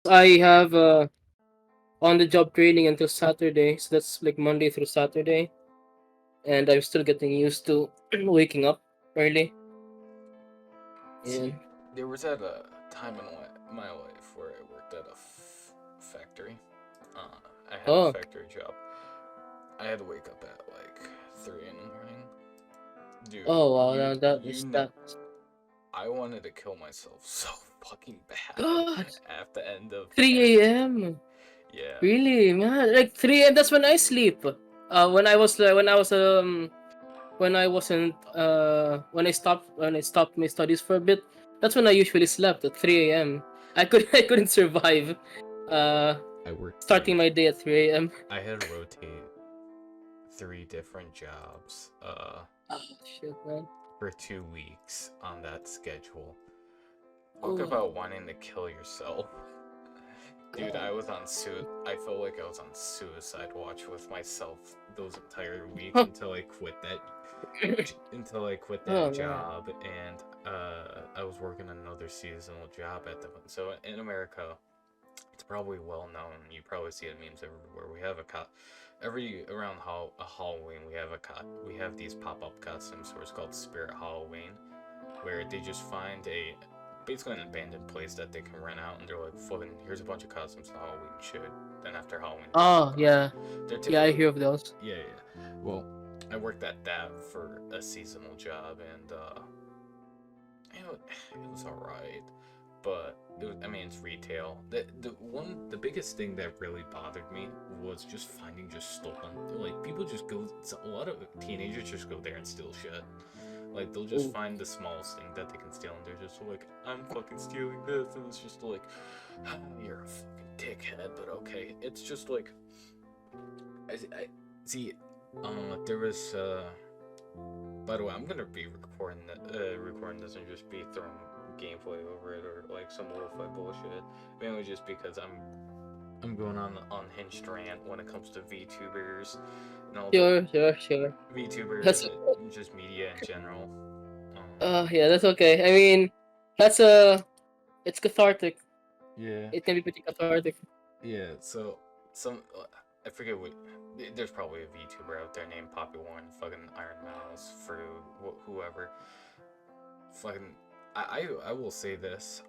I have on the job training until Saturday, so that's like Monday through Saturday, and I'm still getting used to waking up early. See, And there was at a time in my life where I worked at a factory. I had a oh, factory job. I had to wake up at like 3 in the morning. Dude, oh wow, you now that you is know, that. I wanted to kill myself so fucking bad God, at the end of 3 a.m. yeah. Really, man? Like 3 a.m. That's when I sleep. When I was when I wasn't when I stopped my studies for a bit, that's when I usually slept at 3 a.m. I couldn't survive uh I worked starting my day at 3 a.m. I had to rotate 3 different jobs Oh shit, man. for 2 weeks on that schedule. Talk Oh about wanting to kill yourself. Dude, god. I felt like I was on suicide watch with myself those entire weeks Huh. until I quit that Oh man. job, and I was working another seasonal job at the so in America it's probably well known. You probably see it in memes everywhere. We have a every around Halloween. We have these pop up costume stores called Spirit Halloween, where they just find a basically an abandoned place that they can rent out, and they're like, "Fucking, here's a bunch of costumes for Halloween shit." Then after Halloween, they sell Oh costumes. yeah. They're Yeah, I typically hear of those. yeah. Well, I worked at that for a seasonal job, and it was all right, but I mean, it's retail. The biggest thing that really bothered me was just finding just stolen. Like people just go. A lot of teenagers just go there and steal shit. Like they'll just Oh, find the smallest thing that they can steal, and they're just like, "I'm fucking stealing this," and it's just like, "You're a fucking dickhead." But okay, it's just like I see. There was by the way, I'm gonna be recording this and just be throwing gameplay over it or like some lo-fi bullshit. Mainly just because I'm going on unhinged rant when it comes to VTubers and all the sure. VTubers That's and just media in general. yeah, that's okay. I mean, that's it's cathartic. Yeah, It can be pretty cathartic. yeah. So some I forget what. There's probably a VTuber out there named Poppy Warren, fucking Iron Mouse, Fruit, whoever. Fucking, I will say this.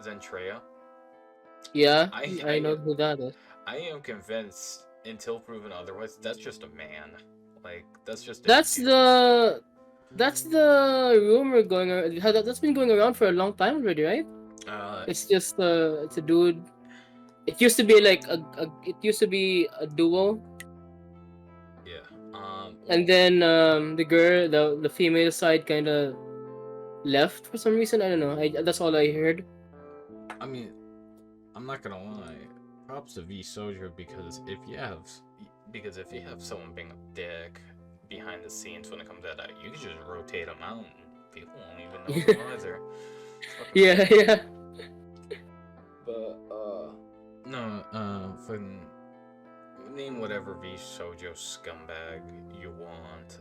Zentreya. Yeah, I I I know who that is. I am convinced until proven otherwise. That's just a man. Like that's just a That's dude. the rumor going around. That's been going around for a long time already, right? Uh, It's just it's a dude. It used to be like it used to be a duo, yeah. and Well, then the female side kind of left for some reason. I don't know. That's all I heard. I mean, I'm not gonna lie. Props to V Soldier because if you have someone being a dick behind the scenes when it comes to that, you can just rotate them out and people won't even know them either. It's fucking Yeah, crazy. yeah. But no, fucking name whatever V Shoujo scumbag you want.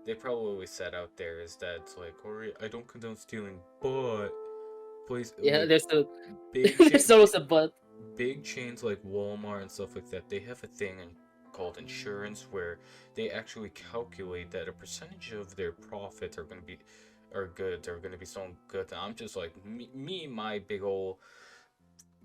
They probably said out there is that it's like, Ori, I don't condone stealing, but place Yeah, like big there's chain, always a but. big chains like Walmart and stuff like that. They have a thing called insurance where they actually calculate that a percentage of their profits are going to be or goods are going to be stolen goods. And I'm just like my big old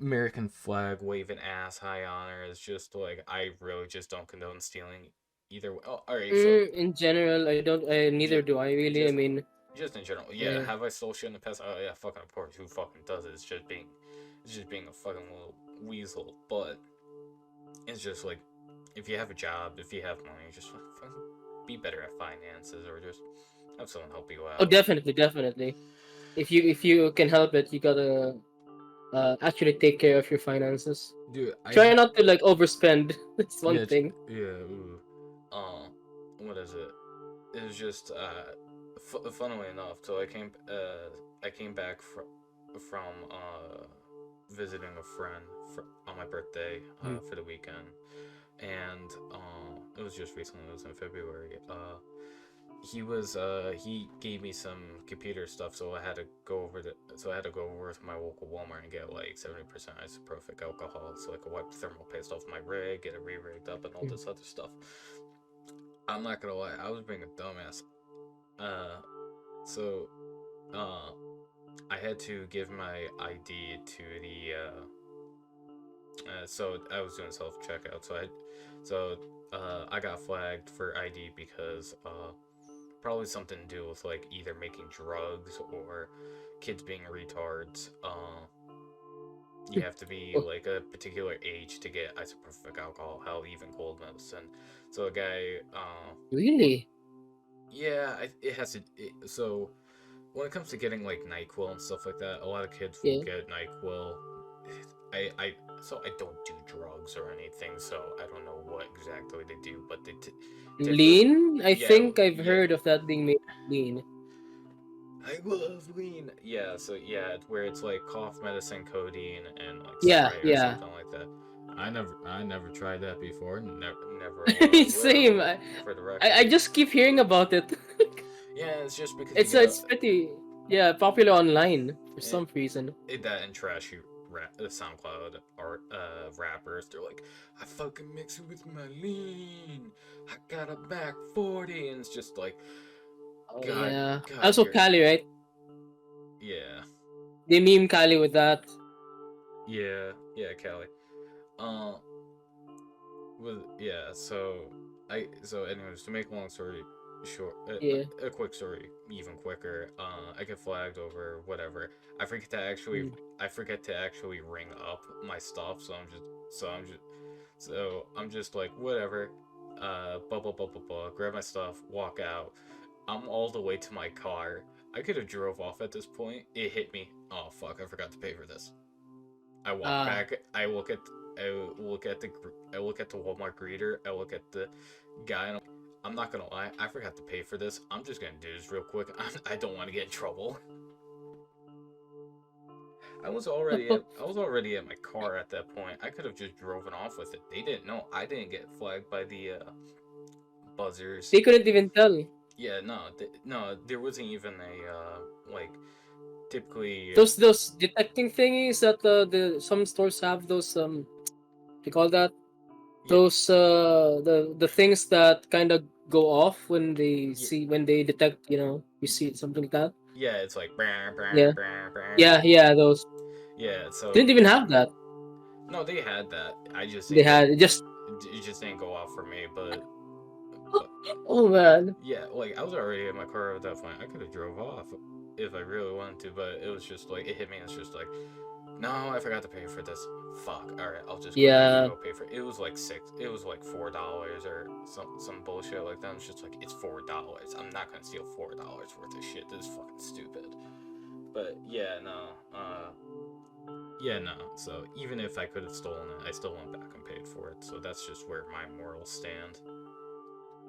American flag waving ass high honor is just like I really just don't condone stealing either way. Oh, all right, so In general, I don't. Neither just do I really. I just mean, just in general, yeah. yeah. Have I stole shit in the past? Oh yeah, fucking of course. Who fucking does it? It's just being a fucking little weasel. But it's just like if you have a job, if you have money, just fucking be better at finances or just have someone help you Oh, out. definitely, definitely. If you can help it, you gotta actually take care of your finances. Dude, Try not to like overspend. That's one yeah, thing. yeah. Ooh. Uh, what is it? It was just funnily enough. So I came back from visiting a friend on my birthday Mm. for the weekend, and it was just recently. It was in February. he gave me some computer stuff, so I had to go over to my local Walmart and get like 70% isopropyl alcohol, so I could wipe the thermal paste off my rig, get it re-rigged up, and all this other stuff. I'm not gonna lie, I was being a dumbass. Uh, so uh, I had to give my ID to the so I was doing self checkout, so I got flagged for ID because probably something to do with like either making drugs or kids being retards. You have to be Oh, like a particular age to get isopropyl alcohol, hell, even cold medicine. So a guy, really? yeah, it has to. So when it comes to getting like Nyquil and stuff like that, a lot of kids will Yeah. get Nyquil. So I don't do drugs or anything, so I don't know what exactly they do, but they typically, Lean? I yeah, think I've yeah. heard of that being made lean. I love lean. Yeah, so yeah, where it's like cough medicine, codeine, and like Yeah, spray or yeah. something like that. I never tried that before. Never Same. will, for the I record. just keep hearing about it. Yeah, it's just because you It's get it's pretty popular online for eh, some reason. that and trashy SoundCloud art rappers. They're like, I fucking mix it with my lean. I got a back 40, and it's just like, Oh God, yeah. God, Also you're Cali, right? yeah, They meme Cali with that. yeah, Callie. Uh, so anyways, to make a long story short, Yeah. a quick story even quicker. I get flagged over whatever. I forget to actually Mm. I forget to actually ring up my stuff, so I'm just like whatever. Blah blah blah blah blah. Grab my stuff, walk out. I'm all the way to my car. I could have drove off at this point. It hit me. Oh fuck! I forgot to pay for this. I walk Ah. back. I look at the Walmart greeter. I look at the guy, and I'm not gonna lie. I forgot to pay for this. I'm just gonna do this real quick. I don't want to get in trouble. I was already at my car at that point. I could have just driven off with it. They didn't know. I didn't get flagged by the buzzers. They couldn't even tell. Yeah, no, there wasn't even a like typically. Those detecting thingies that the some stores have those they call that Yeah, those the things that kind of go off when they yeah, see when they detect, you see something like that. yeah. It's like brr, brr, Yeah. brr, brr. Yeah, those Yeah, so didn't even have that. no, they had that. I just They didn't get had it just it just didn't go off for me, but oh man. yeah, like I was already in my car at that point. I could have drove off if I really wanted to, but it was just like it hit me. It's just like, no, I forgot to pay for this. Fuck. All right, I'll just quickly Yeah. go pay for it. It was like $4 or some bullshit like that. It's just like it's $4. I'm not gonna steal $4 worth of shit. This is fucking stupid. But yeah, no. Yeah, no. So even if I could have stolen it, I still went back and paid for it. So that's just where my morals stand.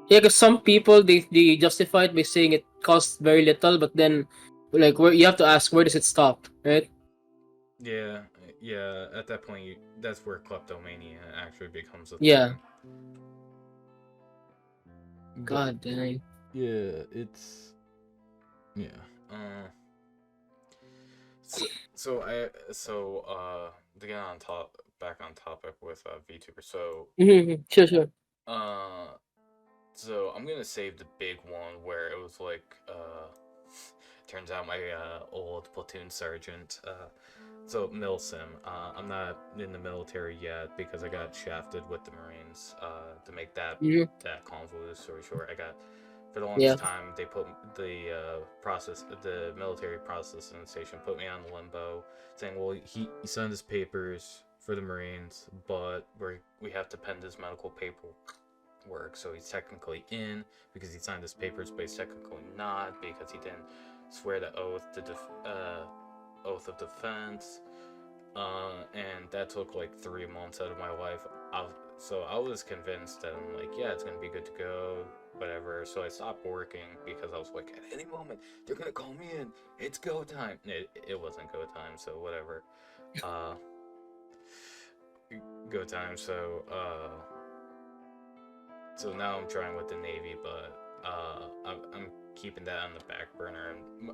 Yeah, because some people they justify it by saying it costs very little, but then like where you have to ask where does it stop, right? Yeah, yeah. At that point, that's where kleptomania actually becomes a Yeah. thing. But God dang. yeah, it's yeah. Uh, so to get on top back on topic with VTuber. Mm-hmm. Sure, sure. Uh, so I'm gonna save the big one where it was like turns out my old platoon sergeant so Milsim, I'm not in the military yet because I got shafted with the Marines. To make Mm-hmm. that convoluted story short, I got for the Yeah. longest time they put the military processing station put me on limbo, saying, well, he signed his papers for the Marines, but we have to pen his medical paperwork, so he's technically in because he signed his papers, but he's technically not because he didn't swear the oath of defense, and that took like 3 months out of my life. So I was convinced that I'm like, yeah, it's gonna be good to go, whatever. So I stopped working because I was like, at any moment they're gonna call me in. It's go time. It wasn't go time, so whatever. Uh, Go time. So now I'm trying with the Navy, but I'm keeping that on the back burner. And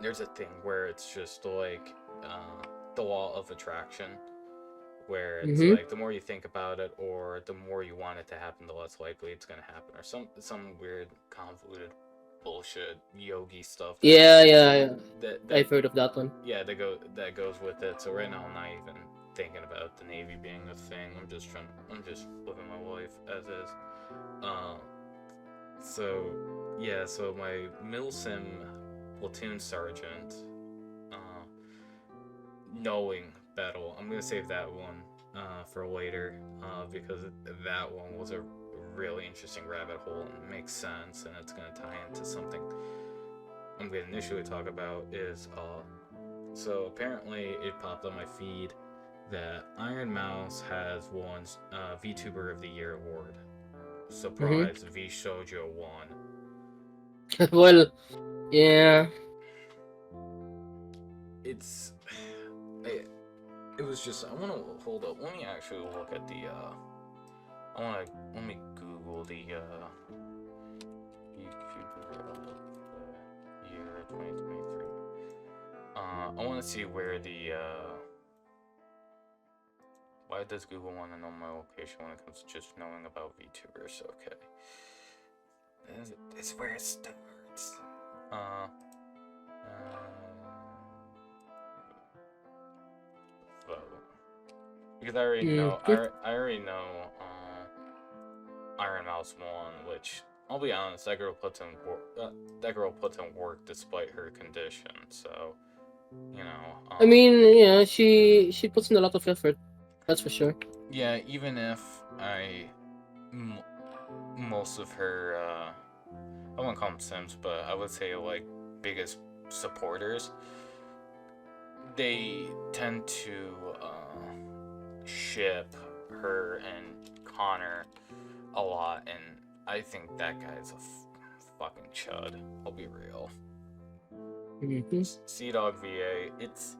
there's a thing where it's just like the law of attraction, where it's Mm-hmm. like the more you think about it, or the more you want it to happen, the less likely it's gonna happen, or some weird convoluted bullshit yogi stuff Yeah, yeah, yeah. that I've heard of that one. yeah that goes with it. So right now I'm not even thinking about the Navy being a thing. I'm just living my life as is. Um, so yeah, so my Milsim platoon sergeant, uh, knowing battle. I'm gonna save that one for later because that one was a really interesting rabbit hole and makes sense, and it's gonna tie into something I'm gonna initially talk about. Is so apparently it popped on my feed that Iron Mouse has won VTuber of the Year award. Mm-hmm. Surprise, V Shoujo won. Well, yeah. It's it, it was just I want to hold up. Let me actually look at the let me Google the YouTuber of the year 2023. I want to see where the why does Google want to know my location when it comes to just knowing about VTubers? Okay, it's where it starts. Uh, vote. Because I already know Mm-hmm. I already know Iron Mouse won, which I'll be honest, that girl puts in work despite her condition. So you know, I mean, yeah, she puts in a lot of effort. That's for sure. yeah. Even if m- most of her, I wouldn't call them Sims, but I would say like biggest supporters, they tend to ship her and Connor a lot, and I think that guy's a fucking chud. I'll be real. Mm-hmm. Sea Dog VA. It's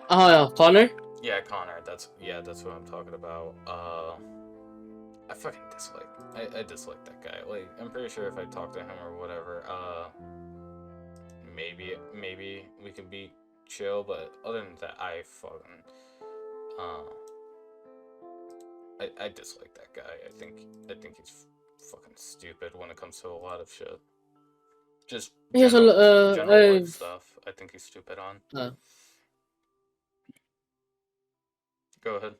Oh, yeah, Connor. yeah, Connor. That's what I'm talking about. I fucking dislike. I dislike that guy. Like, I'm pretty sure if I talk to him or whatever, maybe we can be chill. But other than that, uh, I dislike that guy. I think he's fucking stupid when it comes to a lot of shit. Just Here's a general life I've stuff. I think he's stupid on. uh, Go ahead.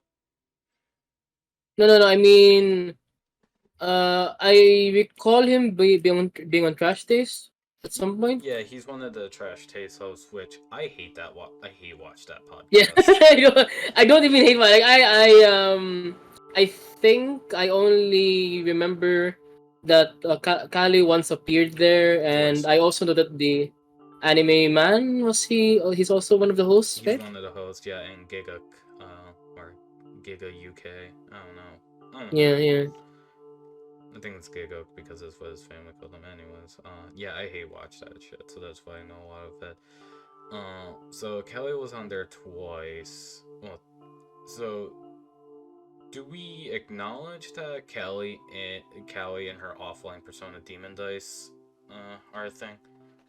no, no, no. I mean, I recall him being on Trash Taste at some point. Yeah, he's one of the Trash Taste hosts, which I hate that. I hate watch that Yeah, podcast. I don't even hate my like I think I only remember that Kali once appeared there, and Twice. I also know that the anime man was he. He's also one of the hosts, He's right? one of the hosts, yeah, and Giga, or Giga UK. I don't know. I don't know. Yeah, yeah. I think it's Giga because that's what his family called him, anyways. Yeah, I hate watch that shit, so that's why I know a lot of it. So Kelly was on there twice. Well, so do we acknowledge that Callie and her offline persona Demon Dice are a thing?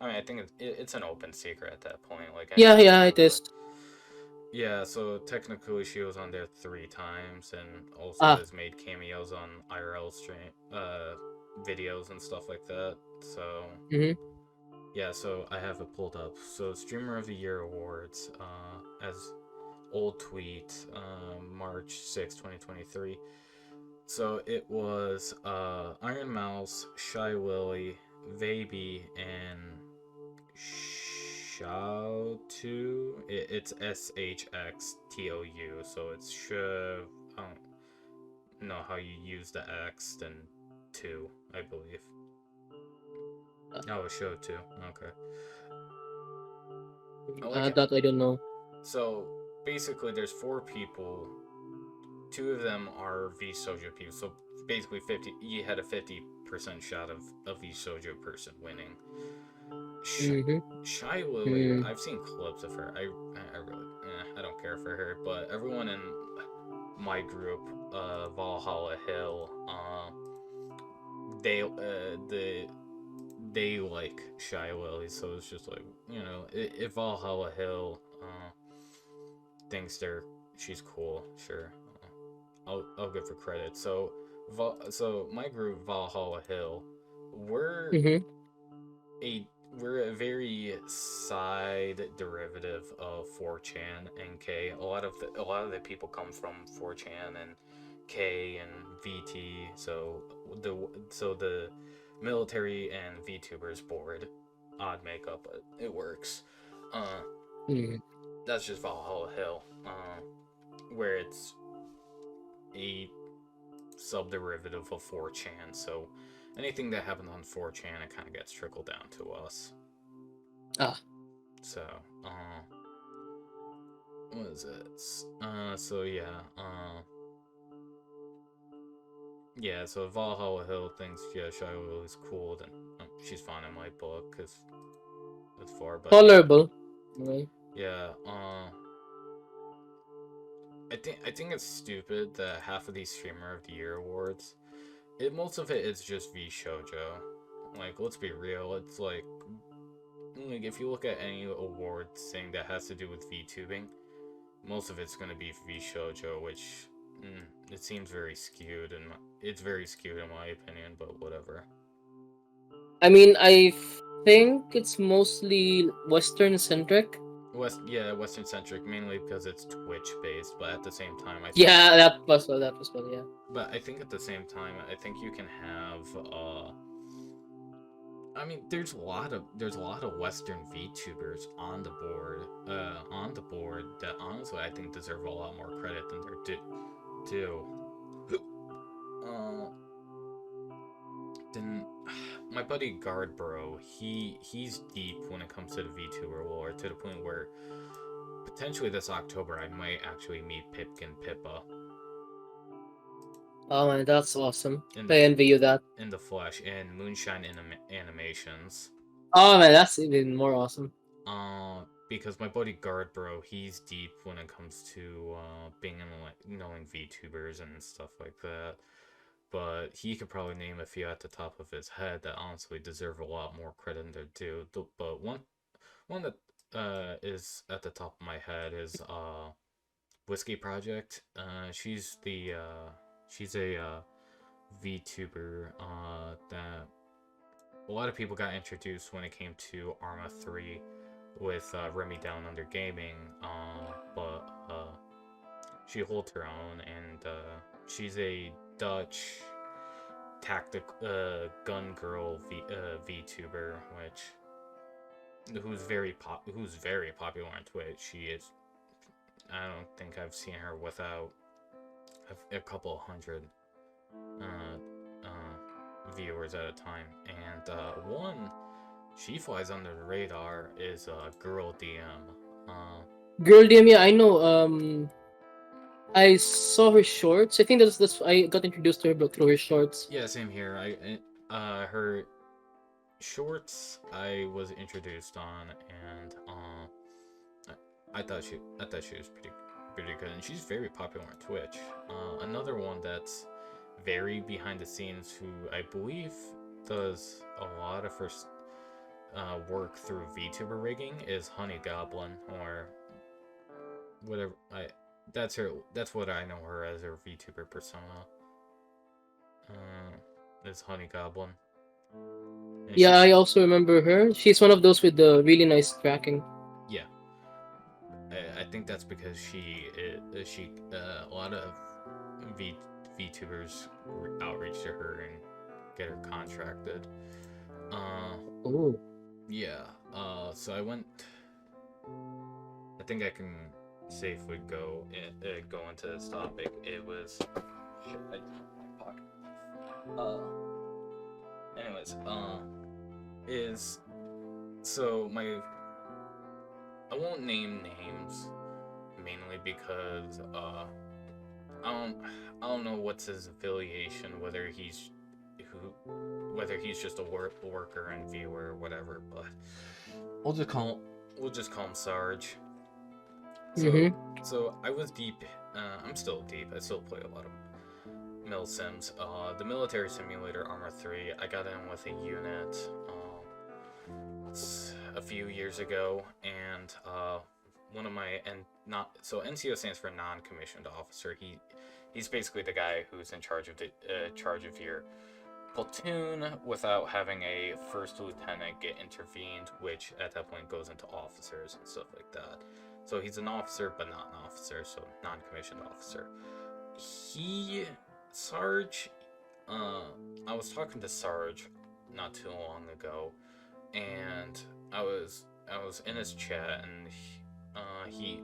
I mean, I think it's an open secret at that point. Like Yeah, anyone can yeah, it Google it. is. Yeah, so technically she was on there 3 times, and also Ah, has made cameos on IRL stream videos and stuff like that. So mm-hmm. yeah, so I have it pulled up. So Streamer of the Year awards, as old tweet, March 6, 2023. So it was Iron Mouse, Shy Willy, Vaby, and Shoutou. It's SHXTOU, so it's Shav. I don't know how you use the X, then 2, I believe. Oh, it's Shoutou. Okay. I like it. That I don't know. So basically, there's 4 people. 2 of them are V Sojo people. So basically, 50. You had a 50% shot of V Sojo person winning. Mm-hmm. Shy Lily, Mm. I've seen clips of her. I really, I don't care for her. But everyone in my group, Valhalla Hill, the they like Shy Lily, so it's just like, if Valhalla Hill thinks she's cool, sure, I'll give her credit. So my group Valhalla Hill, we're Mm-hmm. a we're a very side derivative of 4chan and K. A lot of the people come from 4chan and K and VT. So the military and VTubers board, odd makeup, but it works. Uh, Mm-hmm. that's just Valhalla Hill, where it's a subderivative of 4chan. So anything that happens on 4chan, it kind of gets trickled down to us. Ah. So, what is it? So yeah, yeah. So Valhalla Hill thinks, yeah, Shiloh is cool. Then she's fine in my book because it's far. But yeah, Tolerable. Right. yeah. I think it's stupid that half of these Streamer of the Year awards, most of it is just V Shoujo. Like, let's be real. It's like if you look at any award thing that has to do with VTubing, most of it's going to be V Shoujo, which it seems very skewed, and it's very skewed in my opinion. But whatever. I mean, I think it's mostly Western centric. Western centric, mainly because it's Twitch based. But at the same time, I think. Yeah, that was well, yeah. But I think at the same time, I think you can have. I mean, there's a lot of Western VTubers on the board that honestly I think deserve a lot more credit than they're due. Uh, then my buddy Guard Bro, he's deep when it comes to the VTuber lore, to the point where potentially this October I might actually meet Pipkin Pippa Oh man, that's awesome. in I the envy you that. in the flesh in Moonshine Animations. Oh man, that's even more awesome. Because my buddy Guard Bro, he's deep when it comes to being in like knowing VTubers and stuff like that. But he could probably name a few at the top of his head that honestly deserve a lot more credit than they're due. But one that is at the top of my head is Whiskey Project. She's a VTuber that a lot of people got introduced when it came to Arma 3 with Remy Down Under Gaming, but she holds her own, and she's a Dutch tactic gun girl VTuber, who's very popular on Twitch. She is. I don't think I've seen her without a couple hundred viewers at a time, and one she flies under the radar is Girl DM. Girl DM, yeah, I know. I saw her shorts. I think that's I got introduced to her through her shorts. Yeah, same here. Her shorts I was introduced on, and I thought she was pretty good, and she's very popular on Twitch. Another one that's very behind the scenes, who I believe does a lot of her work through VTuber rigging, is Honey Goblin, or whatever. That's her. That's what I know her as, her VTuber persona. Is Honey Goblin. And Yeah, I also remember her. She's one of those with the really nice tracking. Yeah, I think that's because she a lot of VTubers outreach to her and get her contracted. Oh. Yeah. So I went. I think I can safely go into this topic. It was. Shit, I my pocket. Anyways, is so my. I won't name names, mainly because I don't know what's his affiliation, whether he's just a worker and viewer or whatever, but we'll just call him Sarge. So Mm-hmm. so I was deep. I'm still deep. I still play a lot of Sims. The military simulator Armor 3. I got in with a unit a few years ago, and one of my and not so NCO stands for non-commissioned officer. He's basically the guy who's in charge of the charge of your platoon without having a first lieutenant get intervened, which at that point goes into officers and stuff like that. So he's an officer, but not an officer, so non-commissioned officer. Sarge, I was talking to Sarge not too long ago, and I was in his chat, and he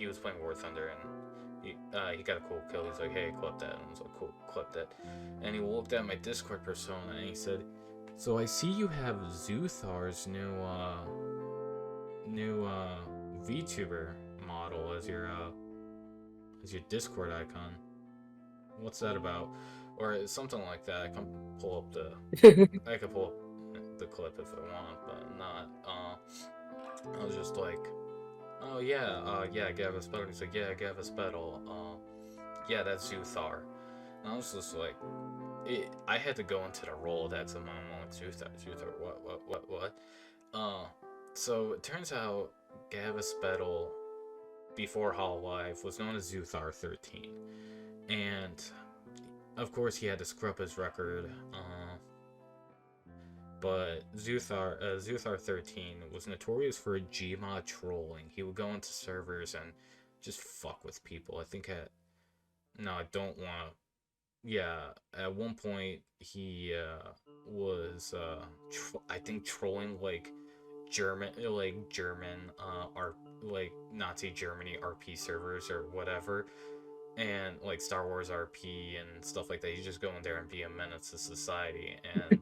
was playing War Thunder, and he got a cool kill. He's like, "Hey, clip that," and I was like, "Cool, clip that." And he looked at my Discord persona, and he said, "So I see you have Zuthar's new VTuber model as your Discord icon. What's that about?" Or something like that. I can pull up the clip if I want, but not. I was just like, "Oh yeah, Gavin Spettle." He's like, "Yeah, Gavin Spettle. Yeah, that's Zuthar." And I was just like, I had to go into the Rolodex of my mom, like, Zuthar, what? So it turns out Gavin Spettle, before Hololive, was known as Zuthar 13, and of course he had to scrub his record. But Zuthar 13 was notorious for Gmod trolling. He would go into servers and just fuck with people. I don't want to. Yeah, at one point he was I think trolling like German like Nazi Germany RP servers or whatever, and like Star Wars RP and stuff like that. He's just going there and be a menace to society, and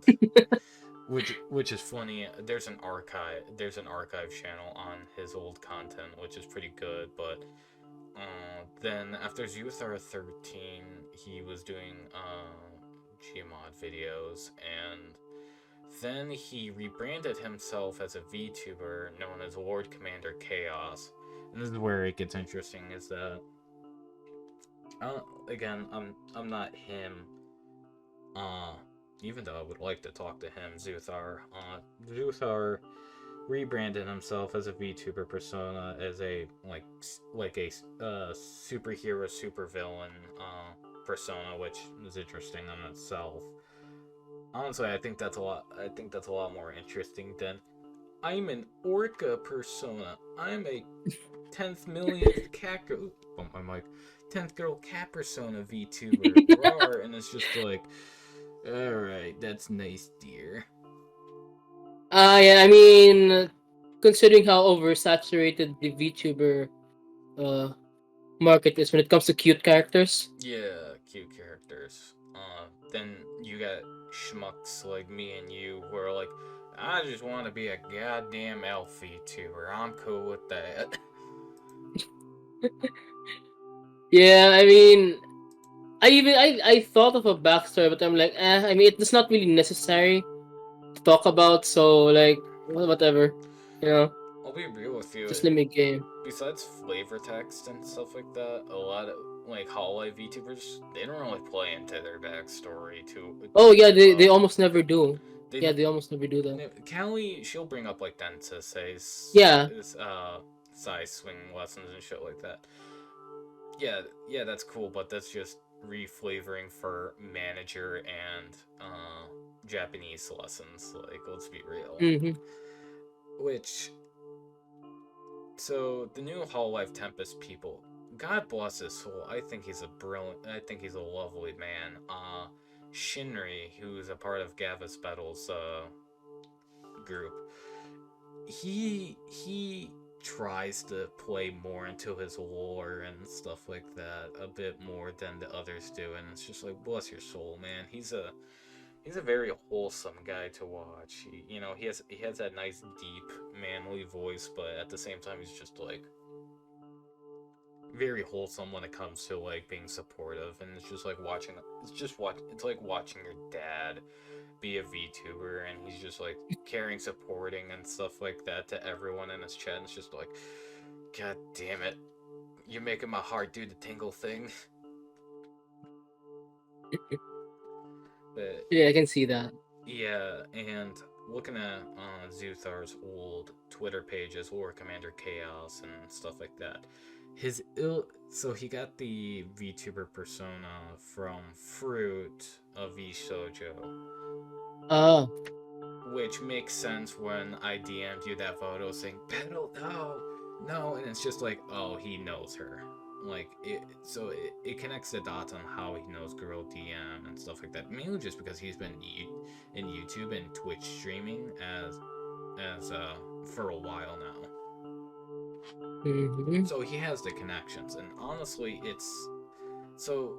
which is funny. There's an archive channel on his old content, which is pretty good. But then after Zuthar 13, he was doing Gmod videos, and then he rebranded himself as a VTuber known as Lord Commander Chaos. And this is where it gets interesting. Is that again, I'm not him. Even though I would like to talk to him, Zuthar. Zuthar rebranded himself as a VTuber persona, as a superhero, supervillain persona, which is interesting in itself. Honestly, I think that's a lot more interesting than I'm an Orca persona. I'm a 10th millionth cat girl. Bump my mic. 10th girl cat persona VTuber. Rawr, and it's just like, alright, that's nice, dear. Yeah, I mean, considering how oversaturated the VTuber uh market is when it comes to cute characters. Yeah, cute characters. Then you got schmucks like me and you who are like, I just want to be a goddamn elf VTuber. I'm cool with that. Yeah, I mean, I thought of a backstory, but I'm like, I mean, it's not really necessary to talk about. So like, whatever, you know, I'll be real with you. just let me game. Besides flavor text and stuff like that, a lot of like Hololive VTubers, they don't really play into their backstory Oh yeah, too they well. almost never do. They Yeah, they almost never do that. Callie, she'll bring up like Densa Yeah. size swing lessons and shit like that. Yeah, that's cool, but that's just reflavoring for manager and Japanese lessons. Like, let's be real. Mm-hmm. Which, so the new Hololive Tempest people, God bless his soul. I think he's a lovely man. Shinri, who's a part of Gavin Spettle's group, he tries to play more into his lore and stuff like that a bit more than the others do, and it's just like, bless your soul, man. He's a very wholesome guy to watch. He has that nice deep manly voice, but at the same time he's just like very wholesome when it comes to like being supportive, and it's just like it's like watching your dad be a VTuber, and he's just like caring, supporting, and stuff like that to everyone in his chat. And it's just like, God damn it, you're making my heart do the tingle thing. But Yeah, I can see that. yeah, and looking at Zuthar's old Twitter pages, War Commander Chaos and stuff like that, so he got the VTuber persona from Fruit of V Shoujo, Ah, which makes sense when I DM'd you that photo saying, Petal, no, no, and it's just like, oh, he knows her. Like, it connects the dots on how he knows Girl DM and stuff like that. Mainly just because he's been in YouTube and Twitch streaming as for a while now. mm-hmm. So he has the connections, and honestly, so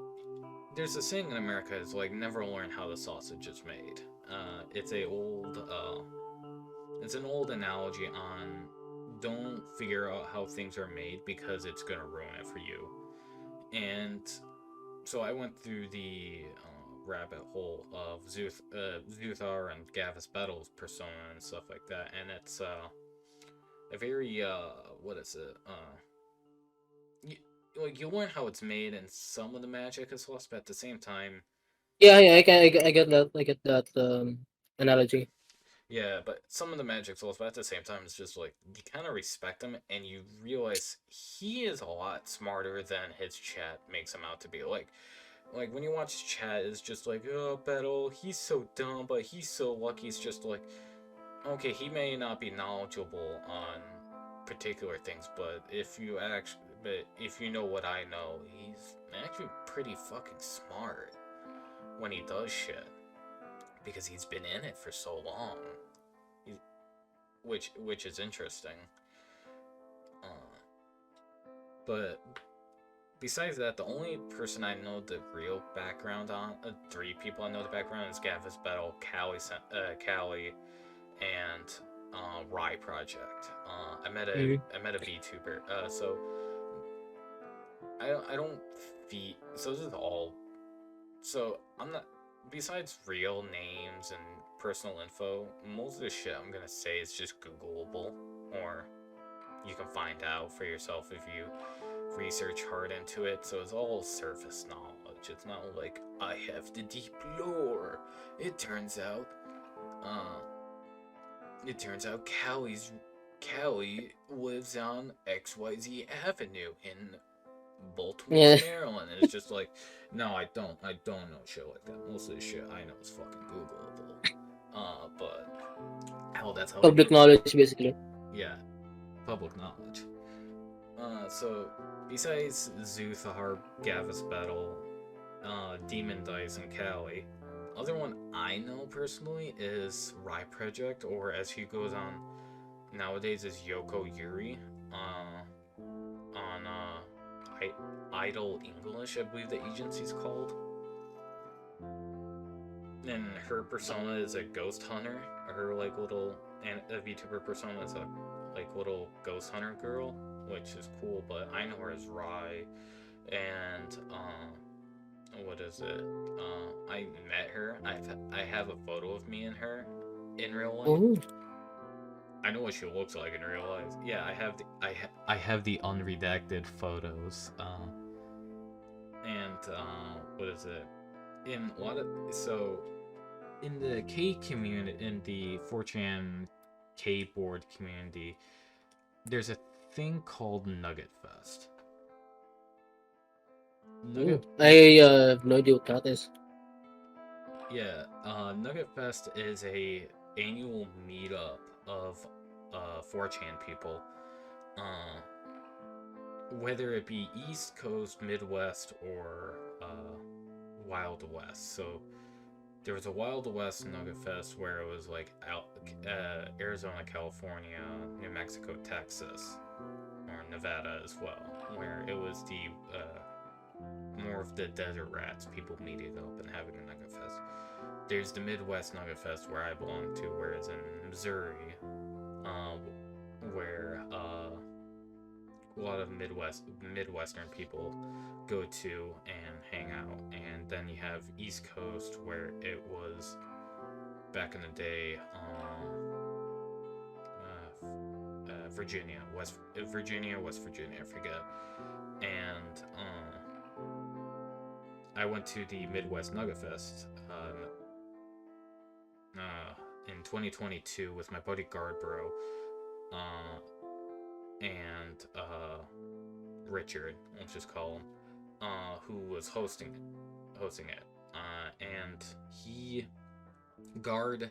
there's a saying in America is like never learn how the sausage is made. It's a old it's an old analogy on don't figure out how things are made because it's gonna ruin it for you. And so I went through the rabbit hole of Zuthar and Gavis Battle's persona and stuff like that, and it's a very what is it? You, like you learn how it's made, and some of the magic is lost, but at the same time, Yeah, yeah, I get that. I get that analogy. yeah, but some of the magic's lost, but at the same time, it's just like you kind of respect him, and you realize he is a lot smarter than his chat makes him out to be. Like when you watch chat, it's just like, oh, Battle, he's so dumb, but he's so lucky. It's just like, okay, he may not be knowledgeable on particular things, but if you know what I know, he's actually pretty fucking smart when he does shit because he's been in it for so long. He's, which is interesting. Uh, but besides that, the only person I know the real background on, three people I know the background is Gavis Battle, Callie, and Rye Project. Mm-hmm. I met a VTuber. So I don't feed. So this is all. So I'm not. Besides real names and personal info, most of the shit I'm gonna say is just Googleable, or you can find out for yourself if you research hard into it. So it's all surface knowledge. It's not like I have the deep lore. It turns out, uh, Callie lives on XYZ Avenue in Baltimore, Yeah, Maryland. And it's just like, no, I don't know shit like that. Most of the shit I know is fucking Googleable. But hell, that's how I knew. public knowledge basically. Yeah, public knowledge. So besides Zuthar, Gavis Battle, Demon Dice, and Callie, other one I know personally is Rye Project, or as he goes on nowadays is Yoko Yuri. On Idle English, I believe the agency's called. And her persona is a ghost hunter. Her like little and a VTuber persona is a like little ghost hunter girl, which is cool. But I know her as Rye, and what is it? I met her. I have a photo of me and her in real life. Oh, I know what she looks like in real life. Yeah, I have the unredacted photos. And what is it? In a lot of so in the K community, in the 4chan K board community, there's a thing called Nugget Fest. oh. Nugget, I have no idea what that is. yeah, Nugget Fest is a annual meetup of 4chan people, uh, whether it be East Coast, Midwest, or Wild West. So there was a Wild West Nugget Fest where it was like out Arizona, California, New Mexico, Texas, or Nevada as well, where it was the more of the desert rats, people meeting up and having a Nugget Fest. There's the Midwest Nugget Fest where I belong to, where it's in Missouri, uh, where a lot of Midwestern people go to and hang out, and then you have East Coast where it was back in the day, West Virginia, I forget, and I went to the Midwest Nugget Fest in 2022 with my buddy Guard Bro and Richard, let's just call him, who was hosting it, and he Guard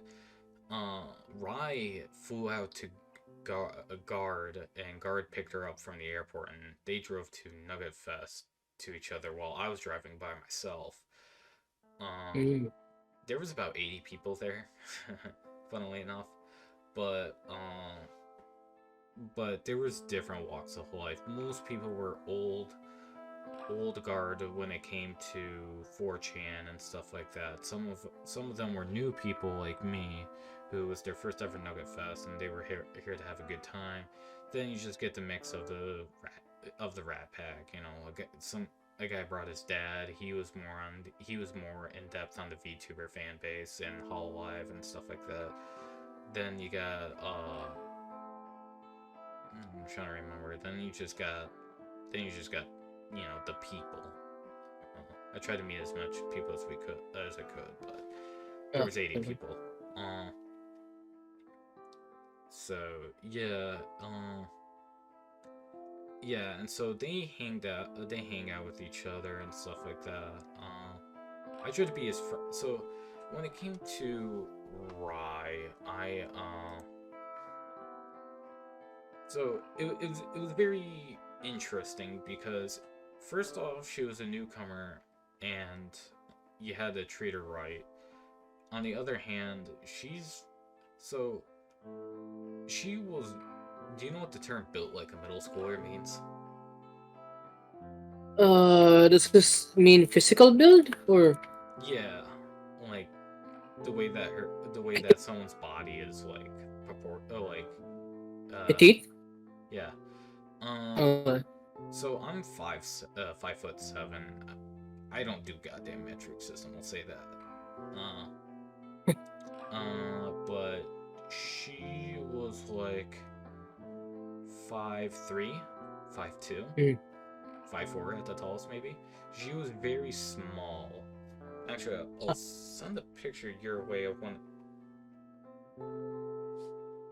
Rye flew out to Guard, and Guard picked her up from the airport, and they drove to Nugget Fest to each other while I was driving by myself. Mm. There was about 80 people there, funnily enough, but there was different walks of life. Most people were old guard when it came to 4chan and stuff like that. Some of them were new people like me, who was their first ever Nugget Fest, and they were here to have a good time. Then you just get the mix of the Rat Pack. You know, a guy brought his dad. He was more in depth on the VTuber fan base and Hololive and stuff like that. Then you got I'm trying to remember. Then you just got the people. I tried to meet as much people as I could, but there was 80 Okay. people. So yeah, yeah, and so they hang out with each other and stuff like that. I tried to be his friend. So when it came to Rye, so it was very interesting because first off, she was a newcomer, and you had to treat her right. On the other hand, so she was. Do you know what the term "built like a middle schooler" means? Does this mean physical build or Yeah, like the way that someone's body is like uh, petite? yeah. Um, Uh, so I'm 5'7". I don't do goddamn metric system. I'll say that. But she was like 5'3", 5'2", mm. 5'4" at the tallest, maybe. She was very small. Actually, I'll send a picture your way of one.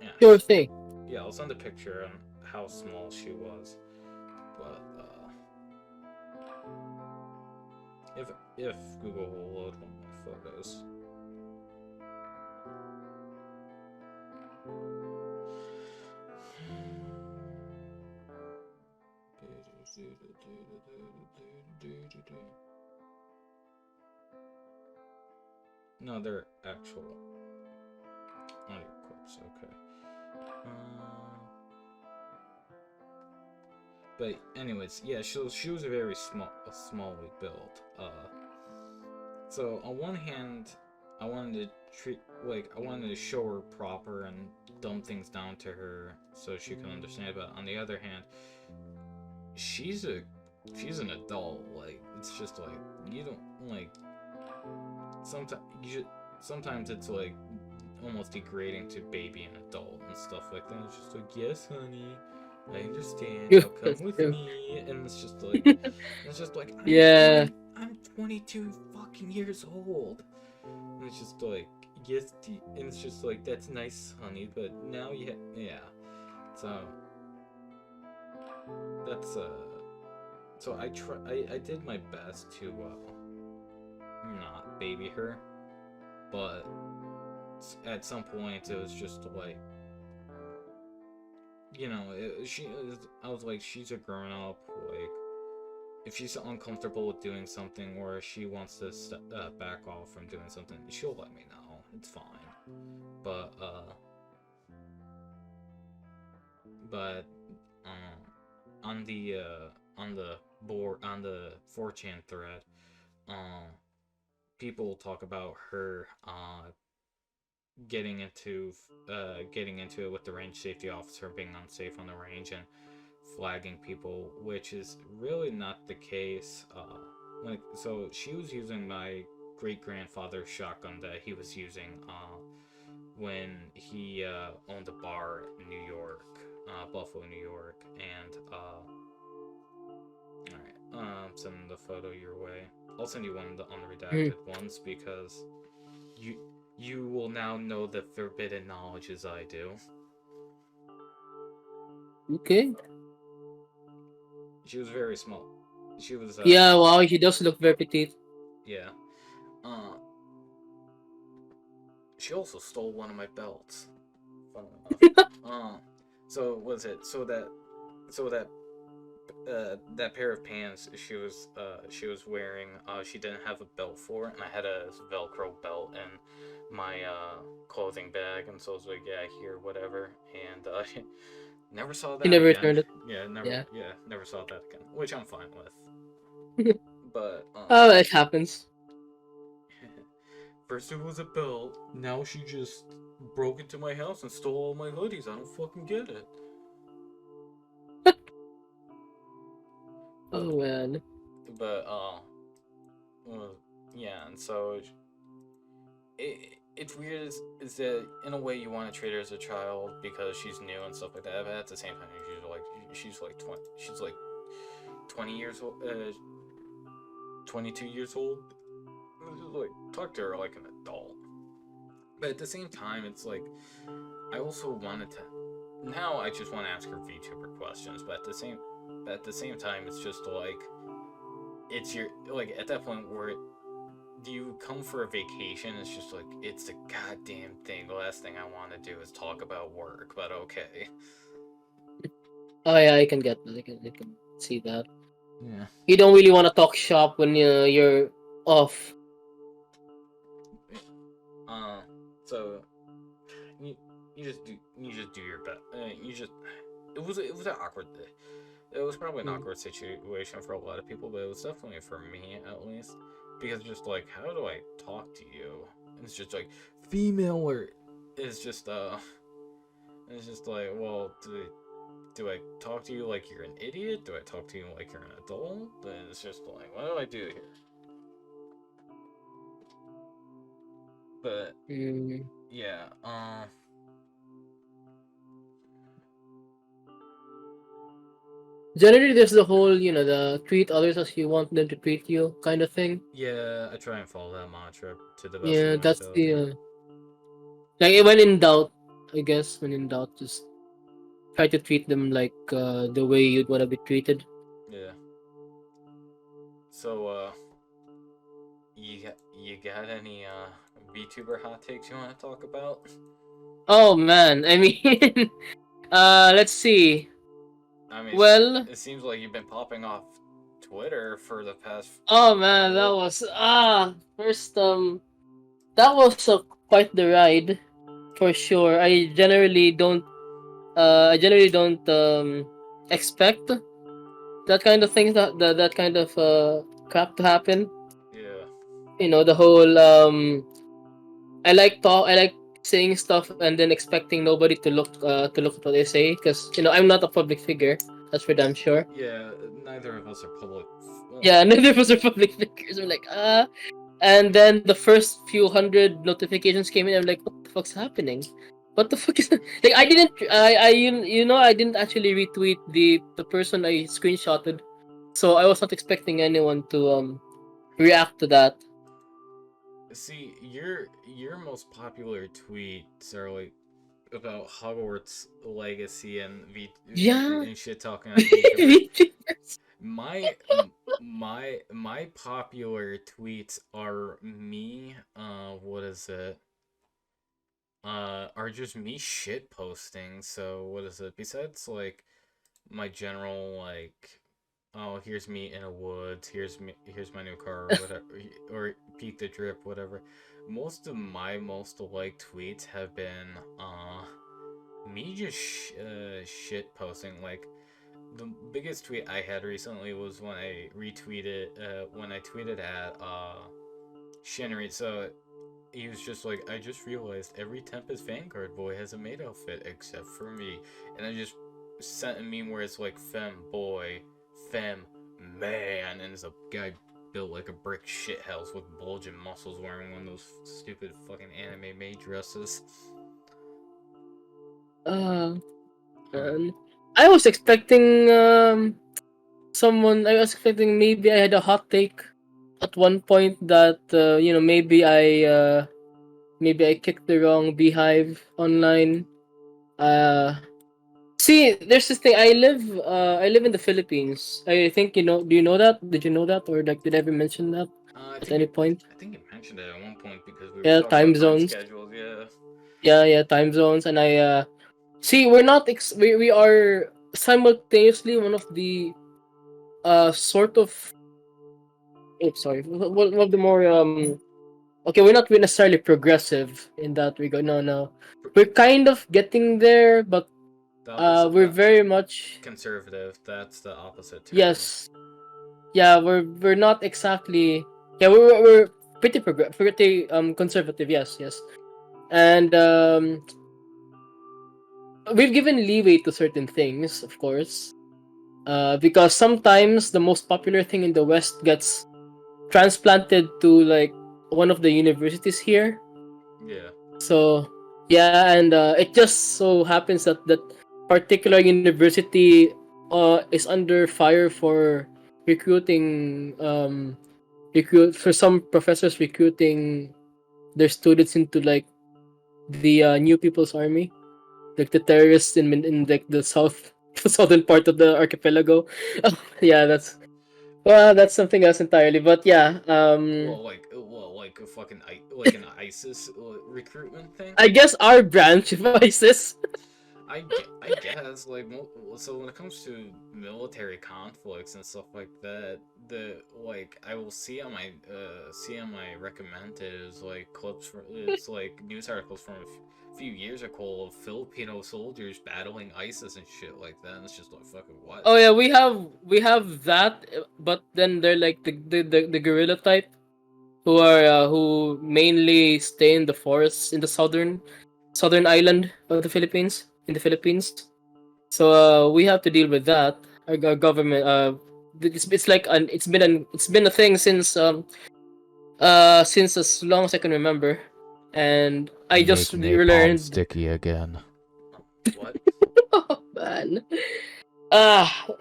Yeah, Sure thing. yeah, I'll send a picture on how small she was. But if Google will load one of my photos. No, they're actual audio clips. Okay. But anyways, yeah, she was a very smallly built. So on one hand, I wanted to show her proper and dumb things down to her so she can understand. But on the other hand, she's an adult. Like, it's just like you don't like sometimes it's like almost degrading to baby and adult and stuff like that. It's just like, yes, honey, I understand. Now come with True. me, and it's just like Yeah. I'm 22 fucking years old, and it's just like, yes, and it's just like, that's nice, honey, but now yeah. So that's so I did my best to not baby her, but at some point it was just like, I was like, she's a grown up. Like, if she's uncomfortable with doing something, or she wants to back off from doing something, she'll let me know. It's fine. But but on the board, on the 4chan thread, people talk about her getting into it with the range safety officer, being unsafe on the range and flagging people, which is really not the case. So she was using my great grandfather's shotgun that he was using when he owned a bar in New York, Buffalo, New York, and all right. send the photo your way. I'll send you one of the Hmm. unredacted ones because you you will now know the forbidden knowledge as I do. Okay. She was very small. She was Yeah, wow, she does look very petite. yeah. Uh, she also stole one of my belts. Funnily enough. Uh, so was it so that that pair of pants she was wearing, she didn't have a belt for it, and I had a Velcro belt in my clothing bag, and so I was like, yeah, here, whatever, and never saw She that never again. returned it. Yeah, Yeah. never saw that again, which I'm fine with. But Oh, it happens. first it was a belt, now she just broke into my house and stole all my hoodies. I don't fucking get it. But Oh man. but well, yeah, and so it's weird is that in a way you want to treat her as a child because she's new and stuff like that, but at the same time she's like 20, she's like 20 years old, 22 years old. Like, talk to her like an adult. But at the same time, it's like I also wanted to. Now I just want to ask her VTuber questions, but at the same time, it's just like it's your like at that point where do you come for a vacation? It's just like it's the goddamn thing. The last thing I want to do is talk about work, but okay. Oh yeah, I can get that. I can see that. Yeah. You don't really want to talk shop when you're off. Uh, so you you just do your best. You just it was an awkward. It was probably an Mm. awkward situation for a lot of people, but it was definitely for me at least because just like how do I talk to you? And it's just like female or it's just it's just like well do I talk to you like you're an idiot? Do I talk to you like you're an adult? And it's just like what do I do here? But Mm. yeah, Generally, there's the whole, the treat others as you want them to treat you kind of thing. yeah, I try and follow that mantra to the best of Yeah, my that's ability. the like when in doubt. I guess when in doubt, just try to treat them like the way you'd want to be treated. Yeah. So you got any VTuber hot takes you want to talk about? Oh man, I mean, let's see. I mean, Well, it seems like you've been popping off Twitter for the past. oh man, that What? was first that was quite the ride for sure. I generally don't expect that kind of things that kind of crap to happen. Yeah, The whole I like saying stuff and then expecting nobody to look at what I say because I'm not a public figure. That's for damn sure. yeah. Neither of us are public. Well, Yeah, neither of us are public figures. We're like and then the first few hundred notifications came in. I'm like, what the fuck's happening? What the fuck is that? Like I didn't I didn't actually retweet the person I screenshotted, so I was not expecting anyone to react to that. see, your most popular tweets are like about Hogwarts Legacy and Yeah. and shit talking on VTubers. My my popular tweets are me. What is it? Are just me shit posting. So what is it? Besides like my general like, oh here's me in a woods. Here's my new car or whatever, or peek the drip whatever. Most of my most liked tweets have been me just shit posting like the biggest tweet I had recently was when I tweeted at Shinry. So he was just like, I just realized every Tempest Vanguard boy has a maid outfit except for me, and I just sent a meme where it's like fem boy, fem man, and it's a guy built like a brick shithouse with bulging muscles wearing one of those stupid fucking anime maid dresses. uh, Um, I was expecting someone. I was expecting maybe I had a hot take at one point that maybe I kicked the wrong beehive online. Uh, See, there's this thing. I live in the Philippines. I think you know. Do you know that? Did you know that, or like did I ever mention that I at think any point? I think you mentioned it at one point because we were Yeah, talking time about time zones. schedules. Yeah. Yeah, time zones, and I see. We're not. We are simultaneously one of the sort of. Oh, sorry. One of the more Okay, we're not necessarily progressive in that regard. No, no. We're kind of getting there, but The opposite. we're very much Conservative. That's the opposite term. yes. Yeah, we're not exactly. Yeah, we're pretty conservative. Yes, yes, and we've given leeway to certain things, of course, because sometimes the most popular thing in the West gets transplanted to like one of the universities here. Yeah. So yeah, and it just so happens that that particular university is under fire for recruiting recruit for some professors recruiting their students into like the new people's army, like the terrorists in like the south the southern part of the archipelago. Yeah, that's something else entirely, but yeah, Like a fucking like an ISIS recruitment thing. I guess our branch of ISIS. I guess like so when it comes to military conflicts and stuff like that, the like I will see on my recommended is like clips from it's like news articles from few years ago of Filipino soldiers battling ISIS and shit like that. And it's just like fucking what? Oh yeah, we have that, but then they're like the guerrilla type who mainly stay in the forests in the southern island of the Philippines in the Philippines. So we have to deal with that. Our government it's like it's been a thing since as long as I can remember, and I just learned. again. What? Oh man,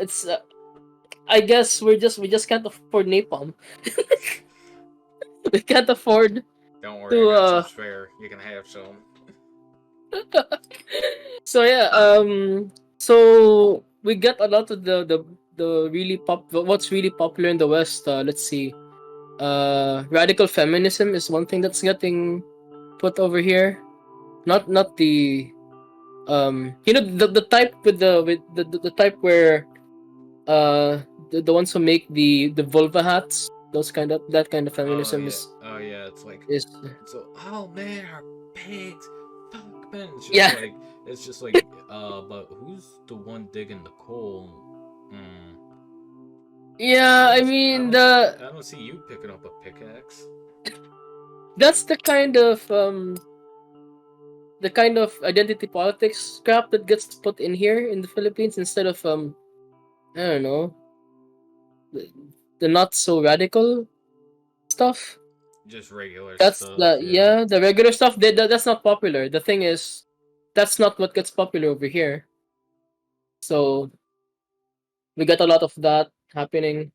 it's I guess we just can't afford napalm. We can't afford Don't worry, I to got some spare. You can have some. so yeah, so we get a lot of the really what's really popular in the West. Let's see. Radical feminism is one thing that's getting put over here. Not the the type with the type where the ones who make the vulva hats, those kind of that kind of feminism Oh yeah, it's like is so all men are pigs. Fuck men. yeah. It's just like but who's the one digging the coal? Hmm. Yeah, I mean I don't see you picking up a pickaxe. that's the kind of identity politics crap that gets put in here in the Philippines instead of I don't know, the, the not so radical stuff. Just regular That's stuff, the yeah. yeah, the regular stuff that's not popular. The thing is, that's not what gets popular over here. So we got a lot of that happening.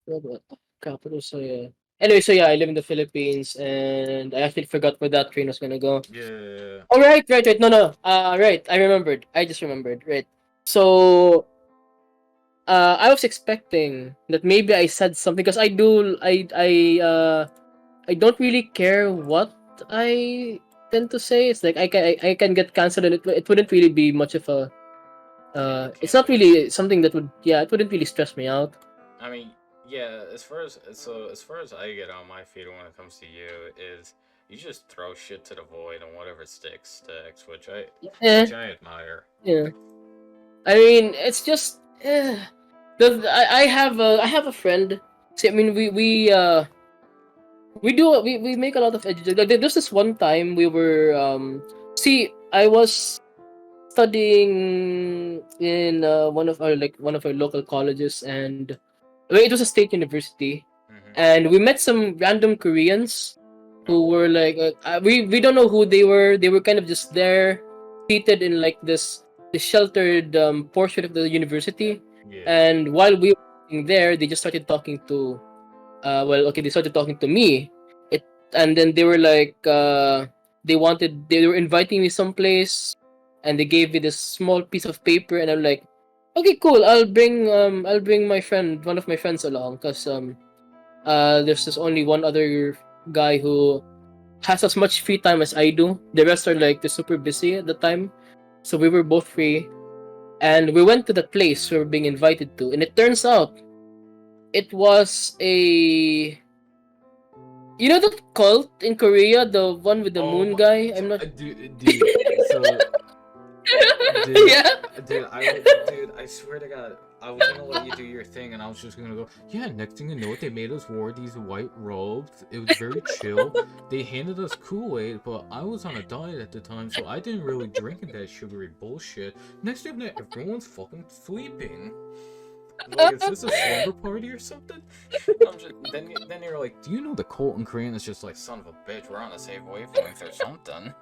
What capital? So yeah. Anyway, so yeah, I live in the Philippines, and I actually forgot where that train was gonna go. Yeah. Oh right. No, no. Right. I remembered. I just remembered. Right. So I was expecting that maybe I said something because I don't really care what I tend to say. It's like I can get cancelled, and it wouldn't really be much of a Yeah, you it's can't not do really something that would it wouldn't really stress me out. I mean, yeah, as far as I get on my feet when it comes to you is you just throw shit to the void and whatever sticks, Eh, which I admire. yeah. I mean, it's just I have a friend. See, I mean, we make a lot of edges. Like there's this one time we were see I was studying in one of our local colleges, and well, it was a state university, Hmm. and we met some random Koreans Oh who were wow. like we don't know who they were. They were kind of just there, seated in like this sheltered portion of the university, Yeah. and while we there, they just started talking to they started talking to me. It and then they were like they were inviting me someplace, and they gave me this small piece of paper, and I'm like, okay, cool. I'll bring my friend, one of my friends along, because there's just only one other guy who has as much free time as I do. The rest are like they're super busy at the time, so we were both free, and we went to that place we were being invited to, and it turns out it was a you know that cult in Korea, the one with the Oh moon my, guy? I'm not. so dude, Yeah. dude, I swear to God, I was gonna let you do your thing, and I was just gonna go. Yeah, next thing you know, they made us wear these white robes. It was very chill. They handed us Kool-Aid, but I was on a diet at the time, so I didn't really drink that sugary bullshit. Next thing you know, everyone's fucking sleeping. Like, is this a slumber party or something? Then you're like, do you know the cult in Korean is just like, son of a bitch, we're on the same wavelength or something.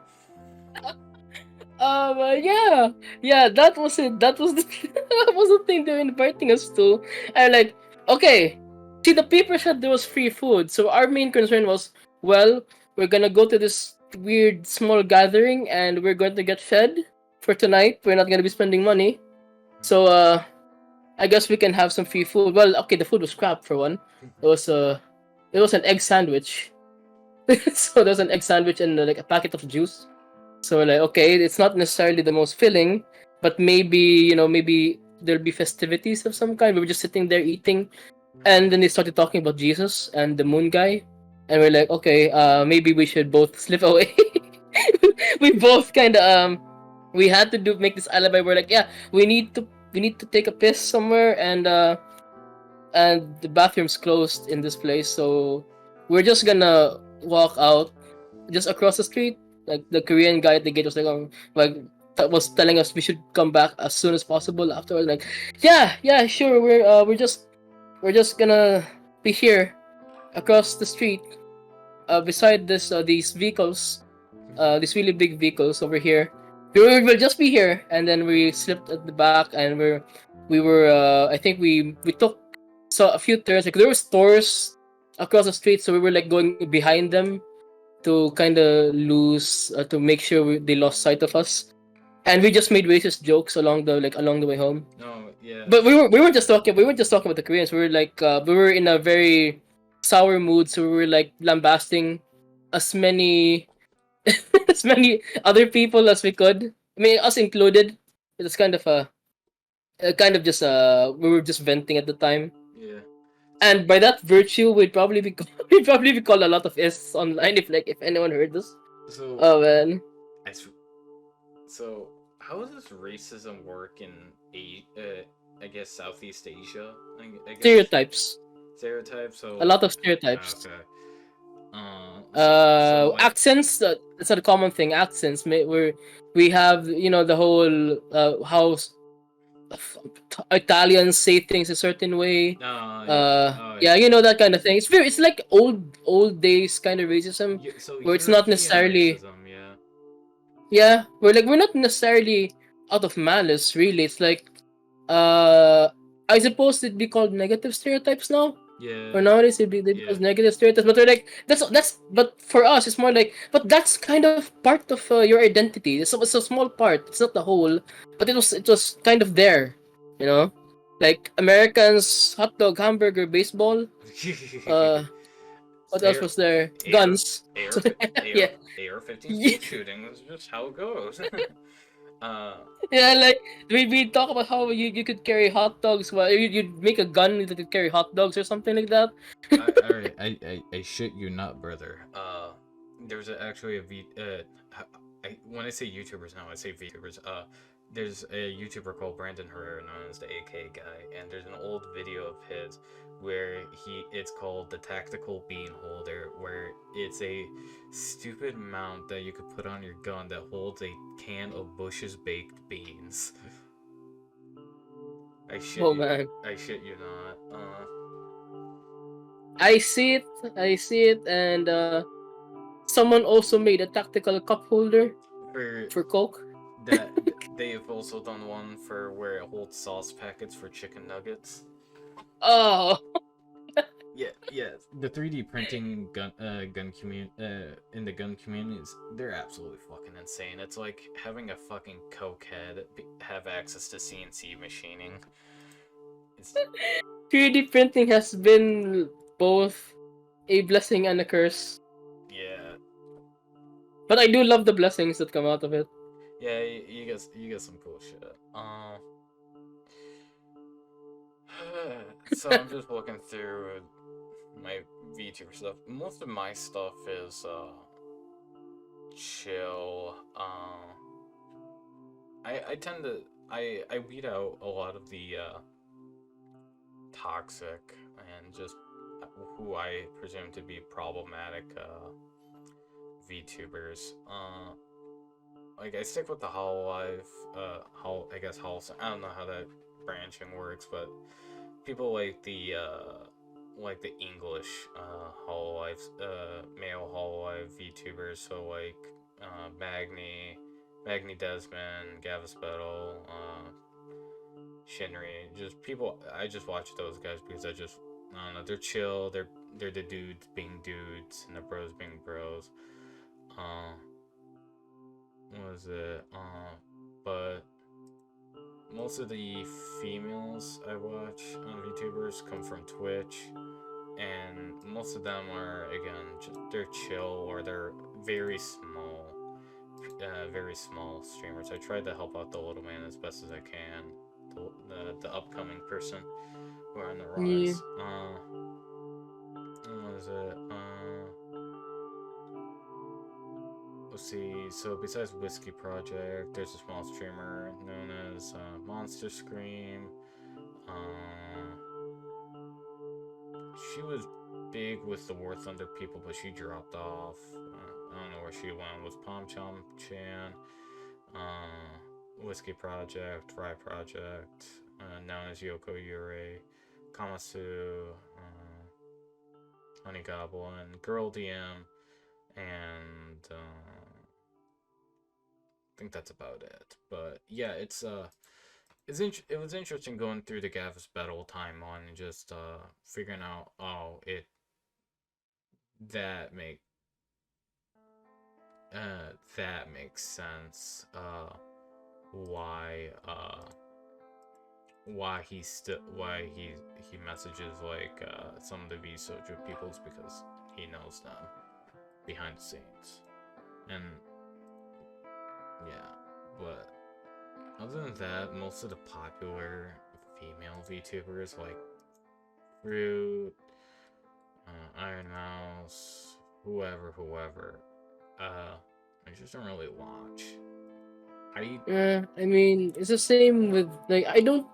Yeah, yeah, that was it. That was the that was the thing they're inviting us to. And like, okay, see, the paper said there was free food, so our main concern was, well, we're gonna go to this weird small gathering, and we're going to get fed for tonight. We're not gonna be spending money, so I guess we can have some free food. Well, okay, the food was crap for one. It was an egg sandwich. So there's an egg sandwich and like a packet of juice. So we're like, okay, it's not necessarily the most filling, but maybe maybe there'll be festivities of some kind. We were just sitting there eating, and then they started talking about Jesus and the moon guy, and we're like, okay, maybe we should both slip away. We both kind of we had to do make this alibi. We're like, yeah, we need to take a piss somewhere, and the bathroom's closed in this place, so we're just gonna walk out just across the street. Like the Korean guy at the gate was like, was telling us we should come back as soon as possible afterwards. Like, yeah, sure, we're just gonna be here across the street, beside these vehicles, these really big vehicles over here. We'll just be here, and then we slipped at the back, and we were I think we took a few turns. Like there were stores across the street, so we were like going behind them to kind of lose to make sure they lost sight of us, and we just made racist jokes along the way home. No, yeah. But we weren't just talking about the Koreans. We were like we were in a very sour mood, so we were like lambasting as many as many other people as we could. I mean, us included. It was kind of kind of just we were just venting at the time. Yeah. And by that virtue, we'd probably be called a lot of ists online if anyone heard this. So, Oh man, so how does racism work in I guess Southeast Asia? I guess stereotypes. stereotypes. So A lot of stereotypes. okay. So like, Accents. That's not a common thing. Accents. We have the whole how Italians say things a certain way. Yeah, that kind of thing. It's like old days kind of racism, so where it's not European necessarily. racism, yeah. Yeah, we're not necessarily out of malice. Really, it's like I suppose it'd be called negative stereotypes now. Yeah. Or nowadays they'd be called negative stereotypes, but they're like that's. But for us, it's more like, but that's kind of part of your identity. It's a small part. It's not the whole, but it was kind of there, like Americans, hot dog, hamburger, baseball. What else was there? Guns. Yeah. AR-15 shooting. That's just how it goes. Yeah, like we talk about how you could carry hot dogs. Well, you'd make a gun that could carry hot dogs or something like that. Alright, I shit you not, brother. There's actually when I say YouTubers now, I say VTubers. There's a YouTuber called Brandon Herrera, known as the AK guy, and there's an old video of his where it's called the tactical bean holder, where it's a stupid mount that you could put on your gun that holds a can of Bush's baked beans. I shit you not. I see it, and someone also made a tactical cup holder for Coke. That they have also done one for where it holds sauce packets for chicken nuggets. Oh, Yeah. The 3D printing gun in the gun communities, they're absolutely fucking insane. It's like having a fucking cokehead have access to CNC machining. It's 3D printing has been both a blessing and a curse. yeah, But I do love the blessings that come out of it. yeah. You get some cool shit. So I'm just looking through my VTuber stuff. Most of my stuff is chill. I tend to I weed out a lot of the toxic and just who I presume to be problematic VTubers. Like I stick with the Hololive, I guess I don't know how that branching works, but people like the English Hololive, male Hololive VTubers, so like Magni Desmond, Gavis Battle, Shinri, just people. I just watch those guys because I don't know. They're chill. They're the dudes being dudes and the bros being bros. Uh, what was it? But most of the females I watch on VTubers come from Twitch, and most of them are again they're chill or they're very small streamers. I tried to help out the little man as best as I can, the upcoming person who are on the Yeah. rise. What was it? Let's see. So besides Whiskey Project, there's a small streamer known as Monster Scream. She was big with the War Thunder people, but she dropped off. I don't know where she went. Was Palm Chom Chan, Whiskey Project, Rye Project, known as Yoko Yuri, Kamasu, Honey Goblin, Girl DM, and I think that's about it. But yeah, it was interesting going through the Gavis Battle timeline and just figuring out that make that makes sense. Why he messages like some of the V Soju peoples because he knows them behind the scenes, and yeah, but other than that, most of the popular female VTubers like Fruit, Iron Mouse, whoever, I just don't really watch. I mean, it's the same with like I don't.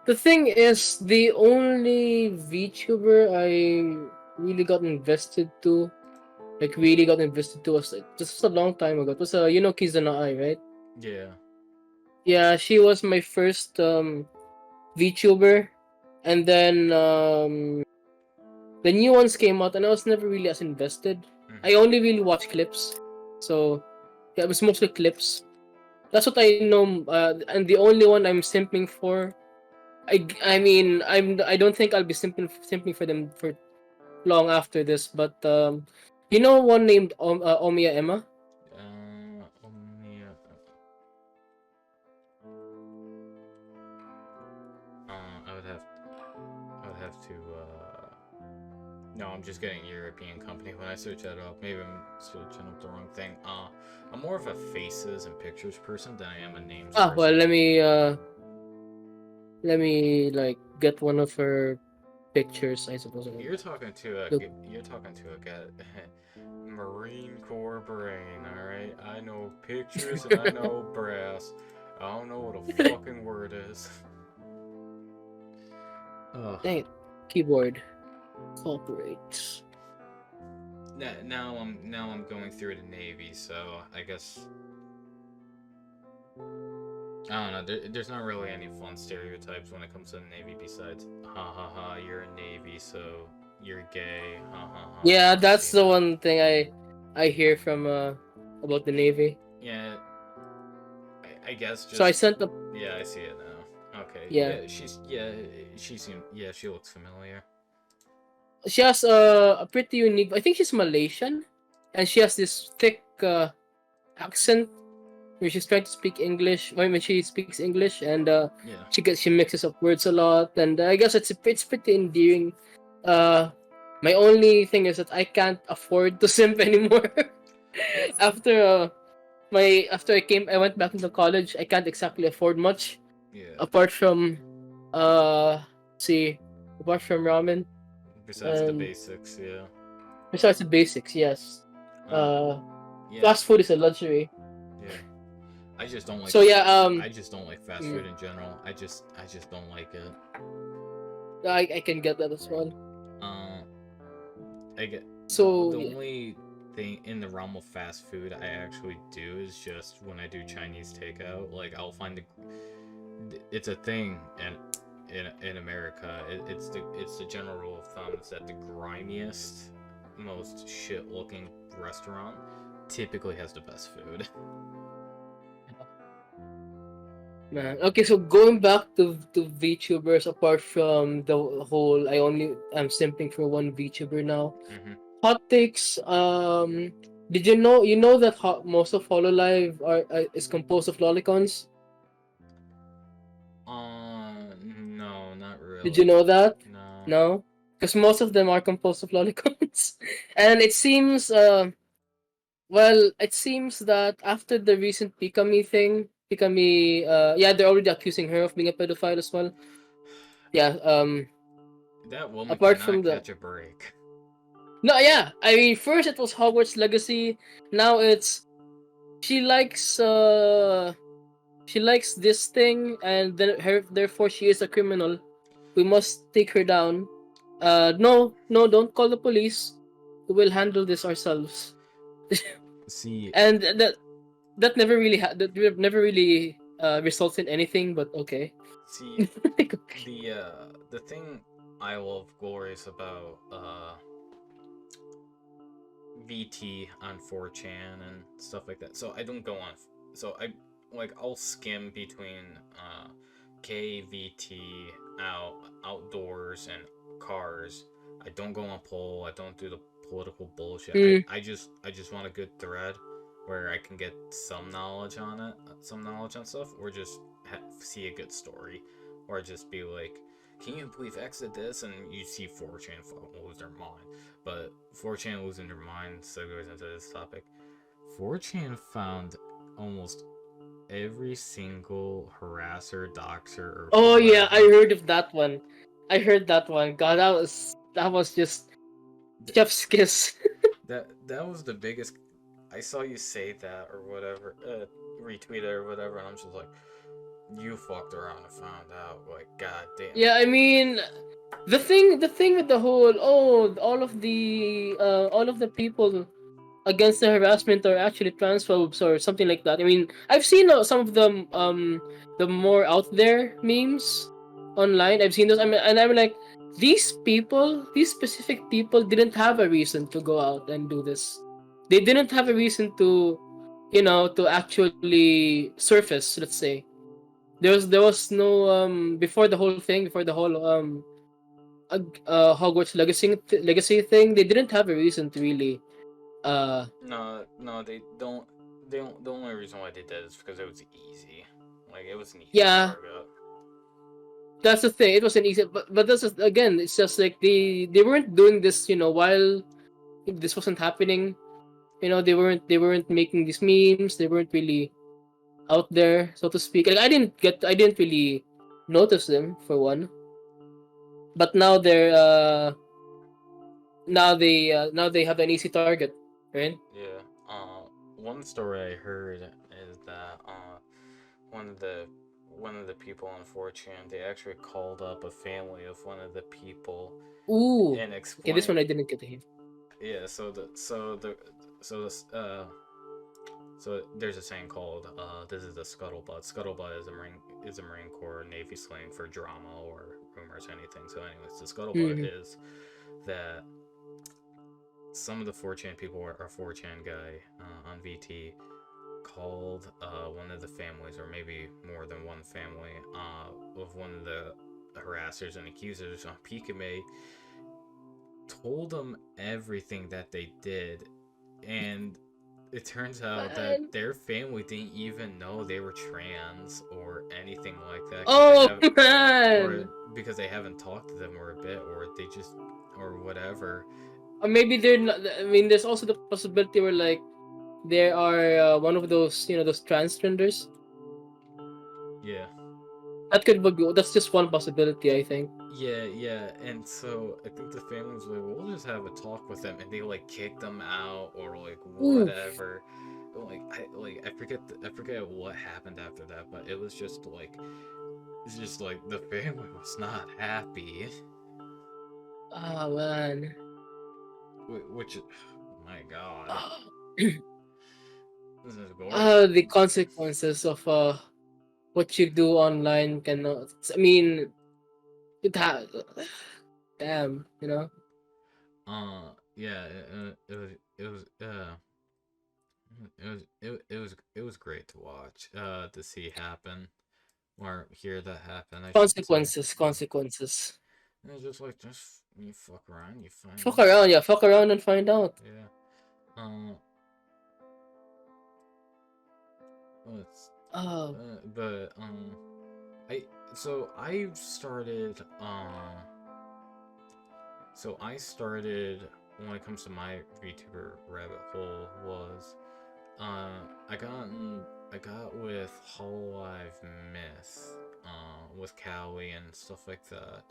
The thing is, the only VTuber I really got invested to, was like, just a long time ago. It was Kizuna Ai, right? Yeah. Yeah, she was my first VTuber, and then the new ones came out, and I was never really as invested. I only really watch clips, so yeah, it was mostly clips. That's what I know, and the only one I'm simping for. I mean I don't think I'll be simping for them for long after this, but one named Omiya Emma. Omnia. I would have to. No, I'm just getting a European company. When I search that up, maybe I'm searching up the wrong thing. I'm more of a faces and pictures person than I am a names person. Well, let me like get one of her pictures, I suppose. You're talking to a guy, Marine Corps brain. All right, I know pictures and I know brass. I don't know what a fucking word is. Dang it. Keyboard. Cooperate. Now I'm going through the Navy, so I guess I don't know. There's not really any fun stereotypes when it comes to the Navy besides ha ha ha, you're a Navy, so you're gay. Ha ha ha. Yeah, that's the one thing I hear from about the Navy. Yeah, I guess. So I sent up. Yeah, I see it now. Okay, Yeah, she looks familiar. she has a pretty unique. I think she's Malaysian, and she has this thick accent where she's trying to speak English. When she speaks English, and Yeah. she mixes up words a lot, and I guess it's pretty endearing. Uh, my only thing is that I can't afford to simp anymore. That's after after I went back into college, I can't exactly afford much yeah. apart from uh see apart from ramen Besides the and basics, yeah. besides the basics. Yes, Uh, uh, yeah, fast food is a luxury. yeah. I just don't like So yeah, I just don't like fast mm, food in general. I just don't like it. I can get that as well. Uh, I get So the yeah. only thing in the realm of fast food I actually do is just when I do Chinese takeout. Like I'll find it's a thing and in America. It's the general rule of thumb is that the grimiest, most shit looking restaurant typically has the best food. Man. Okay, so going back to VTubers, apart from the whole, I'm simping for one VTuber now. hmm Hot takes. Did you know that most of Hololive is composed of lolicons? No, not Did you really. know that? No. No, because most of them are composed of lolicons, and it seems it seems that after the recent Pikami thing, yeah, they're already accusing her of being a pedophile as well. Yeah, That woman apart cannot from the catch a break. no, yeah, I mean, first it was Hogwarts Legacy. Now it's she likes uh she likes this thing, and then therefore she is a criminal. We must take her down. No, no, don't call the police. We will handle this ourselves. See, And that never really never really results in anything. But okay. see, Like, okay. the thing I love glorious about VT on 4chan and stuff like that. So I don't go on. So I'll skim between KVT outdoors and cars. I don't go on poll. I don't do the political bullshit. Mm, I just want a good thread where I can get some knowledge on it, some knowledge on stuff, or just see a good story, or just be like, can you believe X did this? And you see 4chan lose their mind. But 4chan losing their mind segues into this topic. 4chan found almost every single harasser, doxer, or oh yeah, I whatever. heard of that one. I heard that one. God, that was just Th- chef's kiss. that was the biggest. I saw you say that or whatever, retweet it or whatever, and I'm just like, you fucked around and found out. Like, god damn. Yeah, I mean, the thing with the whole all of the people against the harassment are actually transphobes or something like that. I mean, I've seen some of the more out there memes online. I've seen those. And I'm like, these specific people didn't have a reason to go out and do this. They didn't have a reason to, to actually surface. Let's say there was no before the whole thing, before the whole Hogwarts legacy thing. They didn't have a reason to really uh No, they don't. They don't. The only reason why they did is because it was easy. Like, it was an easy yeah, target. that's the thing. It was an easy, but that's just, again, it's just like they weren't doing this, while this wasn't happening. They weren't making these memes. They weren't really out there, so to speak. Like, I didn't really notice them for one. But now they have an easy target, right? Yeah. One story I heard is that one of the one of the people on 4chan, they actually called up a family of one of the people Ooh, and okay, this explained. one I didn't get to hear. Yeah. So this so there's a saying called this is the scuttlebutt. Scuttlebutt is a Marine Corps Navy slang for drama or rumors, anything. So anyways, the scuttlebutt Mm-hmm. is that some of the 4chan people or 4chan guy on VT called one of the families, or maybe more than one family, of one of the harassers and accusers on Pikame, told them everything that they did, and it turns out that Man. their family didn't even know they were trans or anything like that, Oh or man. because they haven't talked to them or a bit, or they just, or whatever. Or maybe they're not. I mean, there's also the possibility where like there are one of those those transgenders. Yeah. That could be. That's just one possibility, I think. Yeah, and so I think the family was like, we'll just have a talk with them, and they like kick them out or like Oof. whatever. I forget what happened after that, but it was just like, it's just like the family was not happy. Ah man. Which, my God, Ah. this is gore. The consequences of what you do online cannot. I mean, it ha- damn, Yeah, it was great to watch, to see happen, or hear that happen, I should say. consequences. And it's just like, just you fuck around, you find Fuck out. around, yeah, fuck around and find out. Yeah. Uh, let's, Oh. but I so I started when it comes to my VTuber rabbit hole was I got with Hololive Myth, with Cowie and stuff like that.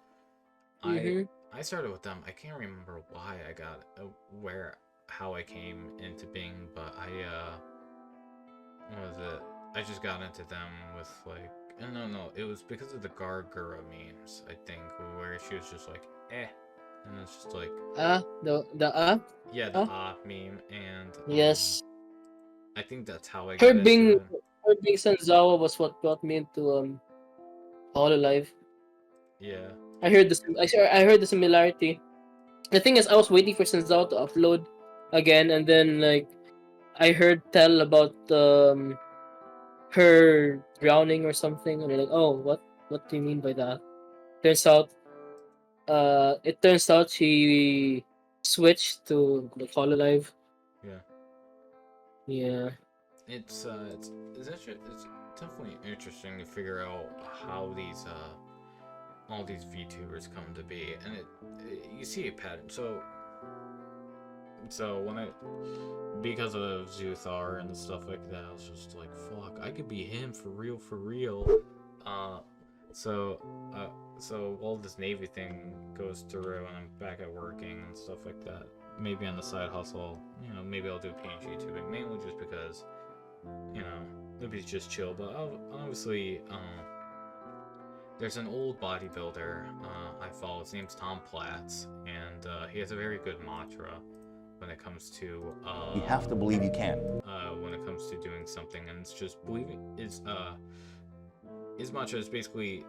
I Mm-hmm. I started with them. I can't remember why I got where how I came into being, but what was it? I just got into them with like, no, it was because of the Gargura memes, I think, where she was just like, and it's just like, The yeah, the ah, meme, and yes. I think that's how I Her got into being it. her being Senzawa was what brought me into Hololive. Yeah, I heard the similarity. The thing is, I was waiting for Senzawa to upload again, and then like I heard tell about her drowning or something, and I'm like, oh, what do you mean by that? Turns out, it turns out she switched to the Hololive. yeah. Yeah, It's definitely interesting to figure out how these all these VTubers come to be, and you see a pattern. So when I, because of Zuthar and stuff like that, I was just like, fuck, I could be him for real, for real. Uh, so uh, so while this Navy thing goes through and I'm back at working and stuff like that, maybe on the side hustle, maybe I'll do PNG tubing, mainly just because, it'd be just chill. But obviously, there's an old bodybuilder I follow. His name's Tom Platts, and he has a very good mantra when it comes to You have to believe you can. when it comes to doing something, and it's just believing is his mantra is basically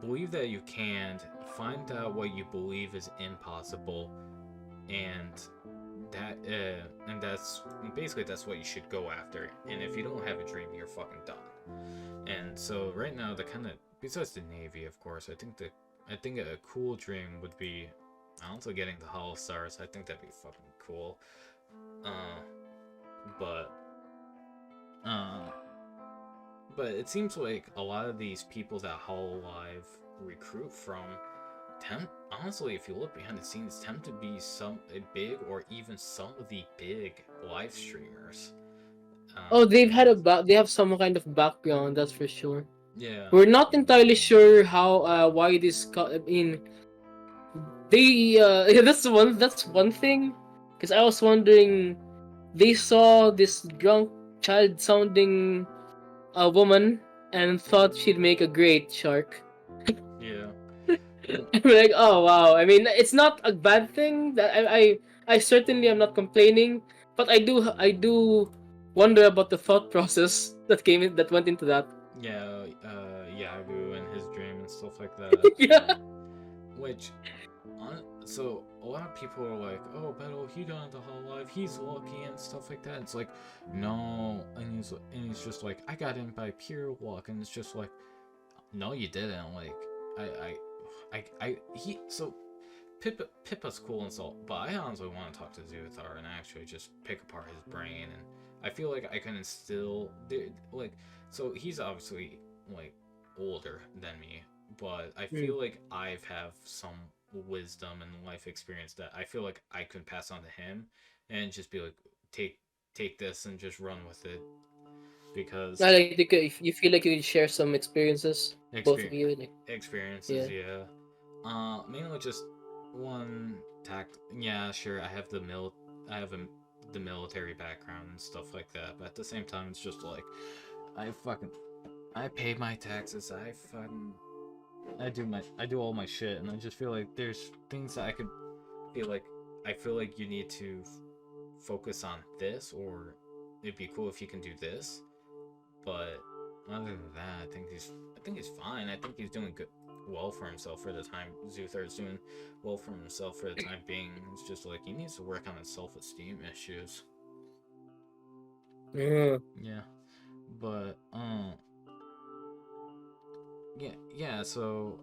believe that you can, find out what you believe is impossible, and that's basically that's what you should go after. And if you don't have a dream, you're fucking done. And so right now, the kind of, besides the Navy, of course, I think a cool dream would be honestly getting the Hollow Stars. I think that'd be fucking cool. But uh, but it seems like a lot of these people that Hololive recruit from honestly, if you look behind the scenes, tend to be big, or even some of the big live streamers. oh, they have some kind of background, that's for sure. Yeah. We're not entirely sure how why I mean, they that's one thing, because I was wondering, they saw this drunk child sounding woman and thought she'd make a great shark. Yeah. I'm like, oh wow. I mean, it's not a bad thing. That I certainly am not complaining, but I do wonder about the thought process that went into that. Yeah, Yagu and his dream and stuff like that. Yeah. Which, so a lot of people are like, "Oh, Battle, he got into Hololive. He's lucky and stuff like that." It's like, no, and he's just like, "I got in by pure luck," and it's just like, no, you didn't. Like, he so Pippa's cool and so, but I honestly want to talk to Zuthar and actually just pick apart his brain, and I feel like I can instill like, so he's obviously like older than me, but I Mm. feel like I've have some wisdom and life experience that I feel like I can pass on to him, and just be like, take this and just run with it, because I like if you feel like you can share some experiences, both of experience you. Like, experiences, yeah. yeah. Mainly just one tact. Yeah, sure. I have the military background and stuff like that. But at the same time, it's just like I fucking I pay my taxes. I do all my shit, and I just feel like there's things that I could feel like I feel like you need to focus on this, or it'd be cool if you can do this. But other than that, I think he's fine. I think he's doing good, well for himself for the time. Zuthar's doing well for himself for the time being. It's just like he needs to work on his self-esteem issues. Mm. Yeah, but yeah. So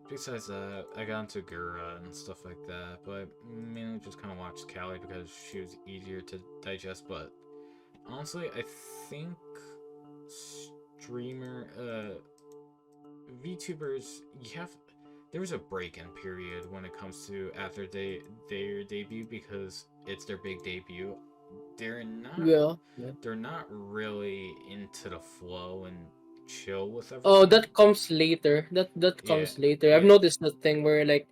besides that, I got into Gura and stuff like that. But I mainly just kind of watched Callie because she was easier to digest. But honestly, I think streamer VTubers, you have there was a break-in period when it comes to after their debut, because it's their big debut. They're not Yeah. Yeah. they're not really into the flow and chill with Oh, everything. that comes later. That Yeah, comes later. I've yeah, noticed that thing where like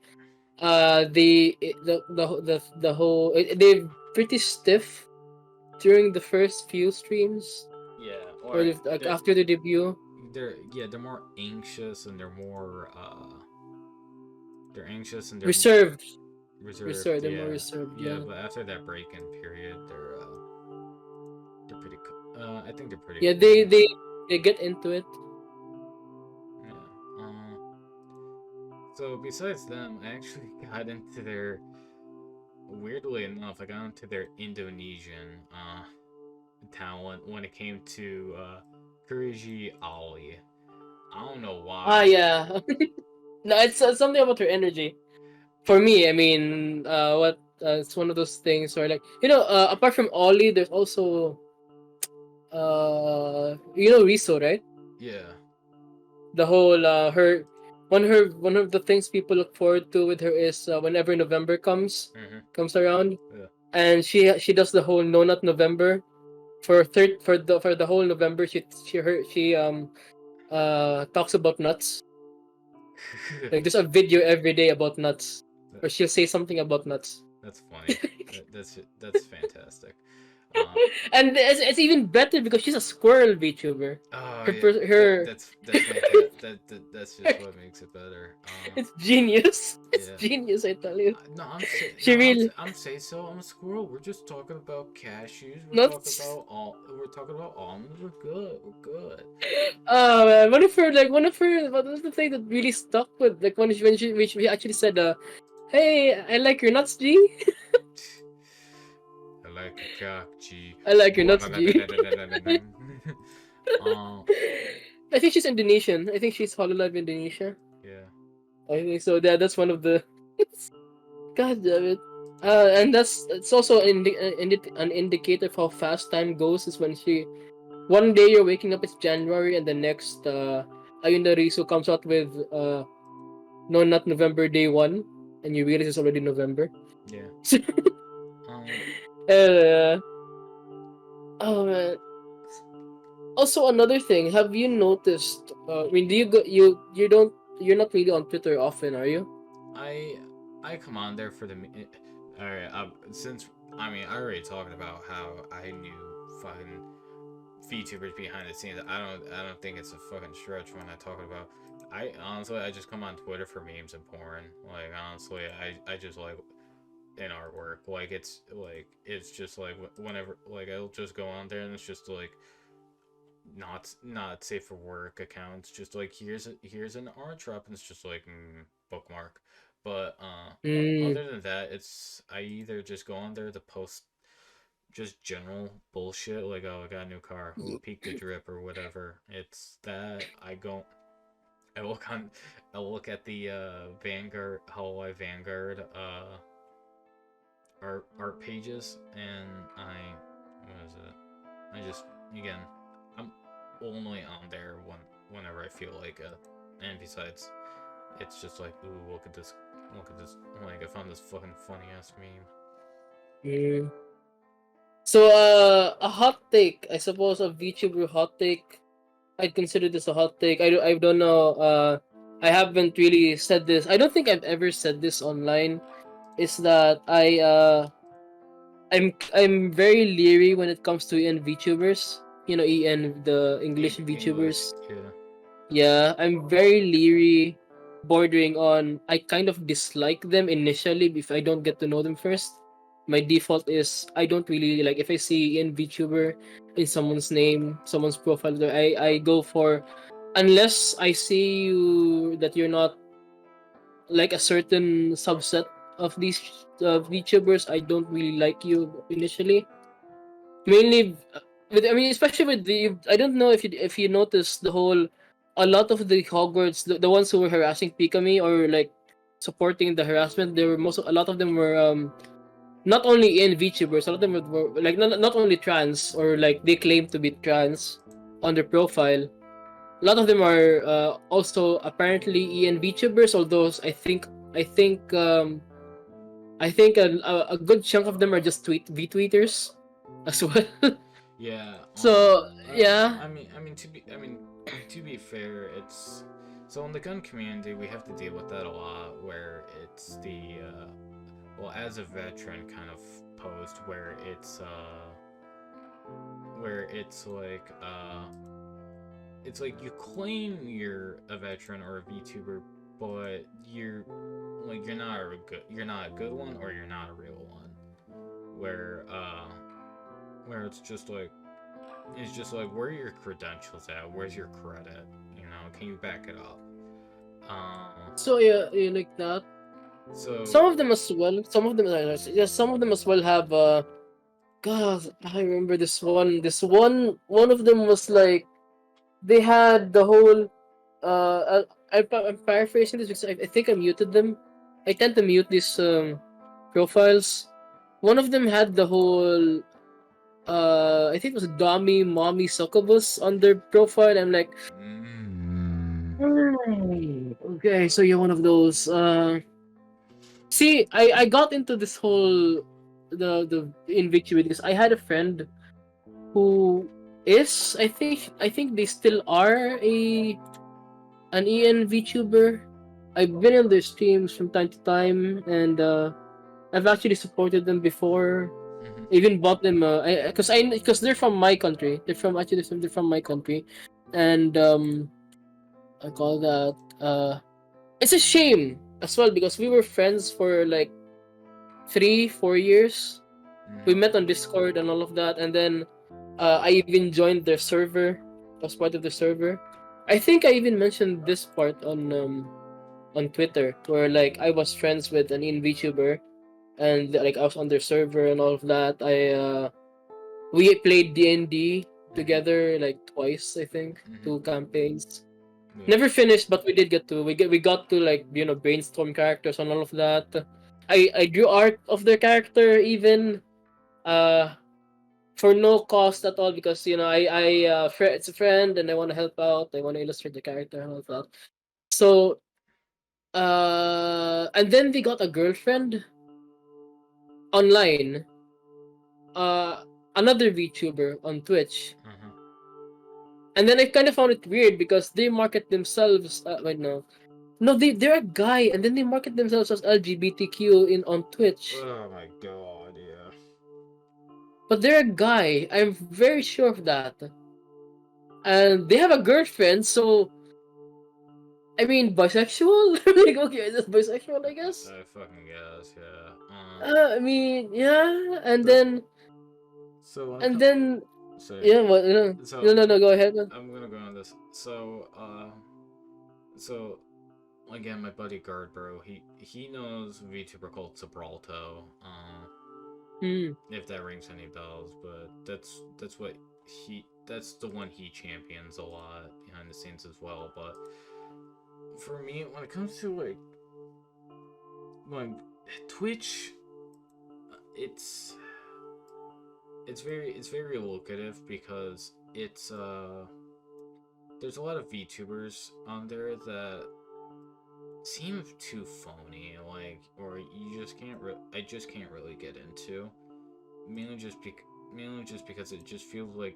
the whole they're pretty stiff during the first few streams yeah. or Or like after the debut. they're more anxious, and they're anxious and they're Reserved. reserved. Reserved. They're more Yeah, reserved. yeah. Yeah. But after that break-in period, they're pretty. I think they're pretty Yeah. cool. They get into it. Yeah. So besides them, I actually got into their. Weirdly enough, I got into their Indonesian talent when it came to Kuriji Ali. I don't know Ah, why. yeah. No, it's something about her energy. For me, I mean, what it's one of those things where like apart from Ollie, there's also Riso, right? Yeah. The whole one of the things people look forward to with her is whenever November Mhm. comes around, Yeah. and she does the whole no nut November for the whole November. She talks about nuts. Like there's a video every day about nuts, That- or she'll say something about nuts. that's funny. That's fantastic. Uh, And it's even better because she's a squirrel VTuber. oh Her yeah, her that's fantastic. That's just what makes it better. it's genius. It's Yeah. genius, I tell you. No, She really I'm say so. I'm a squirrel. We're just talking about cashews. nuts. We're talking about almonds. We're good. We're good. Oh man, one of the thing that really stuck with like when she actually said hey, I like your nuts, G. I like a cock, G. I like your nuts, G. um, I think she's Indonesian. I think she's Hololive Indonesia. yeah, I think so. That's one of the. God damn it. And it's also an indicator of how fast time goes. Is when she one day you're waking up, it's January, and the next Ayunda Riso comes out with no, not November day one, and you realize it's already November. yeah. Um, uh, oh man. Also, another thing, have you noticed? I mean, do you go you don't you're not really on Twitter often, are you? I I come on there for the. All right. Since I mean, I already talked about how I knew fucking VTubers behind the scenes. I don't think it's a fucking stretch when I talk about. I honestly, I just come on Twitter for memes and porn. Like honestly, I just like in artwork. Like it's just like whenever like I'll just go on there and it's just like not safe for work accounts. Just like here's an art drop, and it's just like bookmark. But Mm. other than that, it's I either just go on there to post just general bullshit like, oh, I got a new car, oh, peak the drip or whatever. It's that I go. I look on. I look at the Vanguard, Hollow Vanguard art pages, and what is it? I just again, I'm only on there whenever I feel like it. And besides, it's just like, ooh, look at this. Like, I found this fucking funny ass meme. Mm. So, a hot take, I suppose, a VTuber hot take. I'd consider this a hot take. I don't know. I haven't really said this. I don't think I've ever said this online. Is that I'm very leery when it comes to EN VTubers. You know, EN, the English English, VTubers. yeah. Yeah, I'm very leery, bordering on I kind of dislike them initially if I don't get to know them first. My default is I don't really like if I see in VTuber in someone's name, someone's profile there, I go for unless I see you that you're not like a certain subset of these VTubers, I don't really like you initially. Mainly, I mean, especially with the I don't know if you noticed the whole a lot of the Hogwarts the ones who were harassing Pikami or like supporting the harassment, they were most a lot of them were not only in VTubers, a lot of them were like not only trans or like they claim to be trans on their profile. A lot of them are also apparently EN VTubers, although I think a good chunk of them are just VTweeters as well. Yeah. So yeah. To be fair, it's so in the gun community we have to deal with that a lot, where it's the well, as a veteran kind of post, where it's like you claim you're a veteran or a VTuber, but you're not a good one, or you're not a real one. Where it's just like, where are your credentials at? Where's your credit? You know, can you back it up? So yeah, like that. So Some of them as well. Some of them, yeah, some of them as well have. God, I remember this one. One of them was like they had the whole. I'm paraphrasing this because I think I muted them. I tend to mute these profiles. One of them had the whole. I think it was Dummy Mommy Succubus on their profile. I'm like, okay, so you're one of those. See, I got into this whole the Invictus because I had a friend who is I think they still are an EN VTuber. I've been on their streams from time to time, and I've actually supported them before. Even bought them because they're from my country. They're from my country, and I call that it's a shame as well because we were friends for like 3-4 years. We met on Discord and all of that, and then I even joined their server. I was part of the server. I think I even mentioned this part on Twitter, where like I was friends with an VTuber, and like I was on their server and all of that. We played D&D together like twice, I think, 2 campaigns. Never finished, but we did get to we got to like brainstorm characters and all of that. I drew art of their character even uh for no cost at all because it's a friend and I want to help out. I want to illustrate the character and all of that. So and then they got a girlfriend online. Uh Another VTuber on Twitch. And then I kind of found it weird because they market themselves. Wait, no, they're a guy, and then they market themselves as LGBTQ in on Twitch. Oh my god, yeah. But they're a guy. I'm very sure of that. And they have a girlfriend, so I mean, bisexual. Like, okay, that's bisexual, I guess. I fucking guess, yeah. I mean, yeah, and But- then So and then So Yeah, but no, so no, go ahead, man. I'm gonna go on this. So again, my buddy Guard Bro, he knows VTuber called Gibraltar. Hmm. If that rings any bells, but that's what that's the one he champions a lot behind the scenes as well. But for me, when it comes to like Twitch, it's it's very lucrative because it's there's a lot of VTubers on there that seem too phony, like, or you just can't I just can't really get into, mainly just because it just feels like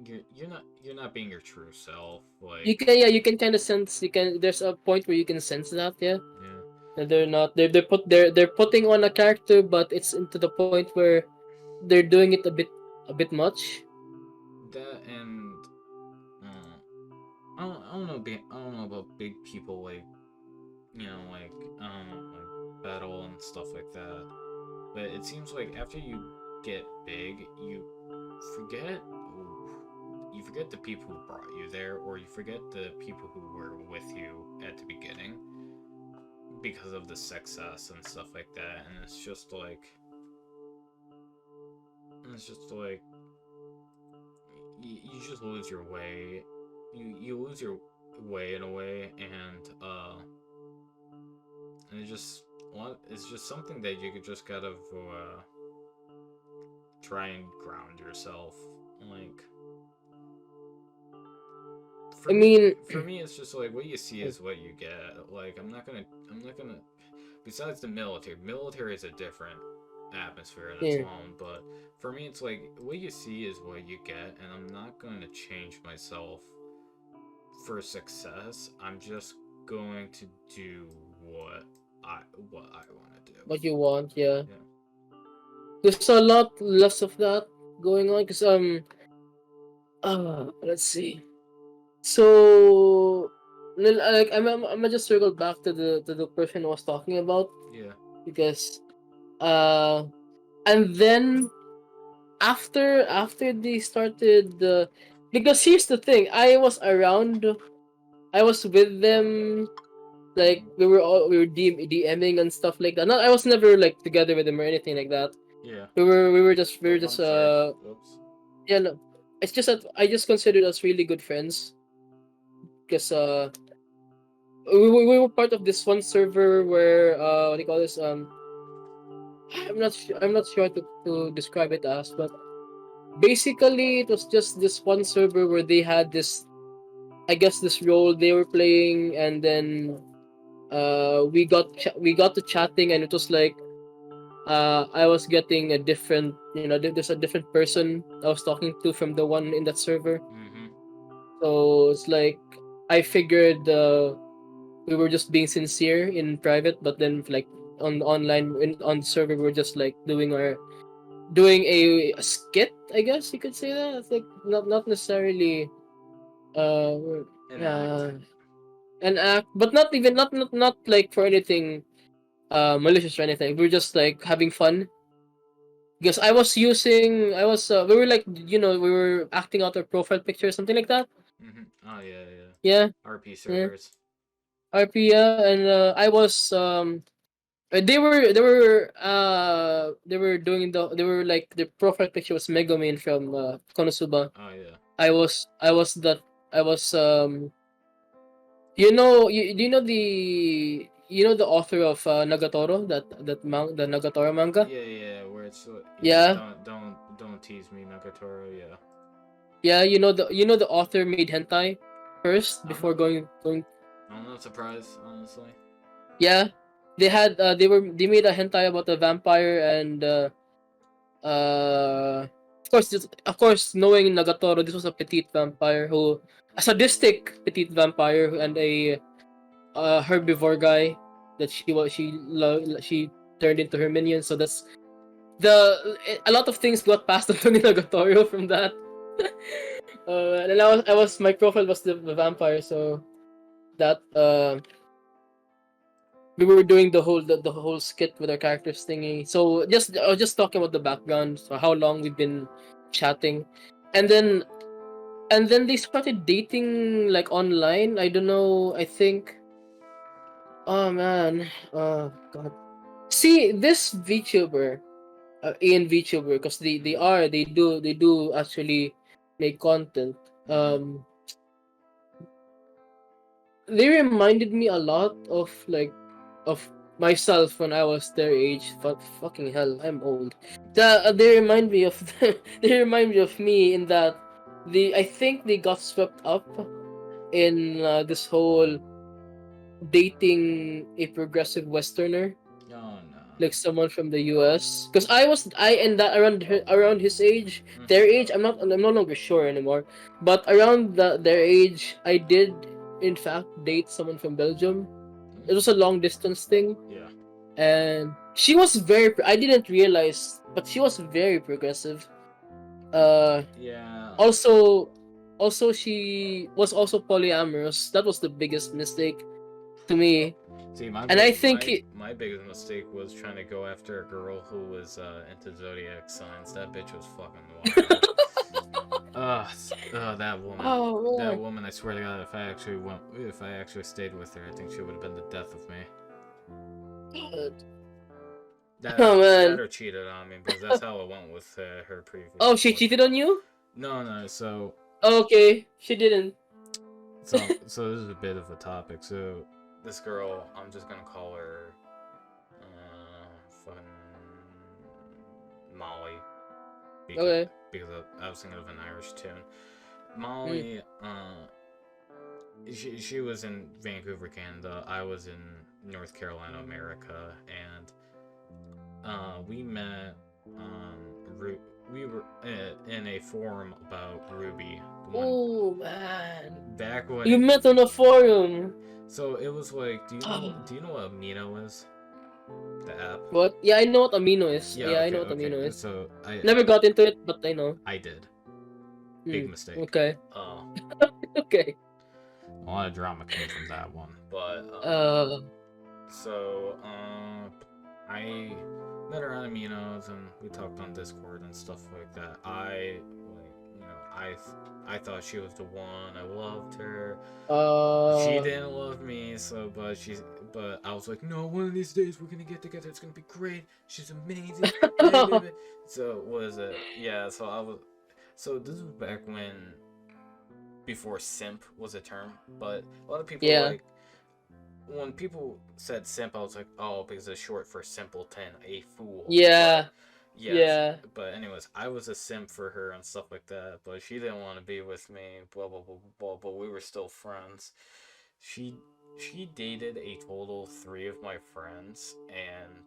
you're not being your true self, You like, can, yeah, you can kind of sense. You can. There's a point where you can sense that, yeah. yeah, And they're not. They're putting on a character, but it's into the point where they're doing it a bit much. that and uh, I don't know I don't know about big people like, like, like battle and stuff like that, but it seems like after you get big, forget you forget the people who brought you there, or you forget the people who were with you at the beginning because of the success and stuff like that, and it's just like you just lose your way. You lose your way in a way, and it's just something that you could just gotta try and ground yourself. Like, I mean, for me, it's just like what you see is what you get. Like, I'm not gonna. Besides the military is a different atmosphere in its yeah. own. But for me, it's like what you see is what you get, and I'm not going to change myself for success. I'm just going to do what I want to do. What you want, yeah. Yeah. There's a lot less of that going on, cause let's see. So, like, I'm gonna just circle back to the person I was talking about, Yeah. because uh, and then after they started because here's the thing, I was with them, like we were DMing and stuff like that. Not I was never like together with them or anything like that. Yeah. We were just I'm sorry. Oops. yeah, no, it's just that I just considered us really good friends, because we were part of this one server where what do you call this, I'm not sure to describe it as, but basically it was just this one server where they had this, I guess, this role they were playing, and then we got to chatting, and it was like I was getting a different, there's a different person I was talking to from the one in that server. Mm-hmm. So it's like I figured we were just being sincere in private, but then like on online on the server we were just like doing a skit, I guess you could say that. It's like not necessarily uh An act. uh an act, but not even not like for anything malicious or anything. We were just like having fun, because I was we were like, we were acting out our profile picture or something like that. Mm-hmm. Oh yeah, yeah. Yeah, RP yeah. servers. RP, yeah, and I was they were doing they were like, the profile picture was Megumin from Konosuba. Oh yeah. I was that I was do you know the author of Nagatoro, the Nagatoro manga? Yeah, yeah. Where it's yeah. Yeah. Don't tease me, Nagatoro. Yeah. Yeah, the author made hentai first I'm before not. going. I'm not surprised, honestly. Yeah, they made a hentai about a vampire, and of course, knowing Nagatoro, this was a petite vampire, a sadistic petite vampire, and a herbivore guy that she turned into her minion. So that's a lot of things got passed on to Nagatoro from that. And I was my profile was the vampire, so that we were doing the whole skit with our characters thingy. So I was just talking about the background, so how long we've been chatting. and then they started dating like online. I don't know. I think. Oh man. Oh god. See this VTuber, Ian VTuber, because they do actually make content. Mm-hmm. They reminded me a lot of of myself when I was their age. Fucking hell, I'm old. They remind me of they remind me of me in that I think they got swept up in this whole dating a progressive Westerner, Oh no. like someone from the US. Because I and that around his age, their Mm-hmm. age. I'm no longer sure anymore. But around their age, I did in fact date someone from Belgium. It was a long distance thing, Yeah. and she was I didn't realize, but she was very progressive. Yeah. Also, she was also polyamorous. That was the biggest mistake to me, See, and I think my biggest mistake was trying to go after a girl who was into zodiac signs. That bitch was fucking wild. That woman. oh That man, woman. I swear to God, if I actually stayed with her, I think she would have been the death of me. oh That man. or cheated on me because that's how it went with her previous. Oh, she boyfriend. cheated on you? No. Okay, she didn't. So this is a bit of a topic. So this girl, I'm just gonna call her, fucking Molly, because Okay. I was thinking of an Irish tune. Mm. Molly, she was in Vancouver, Canada. I was in North Carolina, America, and we met. We were in a forum about Ruby. Oh man, Back when you met on a forum. So it was like, do you know what Amino is? The app. What? Yeah, I know what Amino is. Yeah. Yeah, I Okay. know what Okay. Amino is. So Never got into it, but I know. I did. Big Mm. mistake. Okay. Uh, Okay. a lot of drama came from that one, but so I met her on Aminos and we talked on Discord and stuff like that. I thought she was the one. I loved her. She didn't love me, but I was like, no, one of these days we're gonna get together. It's gonna be great. She's amazing. So was it? Yeah. So this was back before simp was a term, but a lot of people yeah. when people said simp, I was like, oh, because it's short for simpleton, a fool. Yeah. But, yes. Yeah. But anyways, I was a simp for her and stuff like that, but she didn't want to be with me. Blah blah blah blah. But we were still friends. She dated a total 3 of my friends, and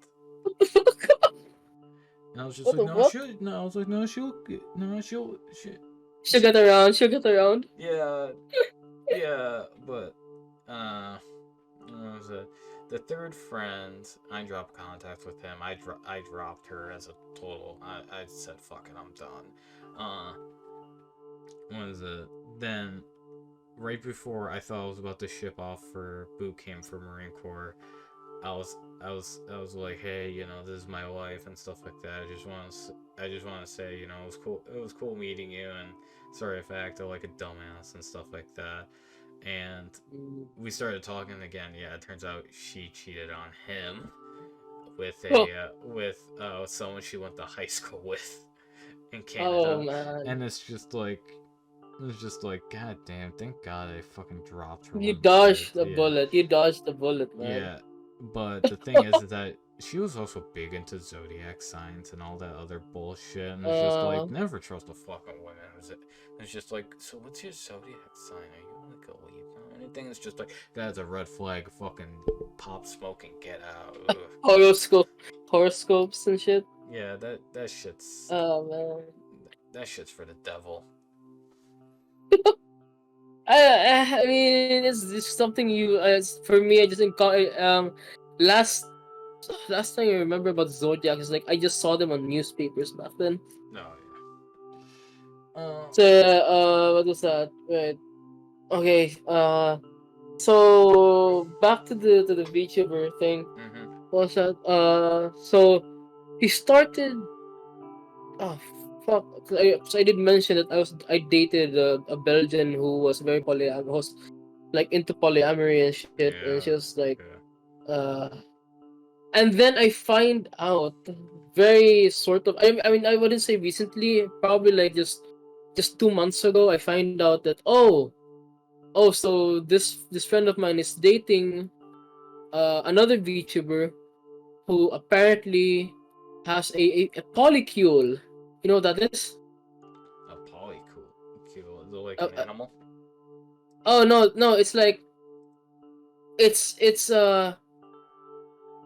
I was just What like, the no, fuck? no. I was like, no, she'll. She'll get around. She'll get around. Yeah, but what was it? The third friend, I dropped contact with him. I dropped her as a total. I said, fuck it, I'm done. What was it? Then, right before I thought I was about to ship off for boot camp for Marine Corps, I was like, hey, this is my wife and stuff like that. I just want to say, it was cool. It was cool meeting you, and sorry if I acted like a dumbass and stuff like that. And we started talking again. Yeah, it turns out she cheated on him with someone she went to high school with in Canada. Oh man. And it's just like, god damn, thank God I fucking dropped her. You dodged the bullet. You dodged the bullet, man. Yeah, but the thing is that she was also big into zodiac signs and all that other bullshit, and it's just like, never trust a fucking woman. It's just like, so what's your zodiac sign? Are you like a Libra or anything? It's just like, that's a red flag. Fucking pop smoke and get out. Horoscopes and shit. Yeah, that shit's. Oh man. That shit's for the devil. I mean, it's something you. For me, I just last time I remember about zodiac is like I just saw them on newspapers back then. No, yeah. So what was that? Right. Okay. So back to the VTuber thing. Mm-hmm. What was that? So he started. Oh fuck. So I did mention that I dated a Belgian who was very was like into polyamory and shit, and she Yeah. was like, Yeah. uh, and then I find out very sort of. I mean, I wouldn't say recently, probably like just 2 months ago. I find out that so this friend of mine is dating another VTuber who apparently has a polycule. You know what that is? A polycule. Is it like Uh, an uh, animal? oh no, it's like it's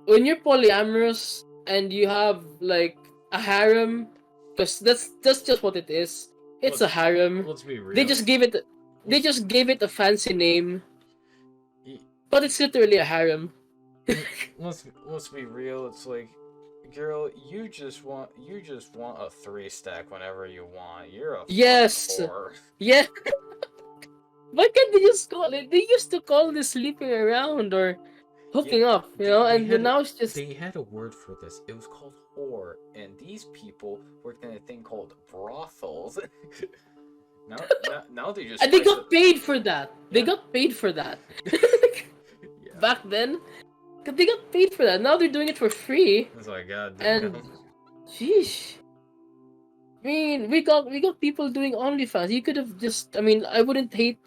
when you're polyamorous and you have like a harem, because that's just what it is. It's a Let's harem. let's be They real. just gave it they Let's just gave it a fancy name, y- but it's literally a harem. let's be real. It's like, girl, you just want a 3 stack whenever you want. You're a fucking Yes, whore. yeah. Why can't they just call it? They used to call this sleeping around or Yeah, hooking up, they and then had now it's just they had a word for this. It was called whore, and these people worked in a thing called brothels. now they just and they spice it. got paid for that. They Yeah. got paid for that. Yeah. Back then, 'cause they got paid for that. Now they're doing it for free, It's like, god and damn. sheesh. I mean, we got people doing OnlyFans. You could have just. I mean, I wouldn't hate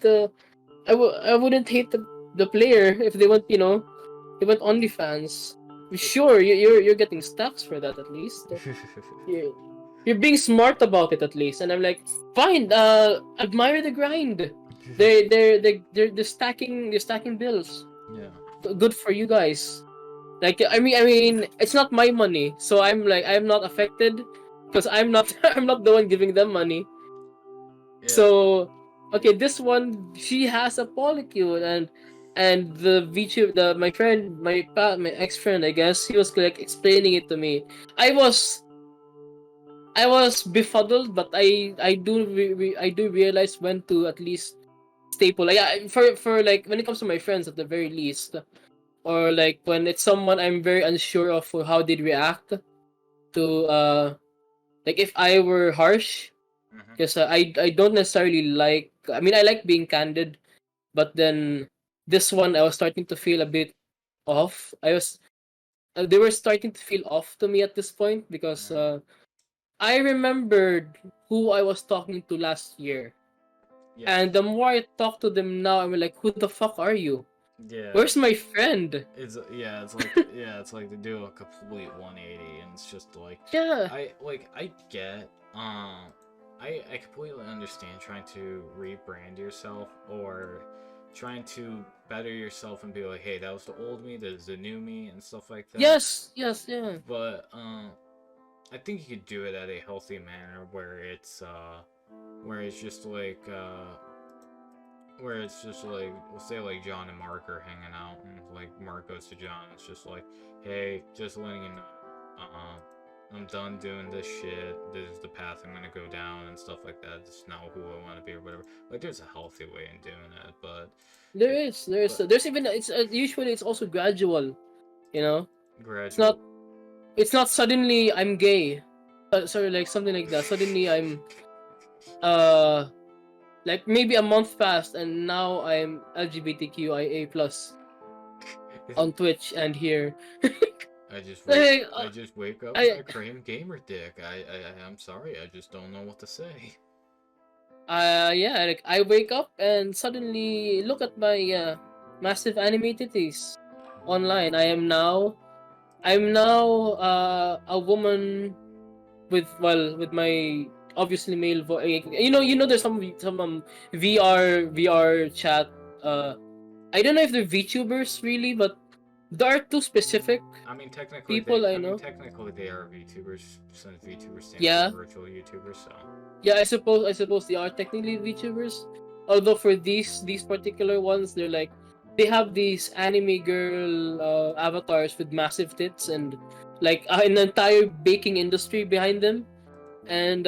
I wouldn't hate the player if they went they went OnlyFans. Sure, you're getting stacks for that at least. You're, you're being smart about it at least, and I'm like, fine. Admire the grind. They're stacking bills. Yeah. Good for you guys. Like I mean, it's not my money, so I'm not affected because I'm not I'm not the one giving them money. Yeah. So okay, this one she has a polycule, and the VTube my friend my ex friend, I guess, he was like explaining it to me. I was I was befuddled, but I do realize when to at least staple. Like for like when it comes to my friends at the very least, or like when it's someone I'm very unsure of for how they'd react to like if I were harsh, Mhm. because I don't necessarily like. I mean, I like being candid, but then this one I was starting to feel a bit off. They were starting to feel off to me at this point because Yeah. I remembered who I was talking to last year, Yeah. and the more I talk to them now, I'm like, who the fuck are you? Yeah. Where's my friend? It's like they do a complete 180, and it's just like, Yeah. I get I completely understand trying to rebrand yourself or trying to better yourself and be like, hey, that was the old me, there's the new me, and stuff like that. Yes. Yes. Yeah. But I think you could do it at a healthy manner where it's just like where it's just like, we'll say like John and Mark are hanging out, and like Mark goes to John, it's just like, hey, just letting you know, I'm done doing this shit. This is the path I'm gonna go down and stuff like that. This is not who I want to be or whatever. Like, there's a healthy way in doing it, but There's even it's usually it's also gradual, you know. It's gradual. not it's not suddenly I'm gay, sorry, like something like that. Suddenly I'm uh like maybe a month passed and now I'm LGBTQIA plus on Twitch and here. Like, I just wake up and I I claim gamer dick. I'm sorry, I just don't know what to say. yeah, like I wake up and suddenly look at my massive anime titties online. I'm now a woman with my obviously male voice. You know there's some VR chat. I don't know if they're VTubers really, but there are two specific people I know. Technically they are VTubers, since VTubers stands Yeah, for virtual YouTubers. So yeah. I suppose they are technically VTubers. Although for these particular ones, they have these anime girl avatars with massive tits and like an entire baking industry behind them, and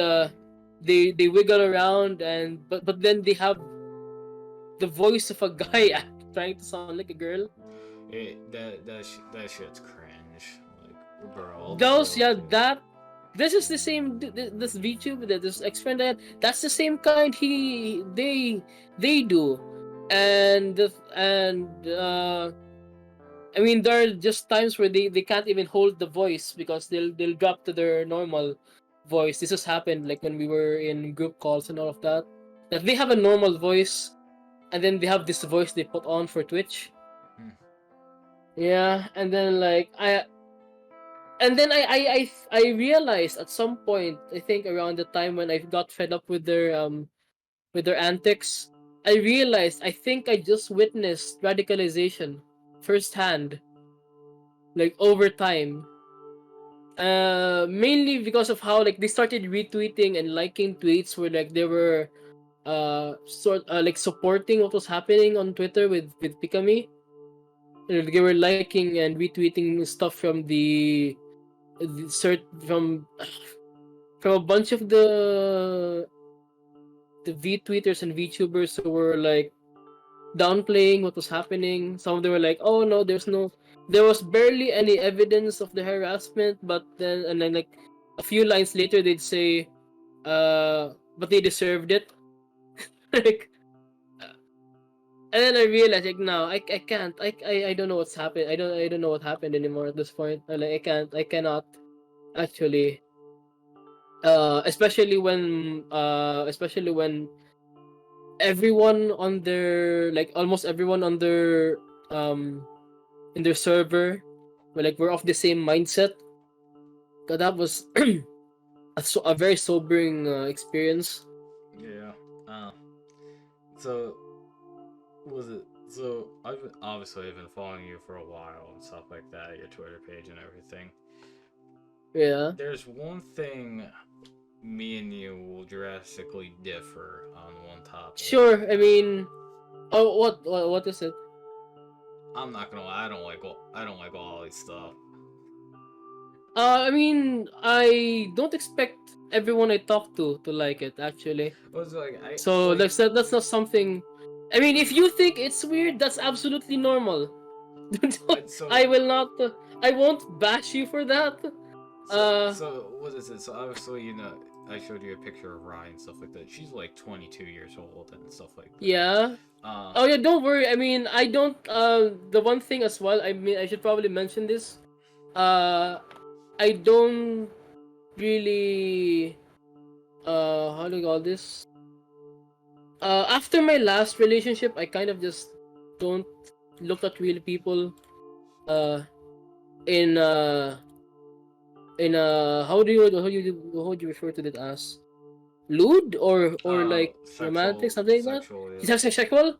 they wiggle around but then they have the voice of a guy trying to sound like a girl. that shit's cringe. Like, bro, all the Those girls yeah do. that this is the same. This VTube, this X friend, that's the same kind. They do, and I mean, there are just times where they can't even hold the voice because they'll drop to their normal voice. This has happened like when we were in group calls and all of that. That they have a normal voice, and then they have this voice they put on for Twitch. Hmm. Yeah, and then I realized at some point, I think around the time when I got fed up with their antics, I realized I think I just witnessed radicalization firsthand, like over time. Mainly because of how like they started retweeting and liking tweets where like they were like supporting what was happening on Twitter with Pikami. They were liking and retweeting stuff from the cert from a bunch of the V tweeters and VTubers who were like downplaying what was happening. Some of them were like, "Oh no, there was barely any evidence of the harassment," and then like a few lines later they'd say, but they deserved it." Like, and then I realized like, no, I can't, I don't know what's happened. I don't know what happened anymore at this point. Like, I cannot actually, especially when everyone on their like almost everyone on their in their server we're of the same mindset. 'Cause that was a very sobering experience. Yeah. Uh, so was it? So I've been following you for a while and stuff like that, your Twitter page and everything. Yeah, There's one thing me and you will drastically differ on one topic. sure. I mean, oh, what is it? I'm not gonna lie, I don't like all this stuff. I mean, I don't expect everyone I talk to like it actually. It was like I So like that's not something. I mean, if you think it's weird, that's absolutely normal. so I will not. I won't bash you for that. Uh, so what is it? So obviously I showed you a picture of Ryan and stuff like that. She's like 22 years old and stuff like that. yeah. Uh, Oh yeah, don't worry. I mean, I don't. The one thing as well. I mean, I should probably mention this. Uh, I don't really. How do you call this? After my last relationship, I kind of just don't look at real people. Uh, in how do you refer to that as? Lewd or like romantic, something like that. sexual, Is that sexual?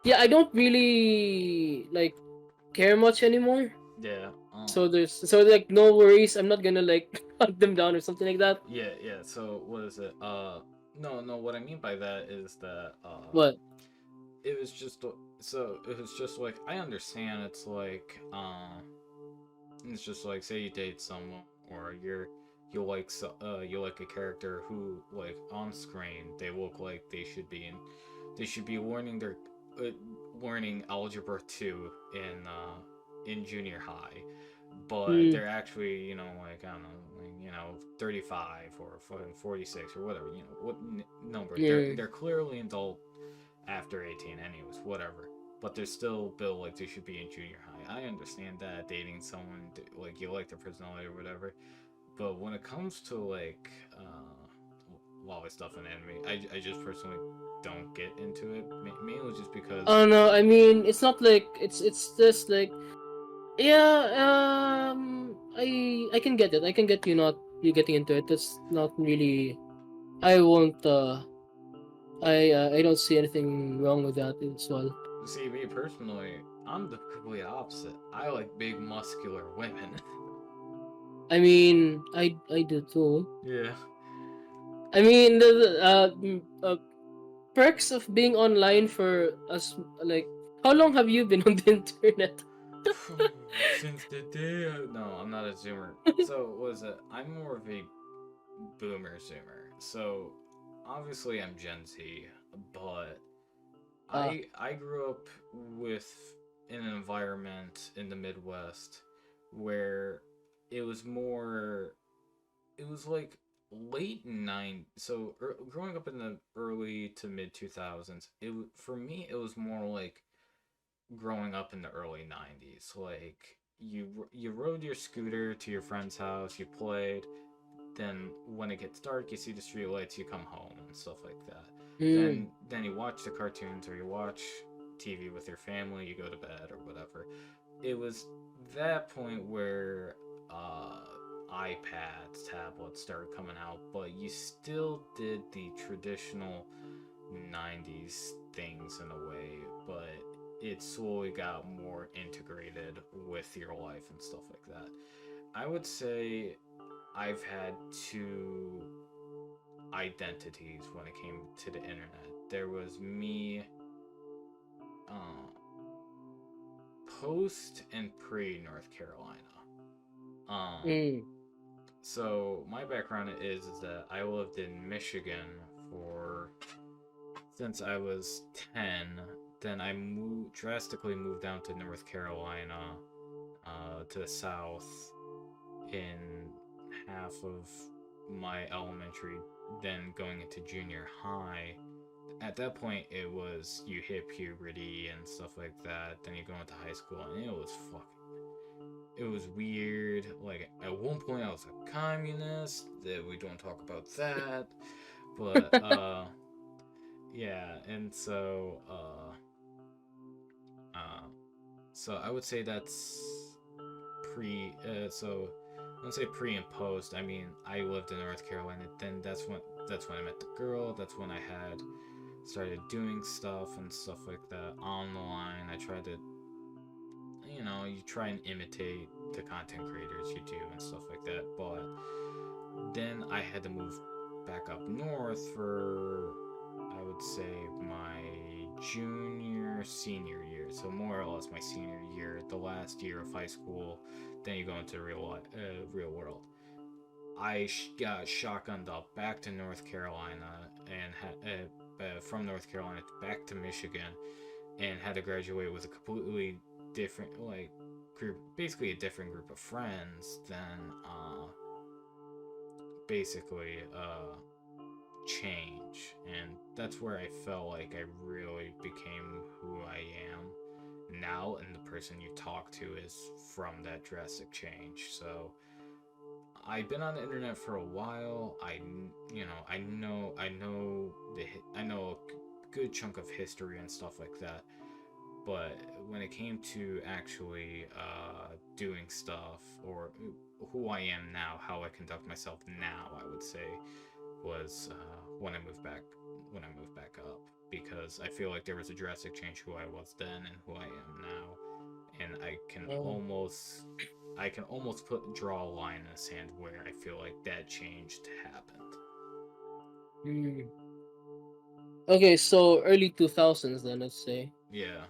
Yeah, I don't really like care much anymore. yeah, So like no worries. I'm not gonna like hunt them down or something like that. yeah. So what is it? No. What I mean by that is that What? it was just it was just like I understand. It's just like say you date someone or you like a character who like on screen they look like they should be uh, learning algebra 2 in junior high, but Hmm. they're actually like I don't know, like, 35 or 46 or whatever, what number Yeah. they're clearly adult after 18 anyways, whatever, but they're still built like they should be in junior high. I understand that dating someone like you like their personality or whatever, but when it comes to like lava stuff in anime, I just personally don't get into it, mainly just because Oh no, I mean it's not like it's just like yeah. I can get it. I can get you getting into it. That's not really. I won't. I don't see anything wrong with that as well. see me personally, I'm the complete opposite. I like big muscular women. I mean, I do too. Yeah. I mean, perks of being online for us. Like, how long have you been on the internet? Since the day no, I'm not a zoomer. So what is it? I'm more of a boomer zoomer. So obviously I'm Gen Z, but uh, I grew up with in an environment in the Midwest where it was more it was like late nine. So growing up in the early to mid 2000s, for me it was more like growing up in the early 90s. Like you rode your scooter to your friend's house, you played, then when it gets dark, you see the streetlights, you come home and stuff like that. Mm. Then you watch the cartoons or you watch TV with your family, you go to bed or whatever. It was that point where uh, iPads, tablets started coming out, but you still did the traditional 90s things in a way, but it slowly got more integrated with your life and stuff like that. I would say I've had two identities when it came to the internet. There was me uh, post and pre North Carolina. Um, Mm. so my background is that I lived in Michigan for since I was 10. Then I drastically moved down to North Carolina, to the south in half of my elementary, then going into junior high. At that point, it was you hit puberty and stuff like that. Then you go into high school, and it was fucking. It was weird. Like at one point, I was a communist. That we don't talk about that. But yeah, and uh, so I would say that's pre. So I don't say pre and post. I mean, I lived in North Carolina. Then that's when I met the girl. That's when I had started doing stuff and stuff like that online. I tried to, you try and imitate the content creators you do and stuff like that. But then I had to move back up north for, I would say, my junior, senior year. So more or less my senior year, the last year of high school. Then you go into real world. Got shotgunned up back to North Carolina and from North Carolina back to Michigan, and had to graduate with a completely different group, basically a different group of friends than basically change, and that's where I felt like I really became who I am now, and the person you talk to is from that drastic change. So I've been on the internet for a while. I know a good chunk of history and stuff like that. But when it came to actually doing stuff, or who I am now, how I conduct myself now, I would say was when I moved back up, because I feel like there was a drastic change who I was then and who I am now, and Oh. I can almost draw a line in the sand where I feel like that change happened. Mm. Okay, so early 2000s then, let's say. Yeah,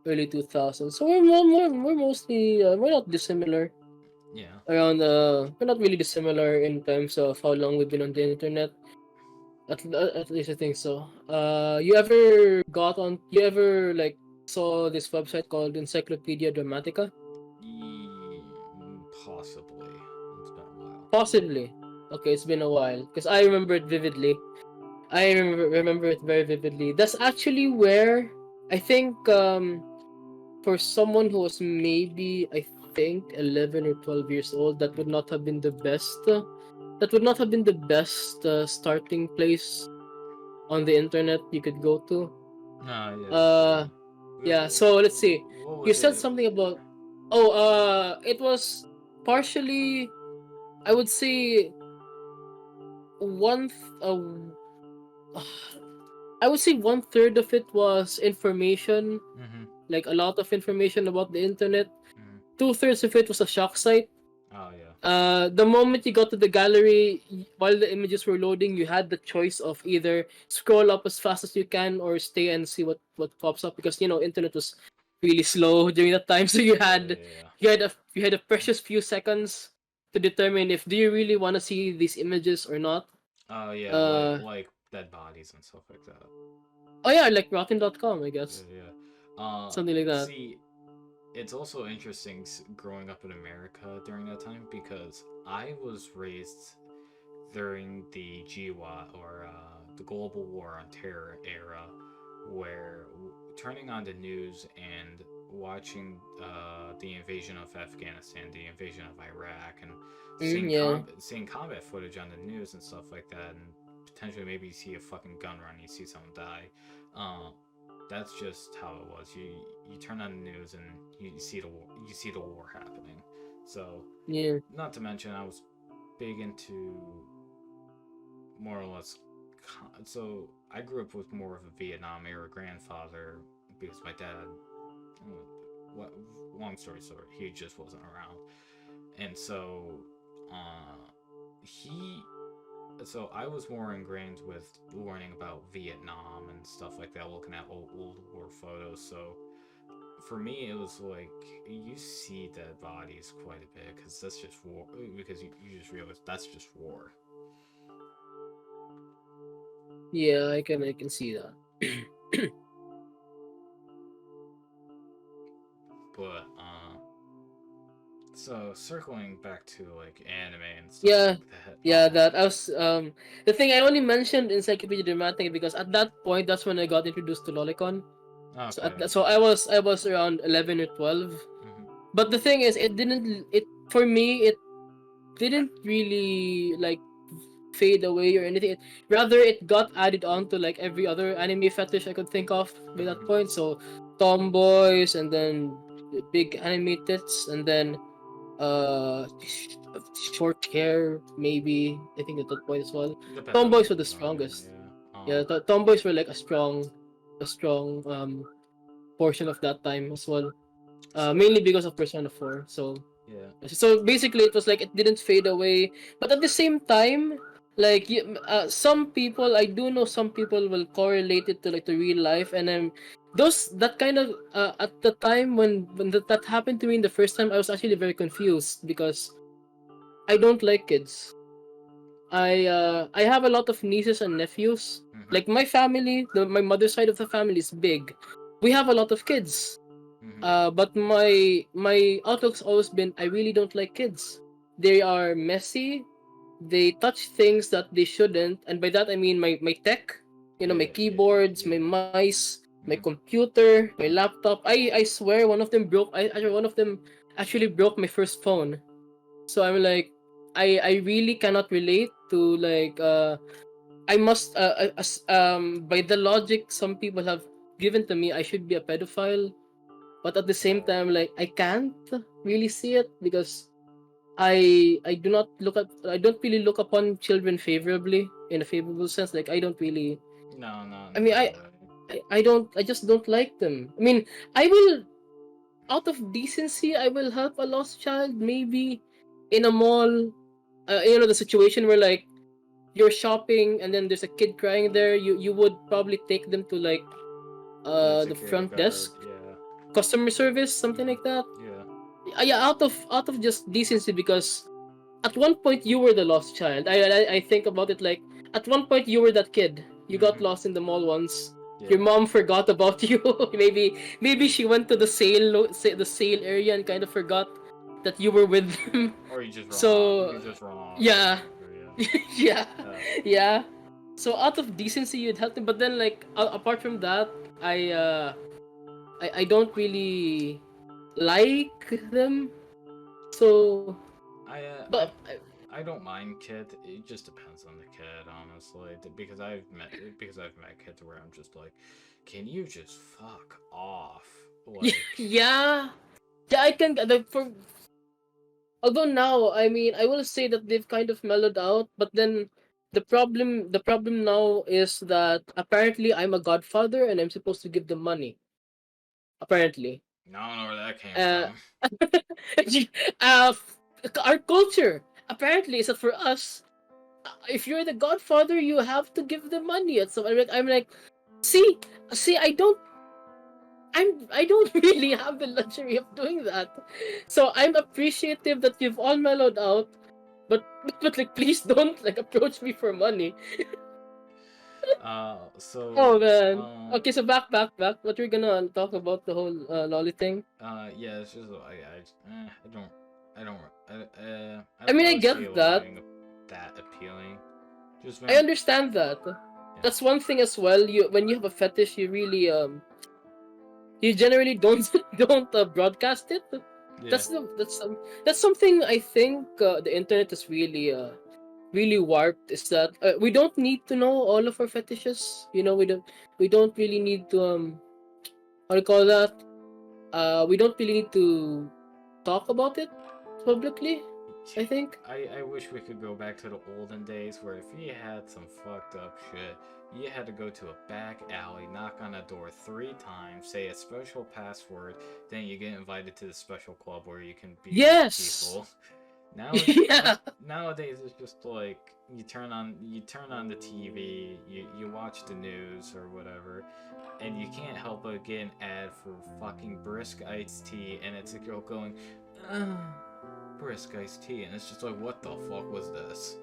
Early 2000s. So we're mostly we're not dissimilar. yeah. We're not really dissimilar in terms of how long we've been on the internet. At least I think so. You ever like saw this website called Encyclopedia Dramatica? Possibly. It's been a while. Possibly. Okay, it's been a while because I remember it vividly. I remember it very vividly. That's actually where I think for someone who was maybe, I think, 11 or 12 years old, that would not have been the best. That would not have been the best starting place on the internet you could go to. Ah, yeah, Uh, yeah. yeah. So let's see. What You was said it? something about. Oh, it was partially. I would say one. I would say one third of it was information, Mm-hmm. like a lot of information about the internet. Mm-hmm. Two-thirds of it was a shock site. Oh yeah. The moment you got to the gallery, while the images were loading, you had the choice of either scroll up as fast as you can or stay and see what pops up, because internet was really slow during that time. So Yeah, yeah, yeah. you had a precious few seconds to determine if do you really want to see these images or not. Oh yeah, Uh dead bodies and stuff like that. oh yeah, like rotten.com, I Yeah, guess. yeah. Something like that. See, it's also interesting growing up in America during that time because I was raised during the GWA or the Global War on Terror era, where turning on the news and watching the invasion of Afghanistan, the invasion of Iraq, and Yeah. seeing combat footage on the news and stuff like that, and potentially maybe you see a fucking gun run, you see someone die. Uh, that's just how it was. You turn on the news and you see the war happening. So, Yeah. not to mention, I was big into more or less. So I grew up with more of a Vietnam era grandfather because my dad. What? Long story short, he just wasn't around, and so he. So I was more ingrained with learning about Vietnam and stuff like that, looking at old war photos. So for me, it was like you see dead bodies quite a bit because that's just war. Because you just realize that's just war. Yeah, I can see that. But so circling back to like anime and stuff Yeah. like that. Yeah, that I was the thing I only mentioned Encyclopedia Dramatic because at that point that's when I got introduced to Lolicon. So Okay. so I was around 11 or 12. Mm-hmm. But the thing is it for me it didn't really like fade away or anything. Rather, it got added on to like every other anime fetish I could think of by that Mm-hmm. point. So, tomboys, and then big anime tits, and then short hair, maybe. I think at that point as well. Depends on Tomboys were the the genre. strongest. Yeah. Yeah, tomboys were like a strong portion of that time as well. So Mainly because of Persona 4. yeah. So basically, it was like it didn't fade away, but at the same time, like some people, I do know some people will correlate it to like the real life, and those that kind of at the time when that happened to me in the first time, I was actually very confused because I don't like kids. I have a lot of nieces and nephews. Mm-hmm. Like my family, my mother's side of the family is big. We have a lot of kids. Mm-hmm. But my outlook's always been I really don't like kids. They are messy. They touch things that they shouldn't, and by that I mean my tech, my Yeah. Yeah. keyboards, my Yeah. mice, my Mm-hmm. computer, my laptop. I swear one of them broke. One of them actually broke my first phone. So I'm like, I really cannot relate to like I must by the logic some people have given to me I should be a pedophile, but at the same Well. time like I can't really see it because I don't really look upon children favorably in a favorable sense. Like I don't really No, not I in a mean bad way. I just don't like them. I mean, I will out of decency I will help a lost child maybe in a mall. The situation where like you're shopping and then there's a kid crying there, you would probably take them to like The the security front guard. desk, Yeah. customer service, something Mm-hmm. like that. Yeah. Yeah, out of just decency because at one point you were the lost child. I think about it like at one point you were that kid. You got Mm-hmm. lost in the mall once. Your Yeah. mom forgot about you. Maybe she went to the sale area and kind of forgot that you were with them. Or you just run off. So You just run off or yeah, whatever. Yeah. yeah, Uh, yeah. So out of decency you'd help them, but then like apart from that, I uh I don't really like them. So I uh, but I I don't mind kid. It just depends on the kid, honestly. Because I've met kids where I'm just like, can you just fuck off? Like, yeah, yeah, I can. Although now, I mean, I will say that they've kind of mellowed out, but then the problem now is that apparently I'm a godfather and I'm supposed to give them money. Apparently, I don't know where that came uh, from. uh, our culture apparently is that for us, if you're the godfather, you have to give them money. And so I'm like, see, see, I don't really have the luxury of doing that. So I'm appreciative that you've all mellowed out, but like please don't like approach me for money. So Oh man. Okay, so back. What we're gonna talk about the whole lolly thing. yeah, it's just I don't, I I don't mean, I really see get that. lollying that appealing. Just I when, understand that. yeah, That's one thing as well. You when you have a fetish, you really you generally don't don't broadcast it. yeah, That's something I think the internet is really warped. Is that we don't need to know all of our fetishes. You know, we don't really need to how do you call that? We don't really need to talk about it publicly. I think. I wish we could go back to the olden days where if you had some fucked up shit, you had to go to a back alley, knock on a door 3 times, say a special password, then you get invited to the special club where you can be with Yes. people. Now, Yeah. nowadays it's just like you turn on the TV, you watch the news or whatever, and you can't help but get an ad for fucking brisk iced tea, and it's a girl going, "Ugh, brisk iced tea," and it's just like, what the fuck was this?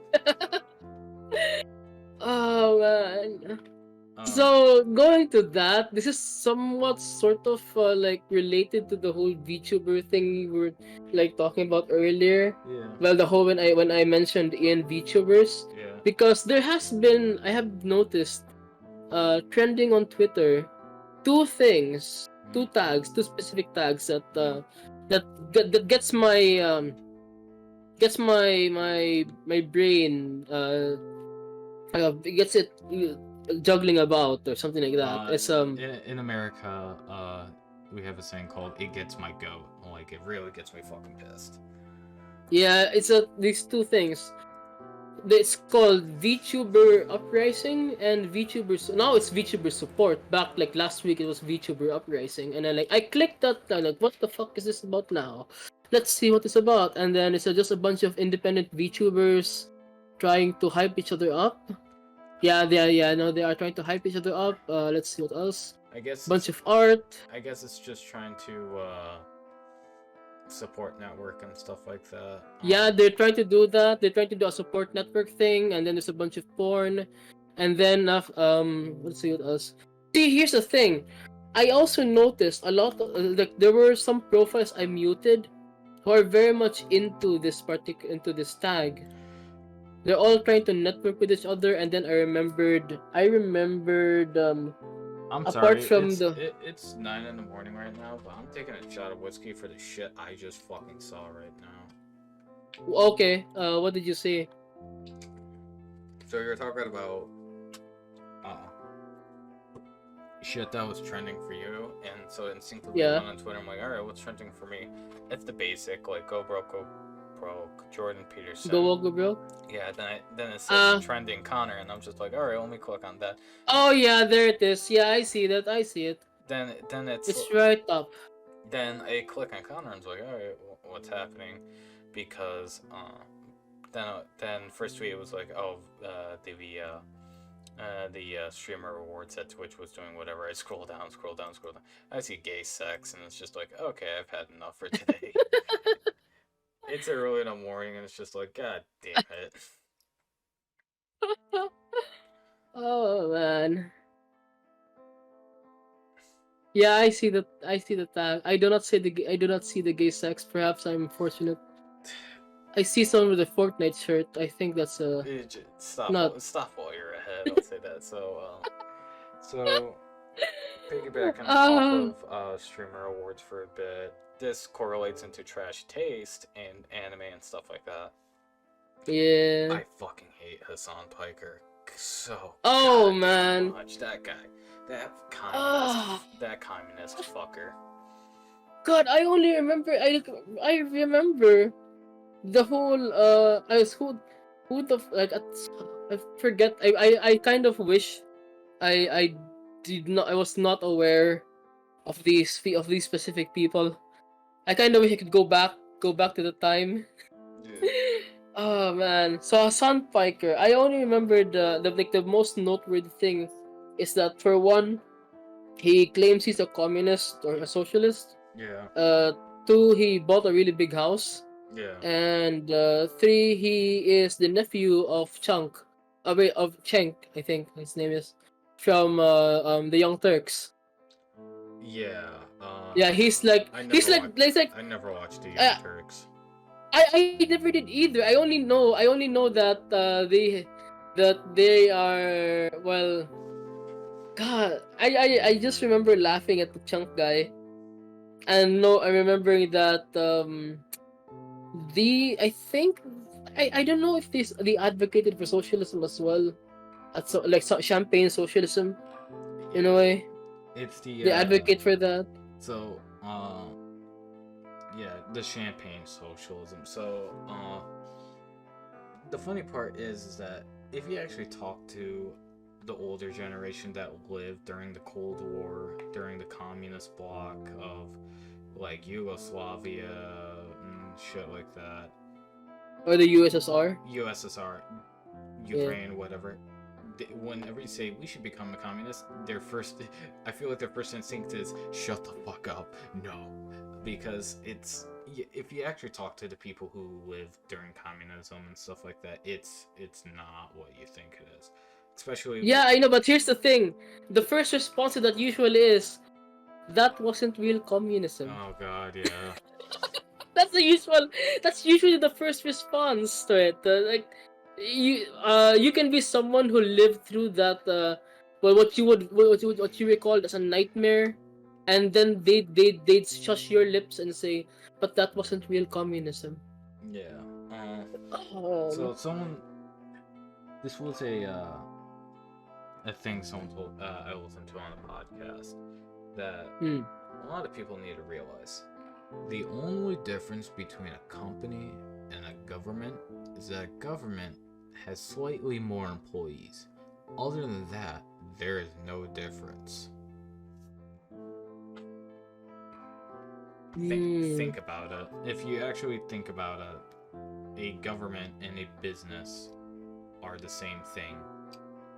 Oh man. Um, So going to that, this is somewhat sort of like related to the whole VTuber thing we were like talking about earlier. yeah, Well, the whole when I mentioned in VTubers, yeah, because there has been I have noticed trending on Twitter two things, two tags, two specific tags that gets my brain gets it juggling about or something like that. It's in America, we have a saying called "it gets my goat," like it really gets me fucking pissed. yeah, it's these two things. It's called VTuber Uprising and now it's VTuber Support. Back like last week it was VTuber Uprising, and I clicked that. I'm like, what the fuck is this about now? Let's see what it's about. And then it's just a bunch of independent VTubers trying to hype each other up. Yeah, no, they are trying to hype each other up. Let's see what else. I guess Bunch it's of art. I guess it's just trying to support network and stuff like that. Yeah, they're trying to do that. They're trying to do a support network thing, and then there's a bunch of porn, and then let's see what else. See, here's the thing. I also noticed a lot of like there were some profiles I muted who are very much into into this tag. They're all trying to network with each other, and then I remembered I'm apart sorry, from the it's 9 in the morning right now, but I'm taking a shot of whiskey for the shit I just fucking saw right now. okay, what did you say? So you're talking about shit that was trending for you, and so instinctively I Yeah, went on Twitter. I'm like, all right, what's trending for me? It's the basic, like go broke, Jordan Peterson. go Wogo bro. Yeah, then it Uh says trending Connor, and I'm just like, all right, let me click on that. oh yeah, there it is. Yeah, I see that. I see it. Then It's right up. then I click on Connor and it's like, all right, what's happening? Because then first tweet it was like, oh, the streamer rewards at Twitch was doing whatever. I scroll down. I see gay sex, and it's just like, okay, I've had enough for today. It's early in the morning, and it's just like, god damn it. Oh man. Yeah, I see that. I see the tag. I do not see the gay sex. Perhaps I'm fortunate. I see someone with a Fortnite shirt. I think that's not. Stop while you're ahead. I'll say that. So piggybacking Uh, off of streamer awards for a bit, this correlates into trash taste and anime and stuff like that. yeah. I fucking hate Hassan Piker so Oh goddamn man. much. That guy, Ah. that communist fucker. God, I only remember. I remember the whole. I was who the like. I forget. I kind of wish I did not. I was not aware of these specific people. I kind of wish I could go back to the time. Yeah. Oh man, so Hassan Piker. I only remember the most noteworthy thing is that for one, he claims he's a communist or a socialist. Yeah. Two, he bought a really big house, Yeah. and three, he is the nephew of Chunk, wait, of Cenk, I think his name is, from the Young Turks. Yeah. Yeah, he's like I never watched the Young uh, Turks. I never did either. I only know that they are, well, God, I just remember laughing at the chunk guy, and no, I'm remembering that I think I don't know if they advocated for socialism as well, at champagne socialism in a Yeah. way. It's the They advocate for that. so yeah, the champagne socialism. So the funny part is that if you actually talk to the older generation that lived during the Cold War, during the communist bloc of like Yugoslavia and shit like that, Or the USSR. USSR, Yeah. Ukraine, whatever. Whenever you say we should become a communist, their first, I feel like their first instinct is shut the fuck up. No, because if you actually talk to the people who lived during communism and stuff like that, it's not what you think it is. Especially, Yeah, I know, but here's the thing. The first response to that usually is, that wasn't real communism. oh god, yeah, That's the usual. That's usually the first response to it. You can be someone who lived through that. Well, what you recall as a nightmare, and then they'd shush your lips and say, "But that wasn't real communism." yeah. Um, So someone, this was a thing someone told I listened to on a podcast that hmm. a lot of people need to realize. The only difference between a company and a government is that a government has slightly more employees. Other than that, there is no difference. Hmm. Think about it. If you actually think about it, a government and a business are the same thing.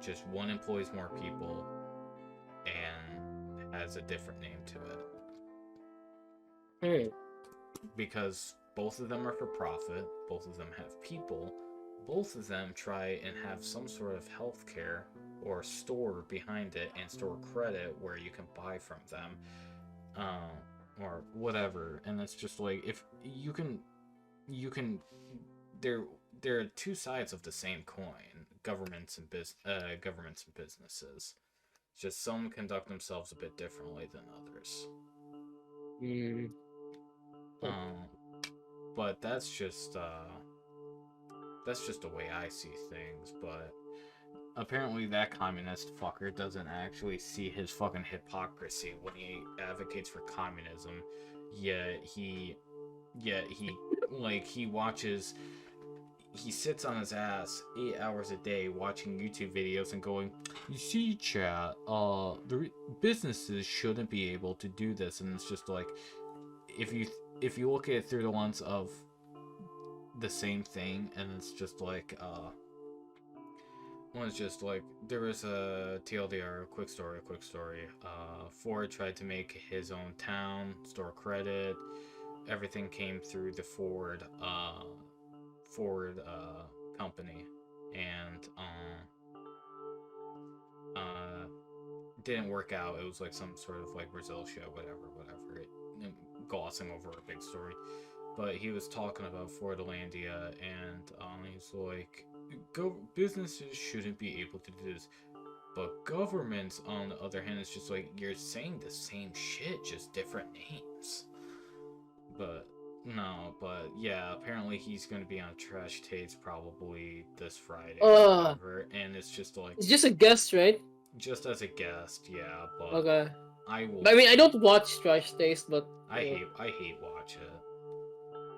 Just one employs more people and has a different name to it. Hmm. Because both of them are for profit, both of them have people, both of them try and have some sort of healthcare or store behind it and store credit where you can buy from them, um, or whatever. And it's just like if you can, they're they're two sides of the same coin. Governments and businesses. Just some conduct themselves a bit differently than others. Hmm. Um, but that's just the way I see things. But apparently, that communist fucker doesn't actually see his fucking hypocrisy when he advocates for communism. Yet he like he sits on his ass 8 hours a day watching YouTube videos and going, "You see, chat, businesses shouldn't be able to do this," and it's just like, if you look at it through the lens of the same thing, and it's just like one is just like there was a TLDR, a quick story. Ford tried to make his own town, store credit. Everything came through the Ford company, and uh, didn't work out. It was like some sort of like Brazil show, whatever. Glossing over a big story, but he was talking about Fordlandia, and he's like, businesses shouldn't be able to do this, but governments, on the other hand, is just like you're saying the same shit, just different names. But no, but yeah, apparently he's gonna be on Trash Tates probably this Friday or Uh, whatever, and it's just like it's just a guess, right? just as a guest, yeah. But Okay. I will. But I mean, I don't watch Trash Taste, but I hate watch it,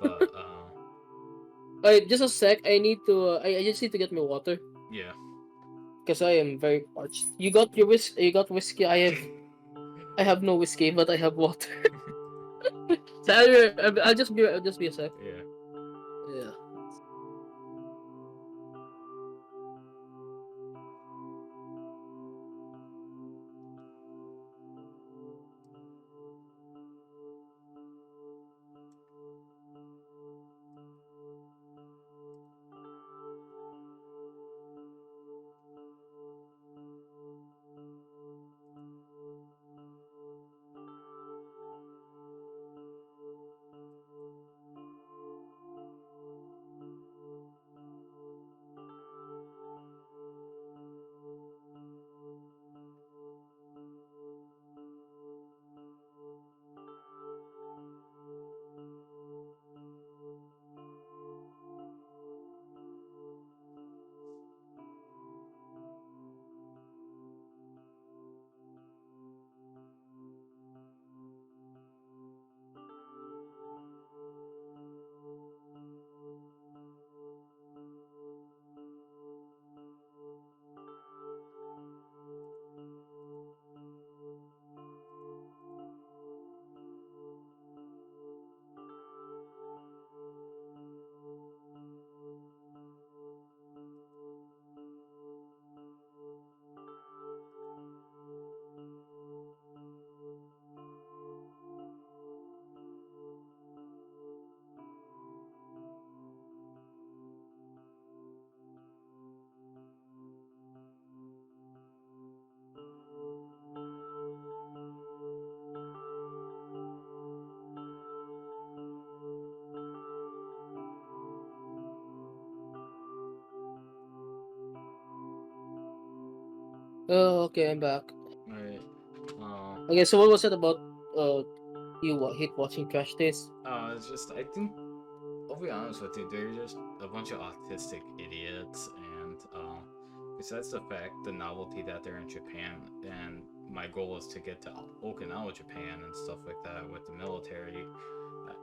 but wait, just a sec. I need to. I just need to get my water yeah. because I am very parched. You got your whiskey. You got whiskey. I have no whiskey, but I have water. So I'll just be a sec. Yeah. Yeah. Oh, okay, I'm back. Right. Okay, so what was it about? You hate watching Trash Taste? It's just I think I'll be honest with you, they're just a bunch of autistic idiots, and besides the fact, the novelty that they're in Japan, and my goal is to get to Okinawa, Japan, and stuff like that with the military.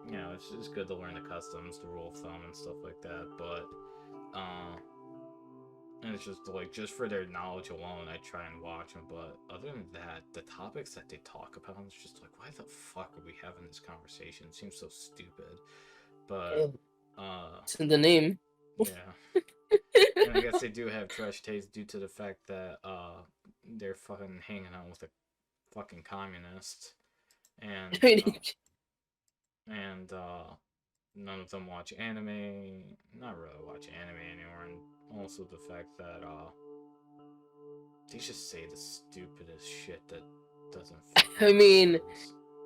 You know, it's just good to learn the customs, the rule of thumb, and stuff like that. But, and it's just like just for their knowledge alone, I try and watch them. But other than that, the topics that they talk about, it's just like, why the fuck are we having this conversation? It seems so stupid. But, It's in the name. yeah. And I guess they do have trash taste due to the fact that they're fucking hanging out with a fucking communist, and and none of them watch anime. Not really watch anime anymore, and also the fact that they just say the stupidest shit that doesn't. I mean,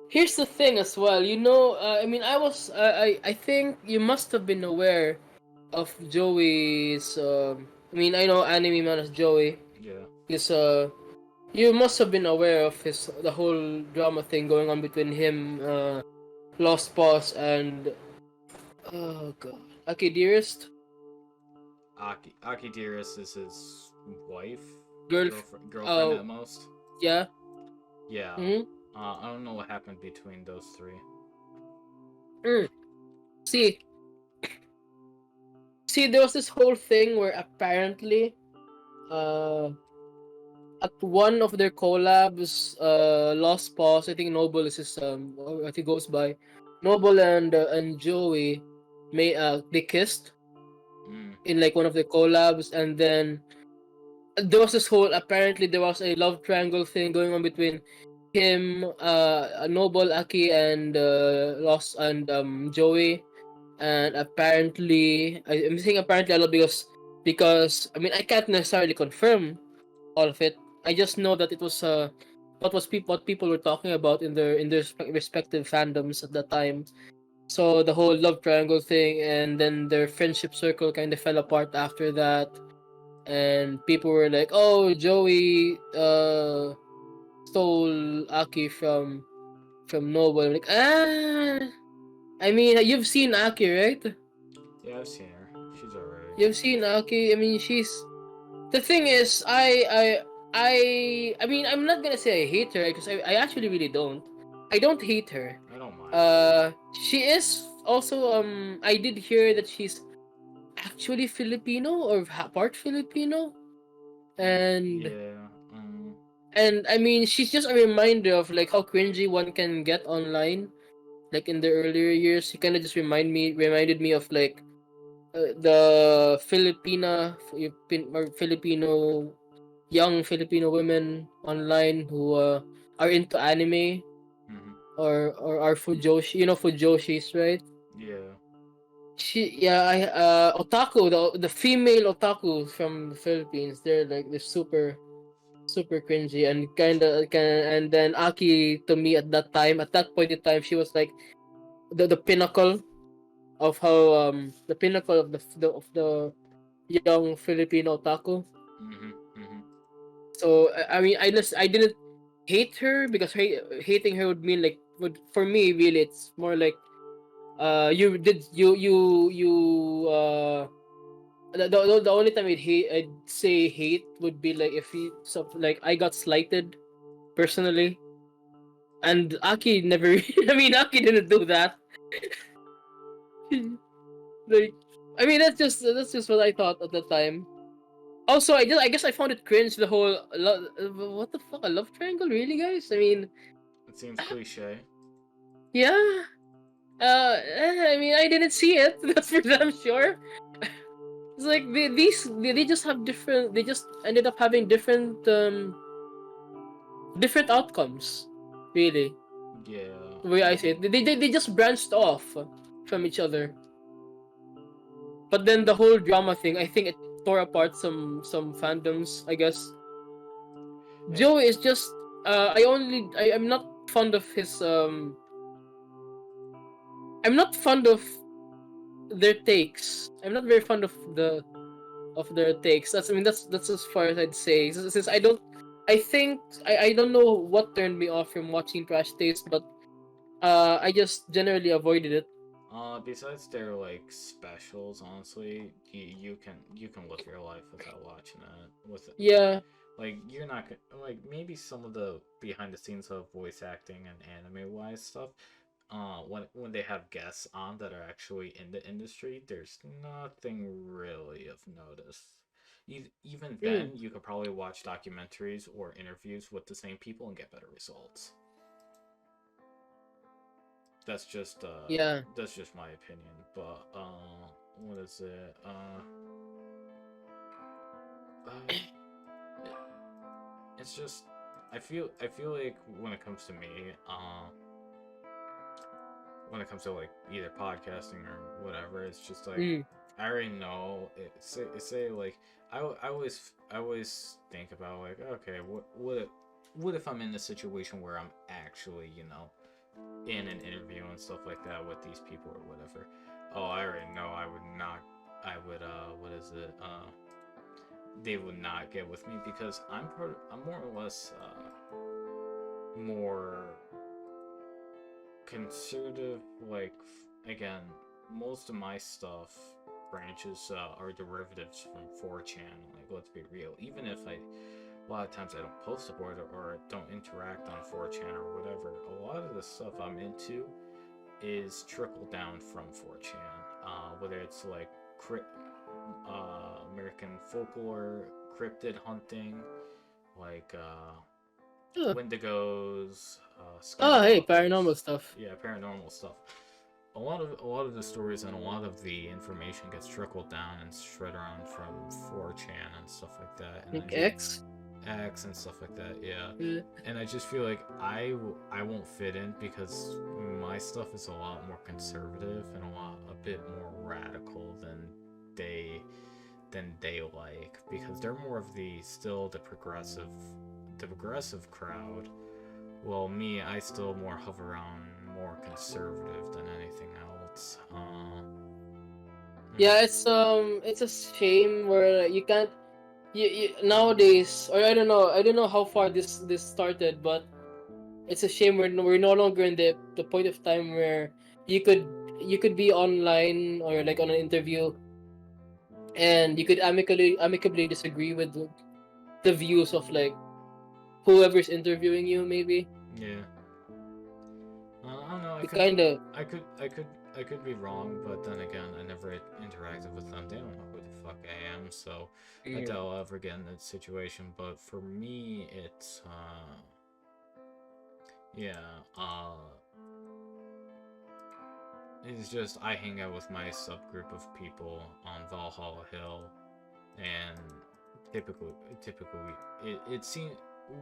here's the thing as well. You know, I mean, I think you must have been aware of Joey's. I mean, I know anime man as Joey. Yeah. His you must have been aware of the whole drama thing going on between him, Lost Boss, and oh god, Aki Dearest Aki Dearest is his wife, girl. girlfriend at most. Yeah. Yeah. Mm-hmm. I don't know what happened between those three. See, there was this whole thing where apparently, at one of their collabs, Lost Boss, I think Noble is his I think goes by Noble, and Joey they kissed in like one of the collabs, and then there was this whole, apparently there was a love triangle thing going on between him, Noble, Aki, and Lost and Joey, and apparently I'm saying apparently a lot because I mean I can't necessarily confirm all of it. I just know that it was what people were talking about in their respective fandoms at that time. So the whole love triangle thing, and then their friendship circle kind of fell apart after that, and people were like, "Oh, Joey stole Aki from Noble." Like, I mean, you've seen Aki, right? Yeah, I've seen her. She's alright. You've seen Aki. I mean, she's. The thing is, I mean, I'm not gonna say I hate her because I actually really don't. I don't hate her. I don't mind. She is also I did hear that she's actually Filipino or part Filipino, and Yeah. and I mean she's just a reminder of like how cringy one can get online, like in the earlier years. She kind of just reminded me of like the Filipino young Filipino women online who are into anime or are fujoshi. You know fujoshis, right? Yeah. Otaku, the female otaku from the Philippines. They're super cringy and and then Aki, to me at that point in time, she was like the pinnacle of how the pinnacle of the young Filipino otaku. So I mean, I didn't hate her because hating her would mean like for me really it's more like the only time I'd say hate would be like if like I got slighted personally, and Aki never. I mean, Aki didn't do that. Like, I mean, that's just what I thought at the time. Also, I guess I found it cringe, the whole what the fuck, a love triangle, really, guys? I mean, it seems cliche. Yeah. I mean, I didn't see it. That's for damn sure. It's like they just have different. They just ended up having different different outcomes. Really, Yeah. the way I see it, they just branched off from each other. But then the whole drama thing, I think it tore apart some fandoms. I guess Joe is just. I'm not fond of his I'm not fond of their takes. I'm not very fond of their takes. That's as far as I'd say. Since I think I don't know what turned me off from watching Trash Taste, but I just generally avoided it. Besides their like specials, honestly, you can live your life without watching it. With Yeah. like you're not like maybe some of the behind the scenes of voice acting and anime wise stuff. When they have guests on that are actually in the industry, there's nothing really of notice. Even Mm, then, you could probably watch documentaries or interviews with the same people and get better results. That's just yeah. my opinion. But what is it? Uh it, it's just I feel like when it comes to me, when it comes to like either podcasting or whatever, it's just like Mm, I already know it. Say like I always think about like okay, what if I'm in a situation where I'm actually in an interview and stuff like that with these people or whatever. Oh, I already know I would not. I would what is it? They would not get with me because I'm more or less more conservative. Like again, most of my stuff branches are derivatives from 4chan. Like let's be real. Even if a lot of times I don't post about it or don't interact on 4chan or whatever, a lot of the stuff I'm into is trickled down from 4chan. Whether it's like American folklore, cryptid hunting, like oh, Wendigos, oh, hey, skinwalkers, paranormal stuff. yeah, paranormal stuff. A lot of the stories and a lot of the information gets trickled down and spread around from 4chan and stuff like that. And I Like just X. X and stuff like that, yeah. Uh, And I just feel like I won't fit in because my stuff is a lot more conservative and a bit more radical they they like because they're more of the still the progressive crowd. Well, me, I still more hover around more conservative than anything else. yeah, it's a shame where you can't. You nowadays, or I don't know how far this started, but it's a shame we're no longer in the point of time where you could you could be online or like on an interview and you could amicably disagree with the views of like whoever's interviewing you. Maybe Yeah. I don't know. you kind of I could be wrong, but then again, I never interacted with them. They don't know who the fuck I am, so I doubt I'll ever get in that situation. But for me, it's yeah, it's just I hang out with my subgroup of people on Valhalla Hill, and typically, typically, it seems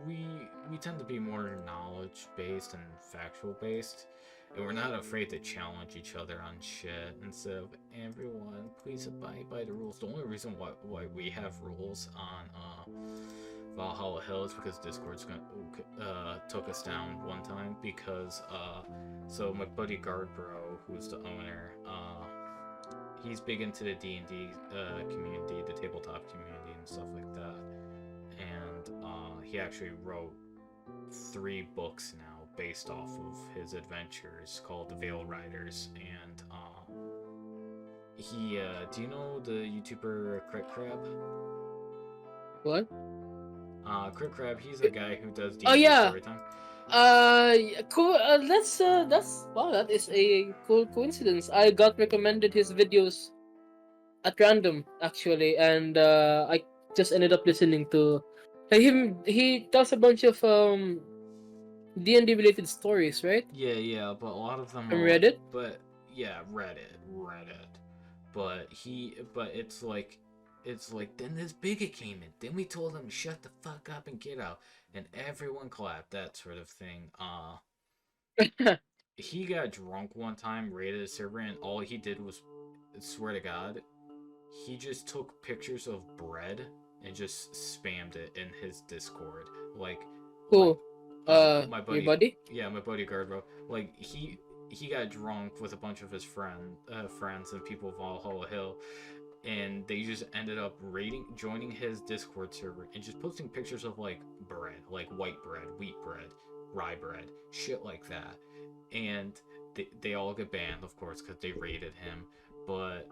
we we tend to be more knowledge based and factual based, and we're not afraid to challenge each other on shit instead of everyone please abide by the rules. The only reason why we have rules on Valhalla Hill is because Discord's took us down one time because so my buddy Guardbro, who's the owner, he's big into the D&D community, the tabletop community, and stuff like that. And he actually wrote 3 books now based off of his adventures called The Veil Riders. And he, do you know the YouTuber Crit Crab? what? Crit Crab, he's a guy who does Oh D&D yeah. storytime. Yeah, cool. That's wow. That is a cool coincidence. I got recommended his videos at random actually, and I just ended up listening to him. He tells a bunch of D&D related stories, right? Yeah, yeah, but a lot of them From are like, Reddit. but yeah, Reddit. But it's like, then this bigot came in. Then we told him, shut the fuck up and get out. And everyone clapped, that sort of thing. He got drunk one time, raided a server, and all he did was, swear to God, he just took pictures of bread and just spammed it in his Discord. Like, Who? my Your buddy, buddy? yeah, my buddy Guardbro. Like he got drunk with a bunch of his friends and people of Valhalla Hill, and they just ended up joining his Discord server and just posting pictures of like bread, like white bread, wheat bread, rye bread, shit like that. And they all get banned, of course, because they raided him. But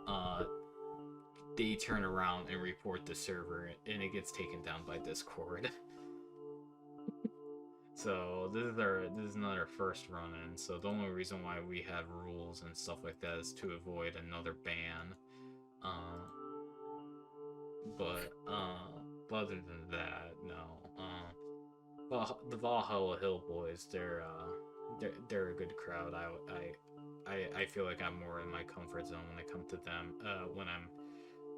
they turn around and report the server, and it gets taken down by Discord. So this is not our first run in. So the only reason why we have rules and stuff like that is to avoid another ban. Uh, but other than that, no. The Valhalla Hill boys, they're a good crowd. I feel like I'm more in my comfort zone when I come to them. When I'm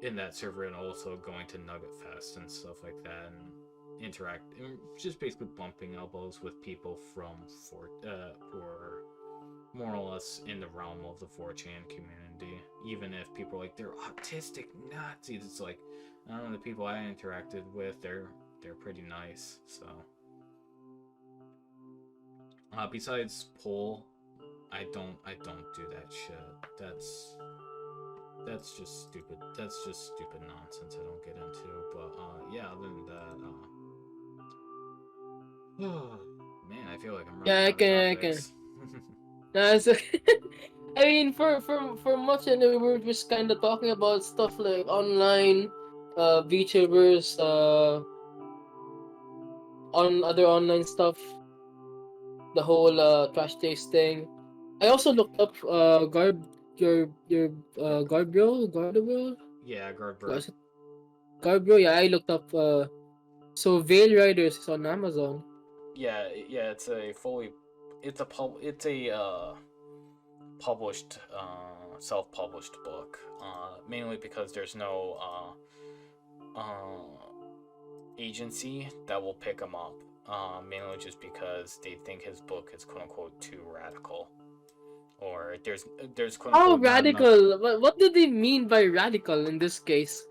in that server, and also going to Nugget Fest and stuff like that, and interact, and just basically bumping elbows with people from who are more or less in the realm of the 4chan community. Even if people are like, they're autistic Nazis, it's like, I don't know, the people I interacted with, they're pretty nice. So besides poll, I don't do that shit. That's just stupid. That's just stupid nonsense I don't get into. But yeah, other than that, man, I feel like I'm running Yeah, out of topics. Nah, it's okay. I mean, for much, and we were just kind of talking about stuff like online, VTubers, on other online stuff, the whole trash taste thing. I also looked up your Garbro. Yeah, Guardbro. Garbro. Yeah, I looked up. So Veil Riders is on Amazon. Yeah, it's a published, self-published book. Mainly because there's no agency that will pick him up. Mainly just because they think his book is quote unquote too radical, or there's quote How unquote not enough. radical? What do they mean by radical in this case?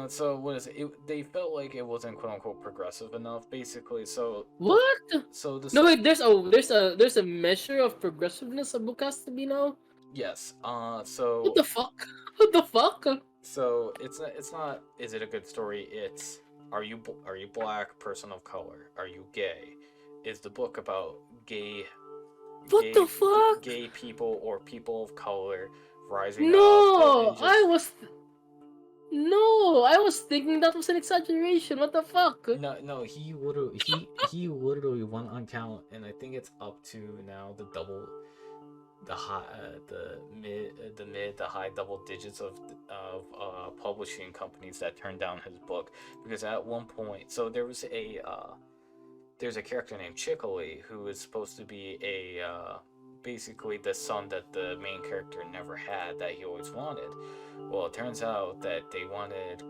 So what is it? They felt like it wasn't quote unquote progressive enough, basically. So What? so the No, wait. There's a measure of progressiveness a book has to be now. yes. What So the fuck? What the fuck? so it's not. Is it a good story? It's are you black, person of color? Are you gay? Is the book about What the fuck? gay people or people of color rising up No, and just I was thinking that was an exaggeration. What the fuck? no, he literally went on count, and I think it's up to now the high the high double digits of publishing companies that turned down his book, because at one point, so there's a character named Chicory who is supposed to be basically the son that the main character never had, that he always wanted. Well, it turns out that they wanted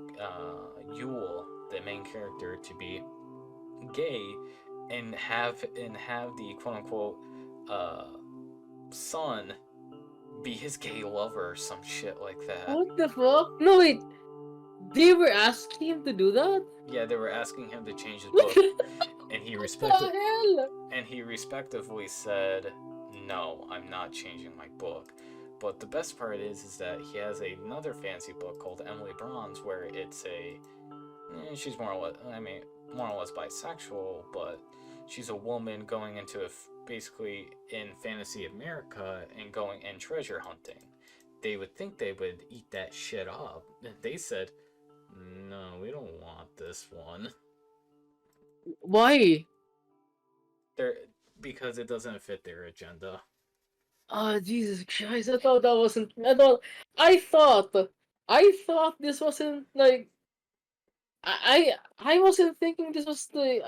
Yule, the main character, to be gay, and have the quote unquote son be his gay lover or some shit like that. What the fuck? No, wait. They were asking him to do that? Yeah, they were asking him to change his What book, and he the hell? respectively said, "No, I'm not changing my book." But the best part is that he has another fancy book called Emily Bronze, where it's she's more or less bisexual, but she's a woman going into basically in fantasy America and going and treasure hunting. They would think they would eat that shit up. They said, "No, we don't want this one." Why? Because it doesn't fit their agenda. Oh, Jesus Christ! I thought that wasn't. I thought this wasn't like. I wasn't thinking this was the.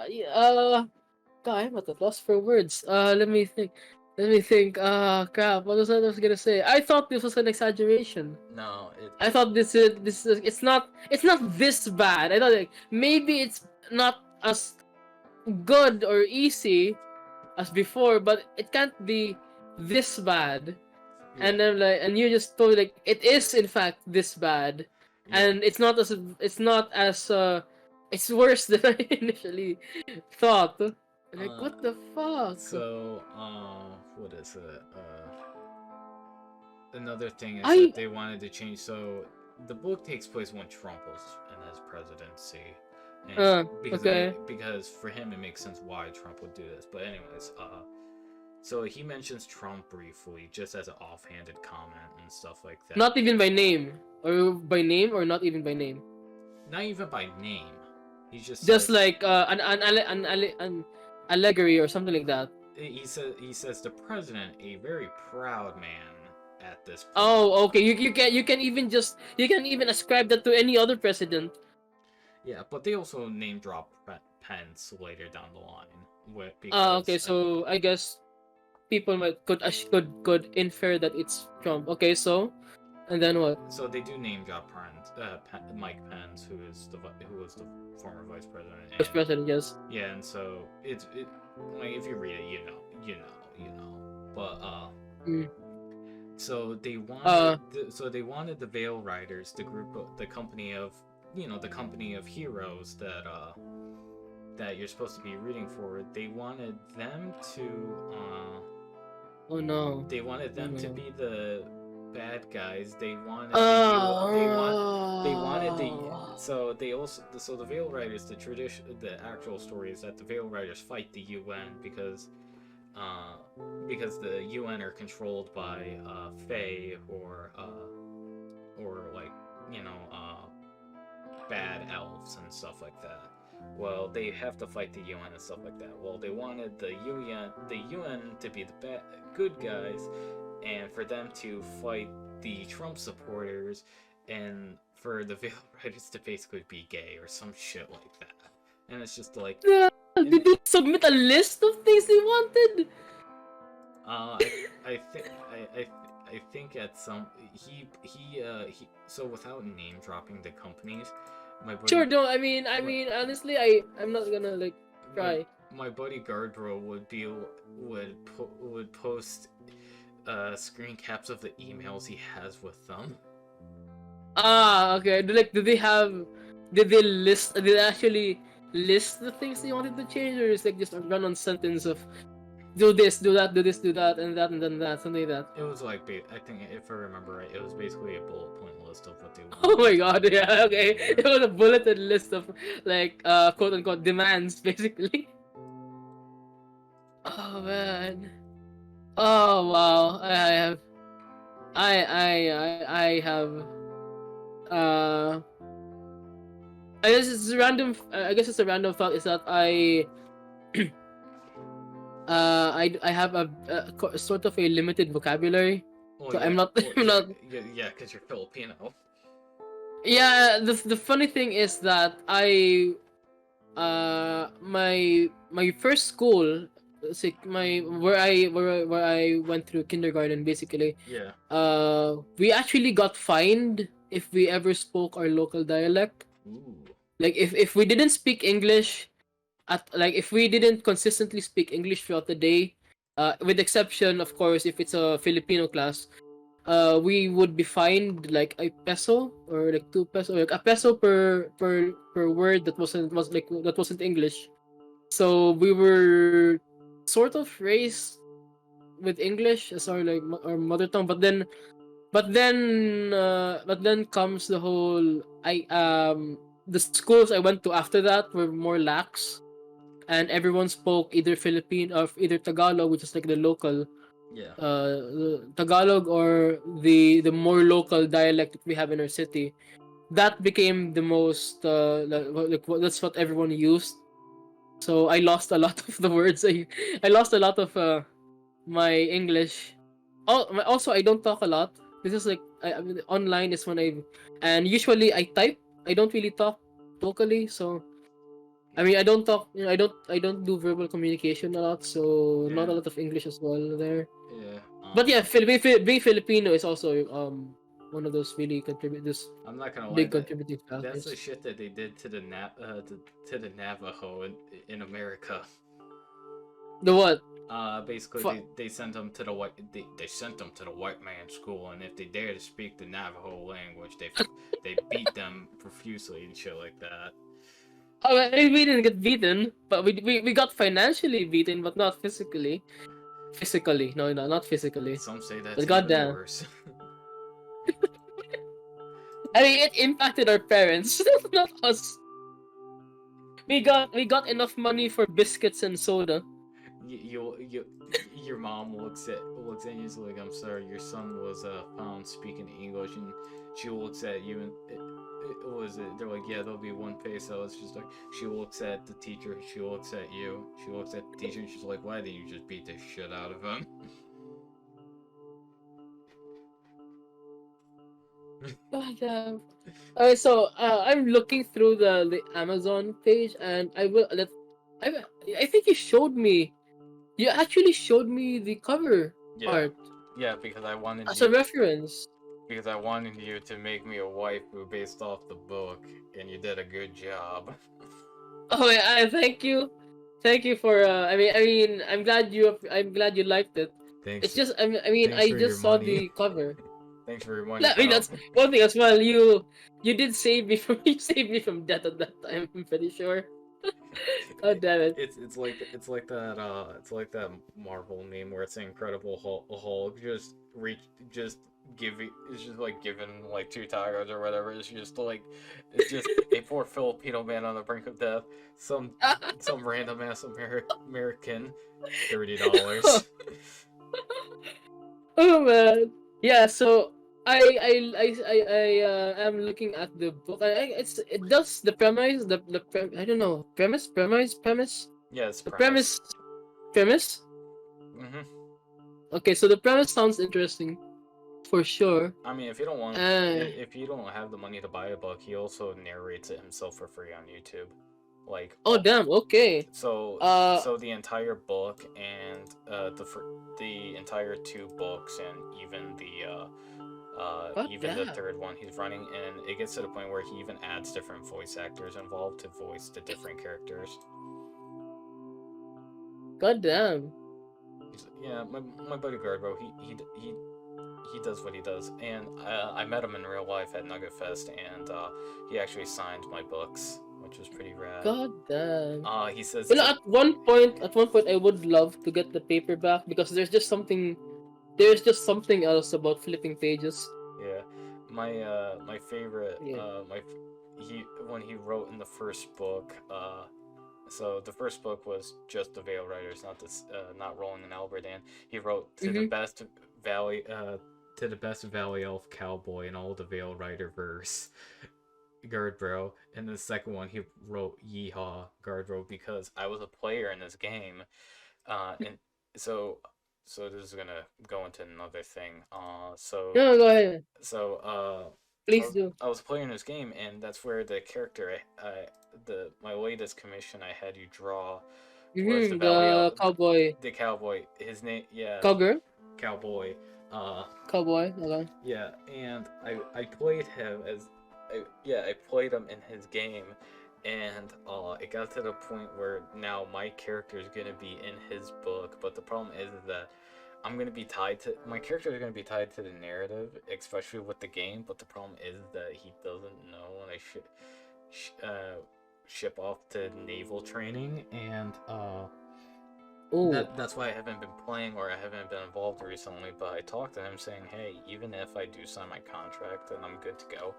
God, I'm at a loss for words. Let me think. Let me think. Crap. What was I was gonna say? I thought this was an exaggeration. No, I thought this is it's not this bad. I thought like maybe it's not as good or easy as before, but it can't be this bad. yeah, And then and you just told like it is in fact this bad, yeah. and it's not as it's worse than I initially thought. Like what the fuck? So, what is it? Another thing is I that they wanted to change. So the book takes place when Trump was in his presidency, and Okay. because for him it makes sense why Trump would do this. But anyways, so he mentions Trump briefly, just as an offhanded comment and stuff like that. Not even by name, or not even by name. Not even by name. He just Just says, like an allegory or something like that. he says the president, a very proud man at this point. Oh, okay. You can even ascribe that to any other president. Yeah, but they also name drop Pence later down the line. Okay. So I guess people could infer that it's Trump. Okay. So, and then what? So they do name drop Mike Pence, who was the former vice president. Vice president, yes. Yeah, and so it's like if you read it, you know. But Mm. so they wanted the Veil Riders, the company of heroes that you're supposed to be rooting for. They wanted them to Oh no. they wanted them to be the bad guys. They wanted so the Veil Riders, the actual story is that the Veil Riders fight the UN because the UN are controlled by Fae or like bad elves and stuff like that. Well, they have to fight the UN and stuff like that. Well, they wanted the UN to be the good guys, and for them to fight the Trump supporters, and for the Veil Riders to basically be gay or some shit like that. And it's just like, Did they submit a list of things they wanted? I think at some he so without name dropping the companies, my buddy, Sure, don't. I mean, honestly, I'm not gonna like try. My buddy Guardbro would post screen caps of the emails he has with them. Okay. Did they actually list the things they wanted to change, or is like just a run-on sentence of do this, do that, do this, do that, and that, and then that, something like that? It was like, I think if I remember right, it was basically a bullet point list of what they wanted. Oh my god, yeah, okay. It was a bulleted list of like quote unquote demands, basically. Oh man. Oh wow. I have I guess it's a random thought is that I have a sort of a limited vocabulary. Well, So yeah, I'm not well, I'm not yeah, because you're Filipino. Yeah, the funny thing is that my first school, where I went through kindergarten, basically, Yeah. we actually got fined if we ever spoke our local dialect. Ooh. Like if we didn't speak English if we didn't consistently speak English throughout the day, with exception of course if it's a Filipino class, we would be fined like a peso or like 2 peso, like a peso per word that wasn't English. So we were sort of raised with English as our mother tongue, but then comes the whole the schools I went to after that were more lax, and everyone spoke either Filipino or either Tagalog, which is like the local Yeah. Tagalog, or the more local dialect that we have in our city. That became the most that's what everyone used. So I lost a lot of the words. I lost a lot of my English. Also, I don't talk a lot. This is like online is when and usually I type. I don't really talk vocally, so I mean I don't talk. I don't do verbal communication a lot, so not a Yeah. lot of English as well there. Yeah. But yeah, being Filipino is also one of those really I'm not gonna lie. big contributing That's the factors. shit that they did to the Navajo in America. The what? Basically Fu- they sent them to the white man school, and if they dare to speak the Navajo language, they beat them profusely and shit like that. Oh, we didn't get beaten, but we got financially beaten, but not physically. Physically, no, not physically. Some say that's But even goddamn. worse. I mean, it impacted our parents, not us. We got enough money for biscuits and soda. Your mom looks at you, is like, I'm sorry, your son was found speaking English, and she looks at you, and it was it. They're like, yeah, there'll be 1 peso. It's just like, she looks at the teacher, she looks at you, she looks at the teacher, and she's like, why didn't you just beat the shit out of him? God damn. Alright, so I'm looking through the Amazon page, and I I think you showed me. You actually showed me the cover Yeah, art yeah, because as a reference. I wanted you to make me a waifu based off the book, and you did a good job. Oh, thank you for. I'm glad you liked it. Thanks, It's just, I mean, thanks I for your just saw money. the cover. Thanks for your money, Yeah, I mean, pal. that's one thing as well. You did save me from you saved me from death at that time. I'm pretty sure. God damn it. It's like that Marvel meme where it's Incredible Hulk just giving it's just like giving like 2 tacos or whatever. It's just a poor Filipino man on the brink of death. Some random ass American $30. Oh man. Yeah. So I am looking at the book. It does the premise I don't know, premise. Yeah, it's The premise. premise. Hmm. Okay, so the premise sounds interesting, for sure. I mean, Uh, if you don't have the money to buy a book, he also narrates it himself for free on YouTube. Like, oh damn. Okay. Uh, so the entire book and the entire 2 books and God even the damn. third one he's running, and it gets to the point where he even adds different voice actors involved to voice the different characters. God damn. Yeah, my buddy Guardbro, he does what he does, and I met him in real life at Nugget Fest, and he actually signed my books, which was pretty rad. God damn. He says, You know, at one point, I would love to get the paperback because there's just something else about flipping pages. yeah, my favorite, Yeah. he when he wrote in the first book, so the first book was just the Veil Riders, not Roland and Alberdan. He wrote Mm-hmm. valley, to the best valley elf cowboy in all the Veil Rider verse. Guardbro. And the second one, he wrote Yeehaw Guardbro because I was a player in this game, and so this is gonna go into another thing. No, go ahead. So Please do. I was playing this game, and that's where the character, my latest commission I had you draw was the Mm-hmm. Valley The Elf, cowboy, the cowboy. His name, yeah, cowgirl, cowboy. cowboy. Okay. Yeah, and I played him I played him in his game, and it got to the point where now my character is gonna be in his book, but the problem is that I'm gonna be tied to my character is gonna be tied to the narrative, especially with the game. But the problem is that he doesn't know when I ship off to naval training, and Oh, that's why I haven't been playing or I haven't been involved recently. But I talked to him saying, hey, even if I do sign my contract and I'm good to go,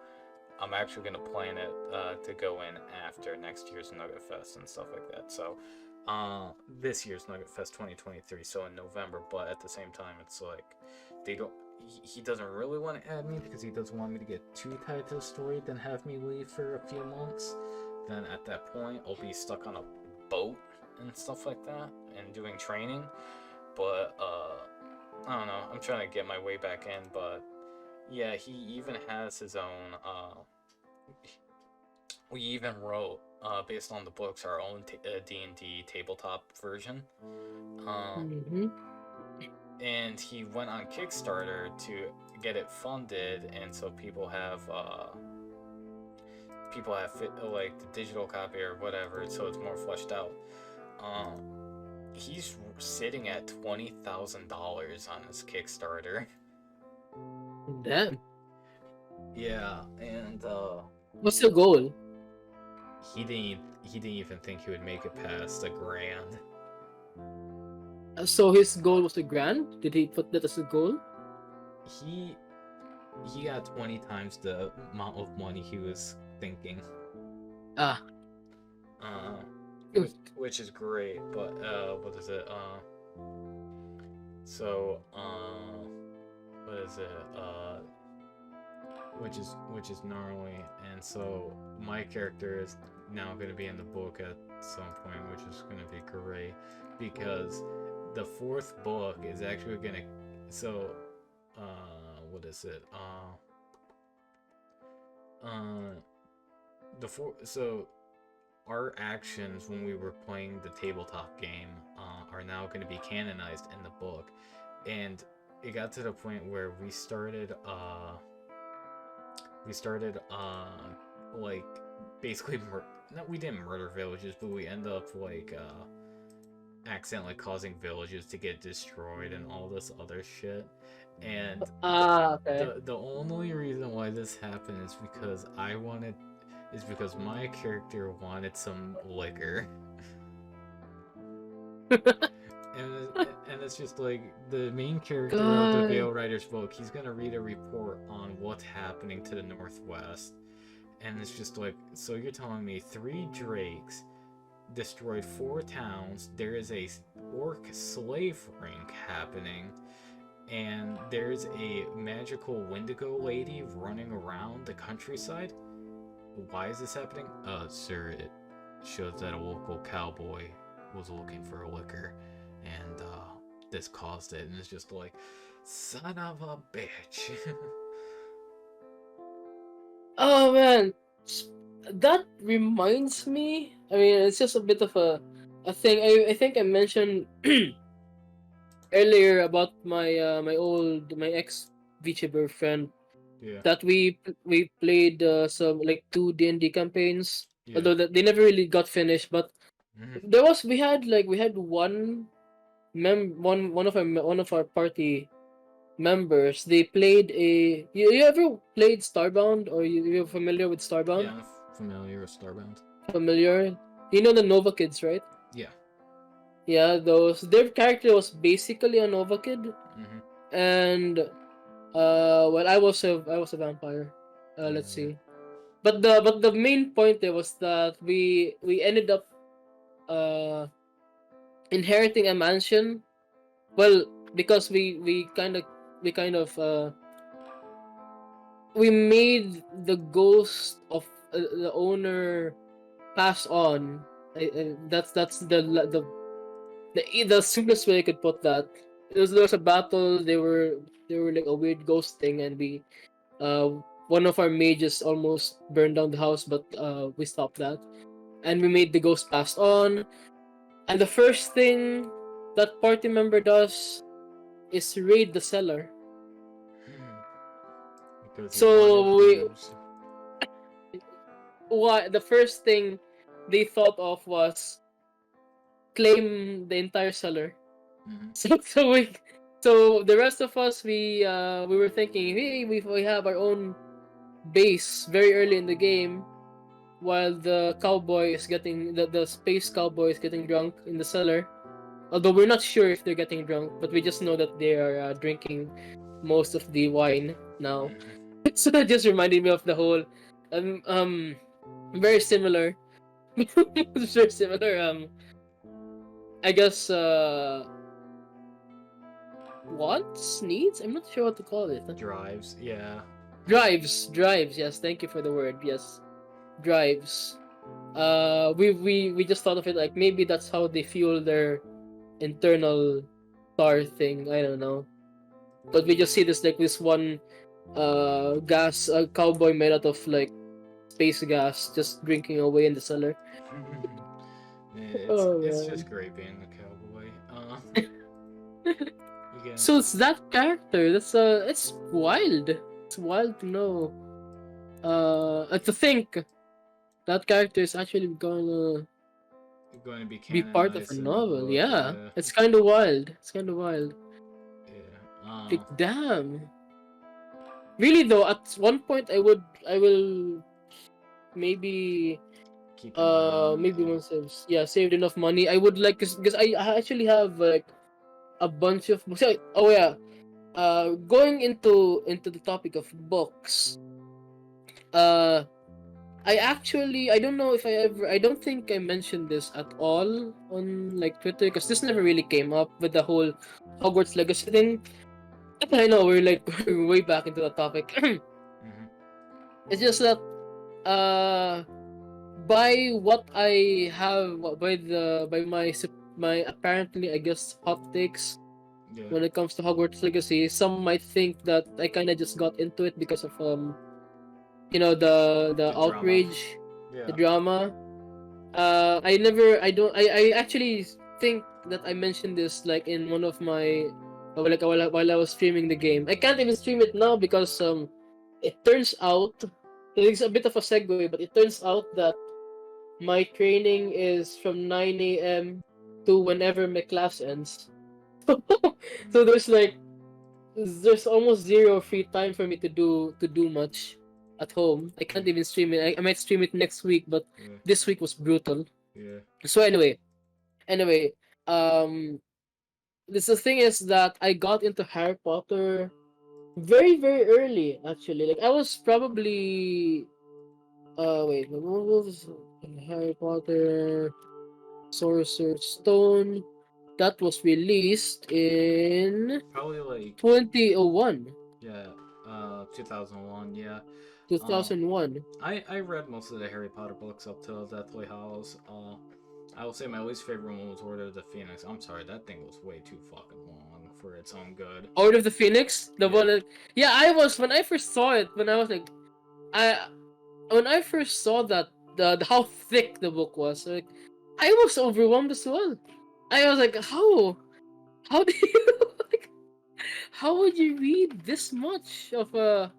I'm actually gonna plan it to go in after next year's Nugget Fest and stuff like that. So, this year's Nugget Fest 2023, so in November. But at the same time, it's like they don't. He doesn't really want to add me because he doesn't want me to get too tied to the story, then have me leave for a few months. Then at that point, I'll be stuck on a boat and stuff like that and doing training. But I don't know. I'm trying to get my way back in, but yeah, he even has his own. We even wrote, based on the books, our own D&D tabletop version. mm-hmm. And he went on Kickstarter to get it funded, and so people have like the digital copy or whatever, so it's more fleshed out. He's sitting at $20,000 on his Kickstarter. Damn. Yeah, and What's the goal? he didn't even think he would make it past $1,000. So his goal was a grand. Did he put that as a goal? He he got 20 times the amount of money he was thinking. Ah. Uh, which is great, but what is it? So what is it? Which is gnarly, and so my character is now going to be in the book at some point, which is going to be great because the fourth book is actually going to. So, what is it? The four. So our actions when we were playing the tabletop game are now going to be canonized in the book, and it got to the point where we started like basically no, we didn't murder villages, but we end up like accidentally causing villages to get destroyed and all this other shit. And Okay. the only reason why this happened is because my character wanted some liquor. And it's just like the main character of the Veil Rider's book, he's gonna read a report on what's happening to the northwest, and it's just like, so you're telling me 3 drakes destroyed 4 towns, there is a orc slave ring happening, and there's a magical Wendigo lady running around the countryside? Why is this happening? Sir, it shows that a local cowboy was looking for a liquor, and this caused it. And it's just like, son of a bitch. Oh man, that reminds me. I mean, it's just a bit of a thing. I think I mentioned earlier about my ex VTuber friend Yeah. that we played some like 2 D&D campaigns. Yeah. Although that they never really got finished, but Mhm. we had one of our party members. They played a you ever played Starbound, or you're familiar with Starbound? Yeah, I'm familiar with Starbound. Familiar? You know the Nova Kids, right? Yeah. Yeah, their character was basically a Nova Kid, Mhm. and well, I was a vampire. Let's Yeah. see. But the main point there was that we ended up uh inheriting a mansion. Well, because we made the ghost of the owner pass on. That's the simplest way I could put that. There was a battle. They were like a weird ghost thing, and one of our mages almost burned down the house, but we stopped that, and we made the ghost pass on. And the first thing that party member does is raid the cellar. Because he So wanted booze. the first thing they thought of was claim the entire cellar. Mhm. So the rest of us, we were thinking, hey, we have our own base very early in the game, while the space cowboy is getting drunk in the cellar. Although we're not sure if they're getting drunk, but we just know that they are drinking most of the wine now. Mhm. So that just reminded me of the whole very similar. It's very similar. I guess wants, needs. I'm not sure what to call it. Drives, yeah. Drives. Yes, thank you for the word. Yes, drives. We just thought of it like maybe that's how they fuel their internal star thing. I don't know, but we just see this one gas cowboy made out of like space gas just drinking away in the cellar. It's Man. just great being a cowboy. Again, So it's that character. It's wild. It's wild to know. To think that character is actually gonna going to be be part of a canonized in the novel. book. Yeah, it's kind of wild. It's kind of wild. Yeah. Like damn. Really though, at one point I will maybe Keep an eye on maybe it. once I've saved enough money, I would like, because I actually have like a bunch of books. Oh yeah, going into the topic of books, uh, I don't know if I don't think I mentioned this at all on like Twitter because this never really came up with the whole Hogwarts Legacy thing. I know we're like we're way back into the topic. Mhm. It's just that by what I have by my apparently I guess hot takes Yeah. when it comes to Hogwarts Legacy, some might think that I kind of just got into it because of the The drama. outrage, the Yeah. drama. I never I actually think that I mentioned this like in one of my while I was streaming the game. I can't even stream it now because it turns out it's a bit of a segue, but it turns out that my training is from 9 a.m. to whenever my class ends. So there's almost zero free time for me to do much at home. I can't even stream it. I might stream it next week, but Yeah. this week was brutal. Yeah. So anyway, um, the thing is that I got into Harry Potter very very early. Actually, like I was probably wait, what was Harry Potter Sorcerer's Stone? That was released in Probably like 2001, yeah. 2001. Yeah. Um. 2001. I read most of the Harry Potter books up till Deathly Hallows. I will say my least favorite one was Order of the Phoenix. I'm sorry, that thing was way too fucking long for its own good. Order of the Phoenix, the Yeah. one that, yeah, I was when I first saw it when I was like I when I first saw that the how thick the book was, like I was overwhelmed as well. I was like, how do you like, how would you read this much of a?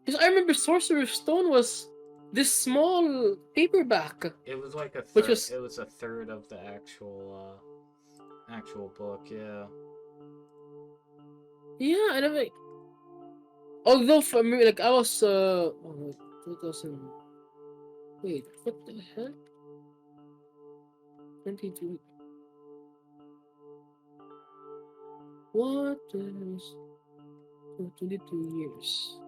Because I remember Sorcerer's Stone was this small paperback, It was like a which third. was It was a third of the actual book. Yeah. yeah, and I'm like, although for me, like I was 2000. Wait, what the hell? 22. What is 22 years?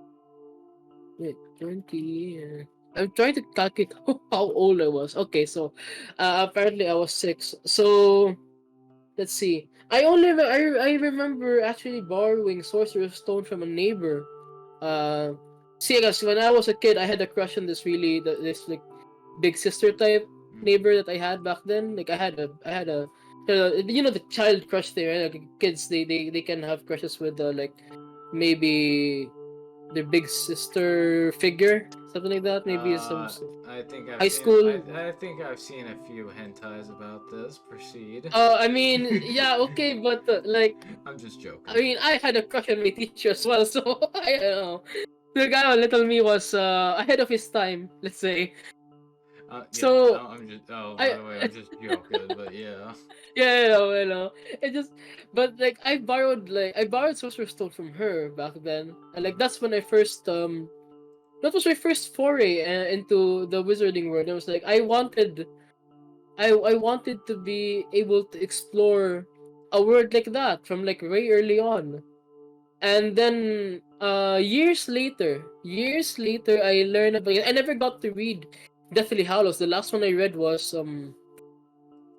Wait, 20. I'm trying to calculate how old I was. Okay, so apparently I was 6. So let's see. I remember actually borrowing Sorcerer's Stone from a neighbor. Uh, See, I guess when I was a kid, I had a crush on this like big sister type neighbor that I had back then. Like the child crush there. Right? Like kids, they can have crushes with like maybe their big sister figure, something like that. Maybe some Uh, I think I've high seen. school. I think I've seen a few hentais about this. Proceed. I mean, yeah, okay, but I'm just I joking. mean, I had a crush on my teacher as well, so I don't know. The guy, little me, was ahead of his time, let's say. Yeah. So I'm just. Oh, by I the way, I'm just joking. But yeah. yeah, you know. It just, but like I borrowed Sorcerer's Stone from her back then, and like that's when I first that was my first foray into the wizarding world. I was like, I wanted to be able to explore a world like that from like way early on. And then years later I learned about it. I never got to read Deathly Hallows. The last one I read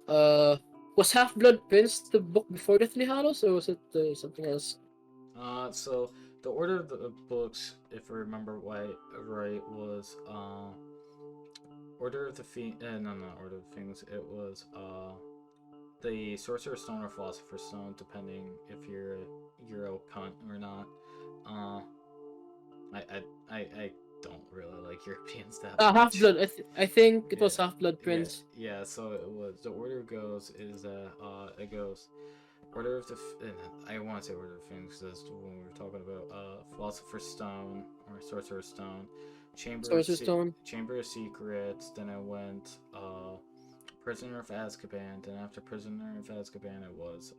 uh was Half Blood Prince the book before Deathly Hallows, or was it something else? So the order of the books, if I remember right, was Order of the no, not Order of the Phoenix. It was the Sorcerer's Stone or Philosopher's Stone, depending if you're a Euro cunt or not. Uh, I don't really like Europeans that Half much. Blood. I think it Yeah, was Half Blood yeah, Prince. yeah. So it was the order goes is it goes Order of the I want to say Order of the Phoenix because when we were talking about Philosopher's Stone or Sorcerer's Stone, Sorcerer's Stone. Chamber of Secrets. Then I went Prisoner of Azkaban. Then after Prisoner of Azkaban, it was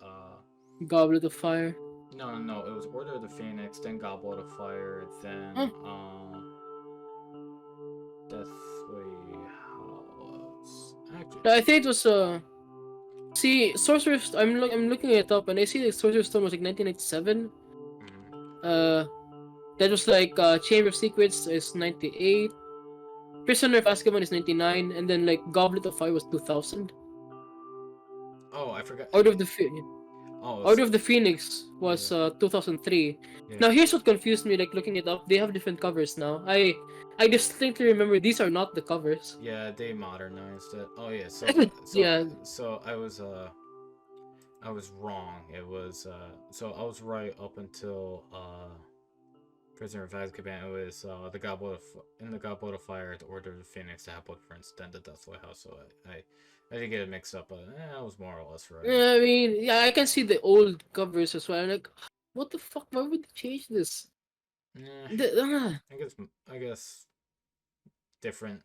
Goblet of Fire. no, it was Order of the Phoenix. Then Goblet of Fire. Then Huh. Deathly Hallows. Actually, I think it was see, I'm looking it up and I see that Sorcerer's Stone was like 1997. Uh, that was like Chamber of Secrets is 98. Prisoner of Azkaban is 99, and then like Goblet of Fire was 2000. Oh, I forgot. Order of the Phoenix. Oh, Order of the Phoenix was yeah. 2003. Yeah. Now here's what confused me. Like looking it up, they have different covers now. I distinctly remember these are not the covers. Yeah, they modernized it. Oh yeah, Yeah. so I was wrong. It was so I was right up until Prisoner of Azkaban. It was in the Goblet of Fire, the Order of the Phoenix, the Half-Blood Prince, then the Deathly House. So I did get it mixed up, but I was more or less right. Yeah, I mean, yeah, I can see the old covers as well. I'm like, what the fuck? Why would they change this? Yeah, The, I guess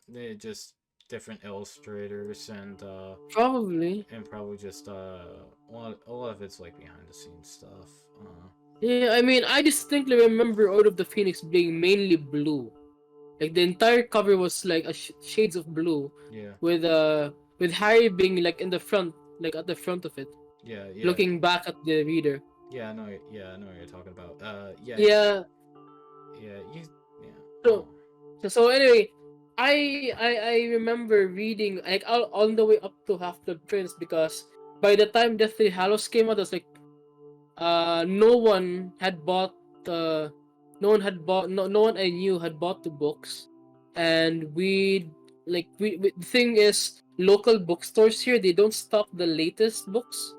they just different illustrators probably. and probably just a lot of it's like behind the scenes stuff. Yeah, I mean, I distinctly remember Order of the Phoenix being mainly blue. Like the entire cover was like shades of blue, Yeah, with Harry being like in the front, like at the front of it, yeah. looking back at the reader. Yeah, I know. Yeah, I know what you're talking about. Yeah, Yeah. yeah. Yeah. Oh, So so anyway, I remember reading like all the way up to Half Blood Prince because by the time Deathly Hallows came out, I was like, no one had bought the, no one I knew had bought the books, and we the thing is local bookstores here they don't stock the latest books.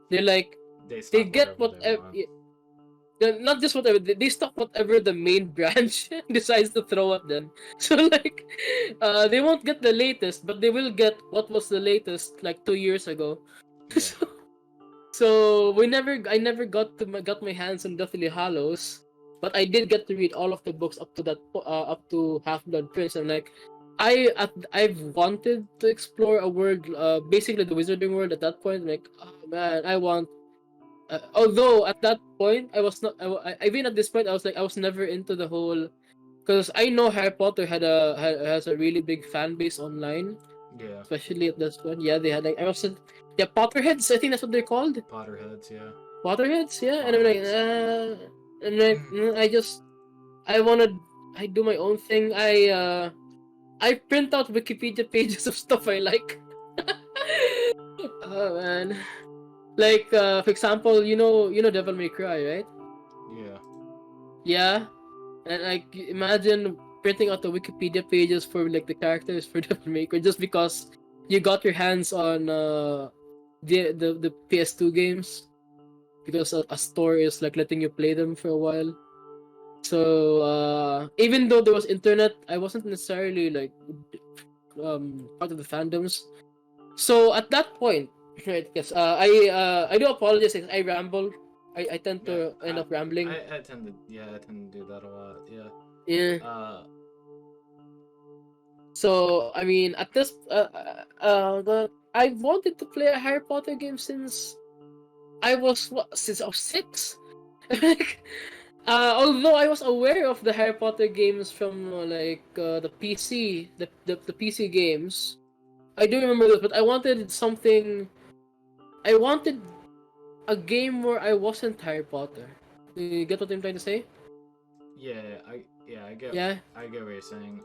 They're like they they stock get whatever they whatever. want. Not just whatever they stock whatever the main branch decides to throw at them. So like, they won't get the latest, but they will get what was the latest like 2 years ago. Yeah, So I never got my hands on Deathly Hallows, but I did get to read all of the books up to up to Half Blood Prince. And like, I've wanted to explore a world, basically the Wizarding world at that point. Like, oh man, I want. Although at that point I was not, even at this point I was like I was never into the whole, because I know Harry Potter has a really big fan base online, yeah. especially at this point. Yeah, they had like I wasn't. Yeah, Potterheads. I think that's what they're called. Potterheads, yeah. Potterheads, yeah. And I'm like, I wanna, I do my own thing. I print out Wikipedia pages of stuff I like. Oh man, like for example, you know Devil May Cry, right? Yeah, Yeah, and like imagine printing out the Wikipedia pages for like the characters for Devil May Cry just because you got your hands on the PS2 games, because a store is like letting you play them for a while. So even though there was internet, I wasn't necessarily like part of the fandoms. So at that point, right? Yes, I do apologize if I ramble. I tend yeah. to end up rambling. I tend to do that a lot. Yeah. Yeah. Uh, So I mean, at this I wanted to play a Harry Potter game since since I was 6. Although I was aware of the Harry Potter games from the PC, the PC games, I do remember those. But I wanted something. I wanted a game where I wasn't Harry Potter. You get what I'm trying to say? yeah, Yeah. I get what you're saying.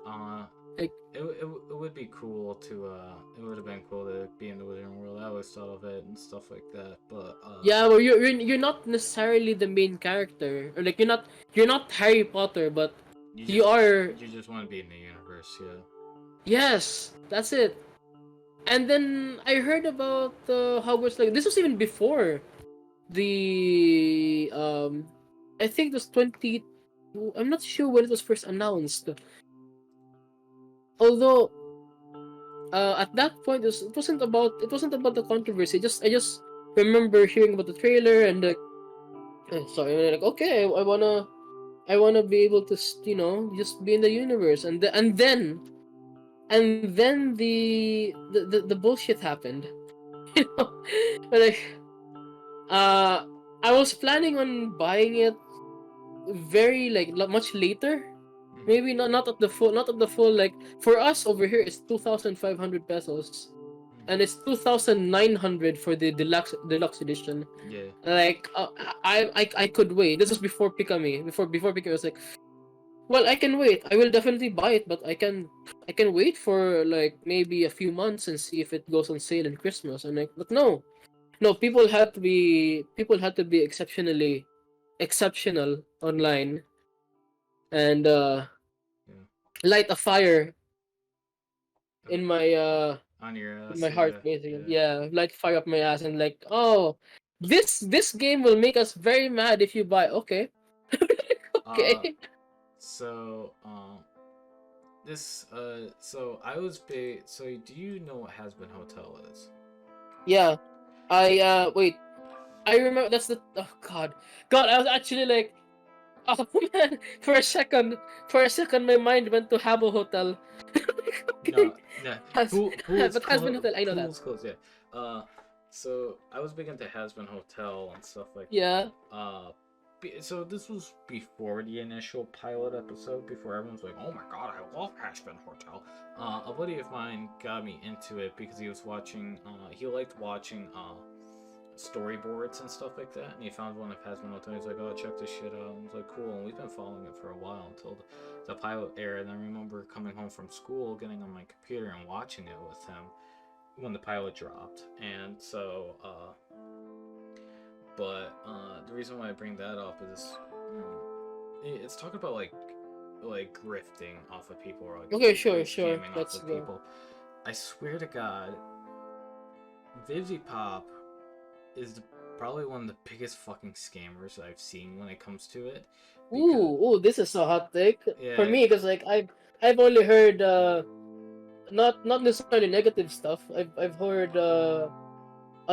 Like, It would be cool to it would have been cool to be in the Wizarding World. I always thought of it and stuff like that. But yeah, well, you're not necessarily the main character, or like you're not Harry Potter, but you are. you just want to be in the universe, yeah. Yes, that's it. And then I heard about Hogwarts. Like this was even before the I think it was 20. I'm not sure when it was first announced. Although at that point it wasn't about the controversy. I just remember hearing about the trailer and like, sorry, and like okay, I wanna be able to just be in the universe, and then the bullshit happened. You know, like I was planning on buying it very like much later. Maybe not at the full, like for us over here it's 2,500 pesos. and it's 2,900 for the deluxe edition. Yeah. Like I could wait. This was before Pikami. Before Pikami was like, well, I can wait. I will definitely buy it, but I can wait for like maybe a few months and see if it goes on sale in Christmas. And like, but no, no. People had to be exceptional online and Yeah. light a fire Uh, in my on your in ass, my heart yeah, basically. yeah. Yeah, light fire up my ass and like, oh, this game will make us very mad if you buy. Okay, Uh, okay. so so I was big. So do you know what Has Been Hotel is? Yeah, I wait. I remember that's the oh god. I was actually like, oh man. For a second, my mind went to Habbo Hotel. Okay, No, no. has Fool's but has been close. hotel. I know that. Fool's close. Yeah. So I was big into Has Been Hotel and stuff like Yeah. that. So this was before the initial pilot episode. Before everyone's like, "Oh my god, I love Has Been Hotel." A buddy of mine got me into it because he was watching. He liked watching storyboards and stuff like that, and he found one of Has Been Hotel. He's like, "Oh, check this shit out." And I was like, "Cool." And we've been following it for a while until the pilot aired. And I remember coming home from school, getting on my computer and watching it with him when the pilot dropped. And so, the reason why I bring that up is it's talking about like grifting off of people or like Okay, sure, scamming off let's of go. people. I swear to God, Vivzy Pop is probably one of the biggest fucking scammers I've seen when it comes to it. Ooh, this is a hot take for Yeah, me because like I've only heard not necessarily negative stuff. I've heard a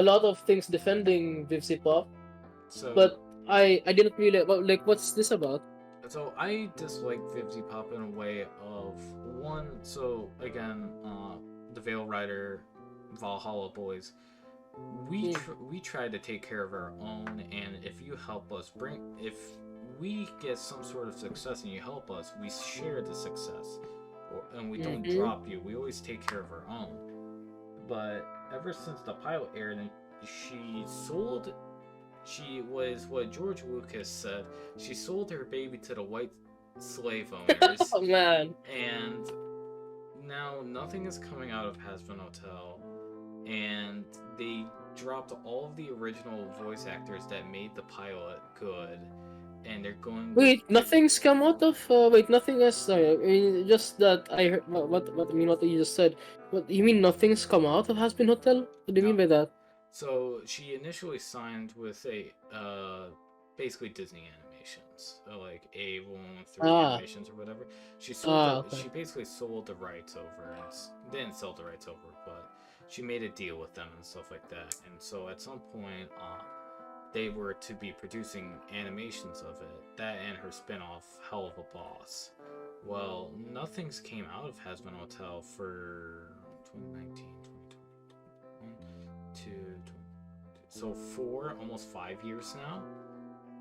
lot of things defending Vivsy Pop, so but I didn't really well, like what's this about? I dislike Vivzy Pop in a way of one. So again, the Veil Rider, Valhalla boys, Hmm. we try to take care of our own, and if you help us if we get some sort of success and you help us, we share the success, and we don't Mm-hmm. drop you. We always take care of our own. But ever since the pilot aired, and she sold she was what George Lucas said. She sold her baby to the white slave owners, Oh man. and now nothing is coming out of Has Been Hotel, and they dropped all of the original voice actors that made the pilot good, and they're going with Wait, nothing's come out of. Wait, nothing has. Sorry, I mean just that I heard. What? I mean, what you just said. What you mean? Nothing's come out of Has Been Hotel? What do you no. mean by that? So she initially signed with a basically Disney Animations, like A113 Ah, Animations or whatever. okay. She basically sold the rights over and didn't sell the rights over, but she made a deal with them and stuff like that. And so at some point, they were to be producing animations of it. That and her spin-off Hell of a Boss. Well, nothing's came out of Has Been Hotel for 2019, 2020, 2, so 4, almost 5 years now.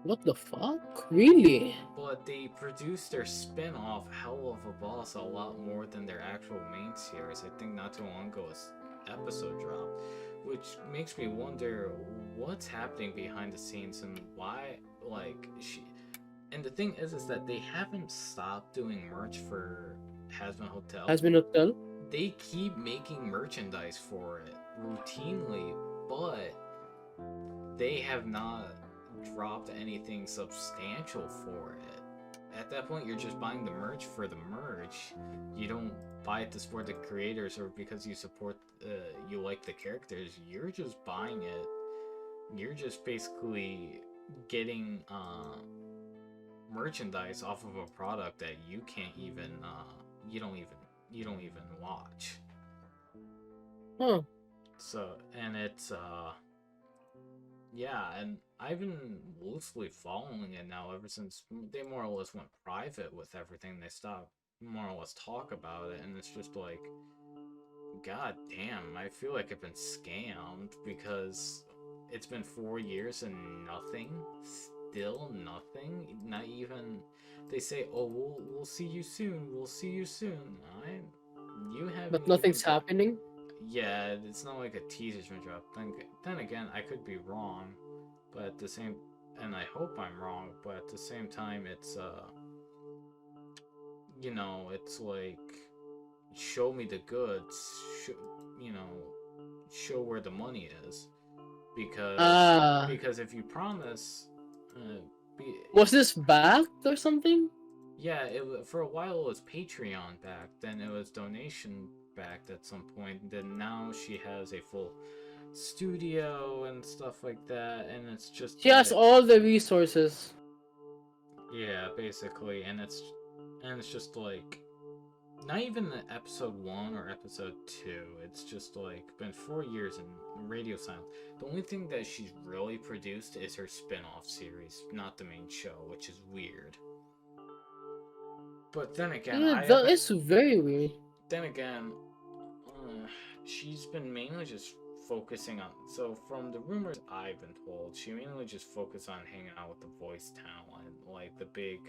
What the fuck? Really? But they produced their spin-off Hell of a Boss a lot more than their actual main series. I think not too long ago a episode dropped, which makes me wonder what's happening behind the scenes and why like she and the thing is that they haven't stopped doing merch for Has Been Hotel. Has Been Hotel? They keep making merchandise for it routinely, but they have not dropped anything substantial for it. At that point, you're just buying the merch for the merch. You don't buy it to support the creators or because you support, you like the characters. You're just buying it. You're just basically getting merchandise off of a product that you can't even, you don't even watch. Huh. So, and it's yeah, and I've been loosely following it now ever since they more or less went private with everything. They stopped more or less talk about it, and it's just like, god damn, I feel like I've been scammed because it's been 4 years and nothing, still nothing, not even. They say, "Oh, we'll see you soon. We'll see you soon." You haven't But even nothing's happening? Yeah, it's not like a teaser's been dropped. Then again, I could be wrong, but at the same, and I hope I'm wrong, but at the same time, it's it's like show me the goods, you know, show where the money is, because Ah, if you promise, uh, be, was this backed or something? yeah, for a while it was Patreon backed, then it was donation backed at some point, then now she has a full studio and stuff like that, and it's just She has like, all the resources. yeah, basically, and it's just like not even the episode 1 or episode 2. It's just like been 4 years in radio silence. The only thing that she's really produced is her spin-off series, not the main show, which is weird. But then again, Yeah, that is very weird. then again, uh, she's been mainly just focusing on. So from the rumors I've been told, she mainly just focused on hanging out with the voice talent, like the big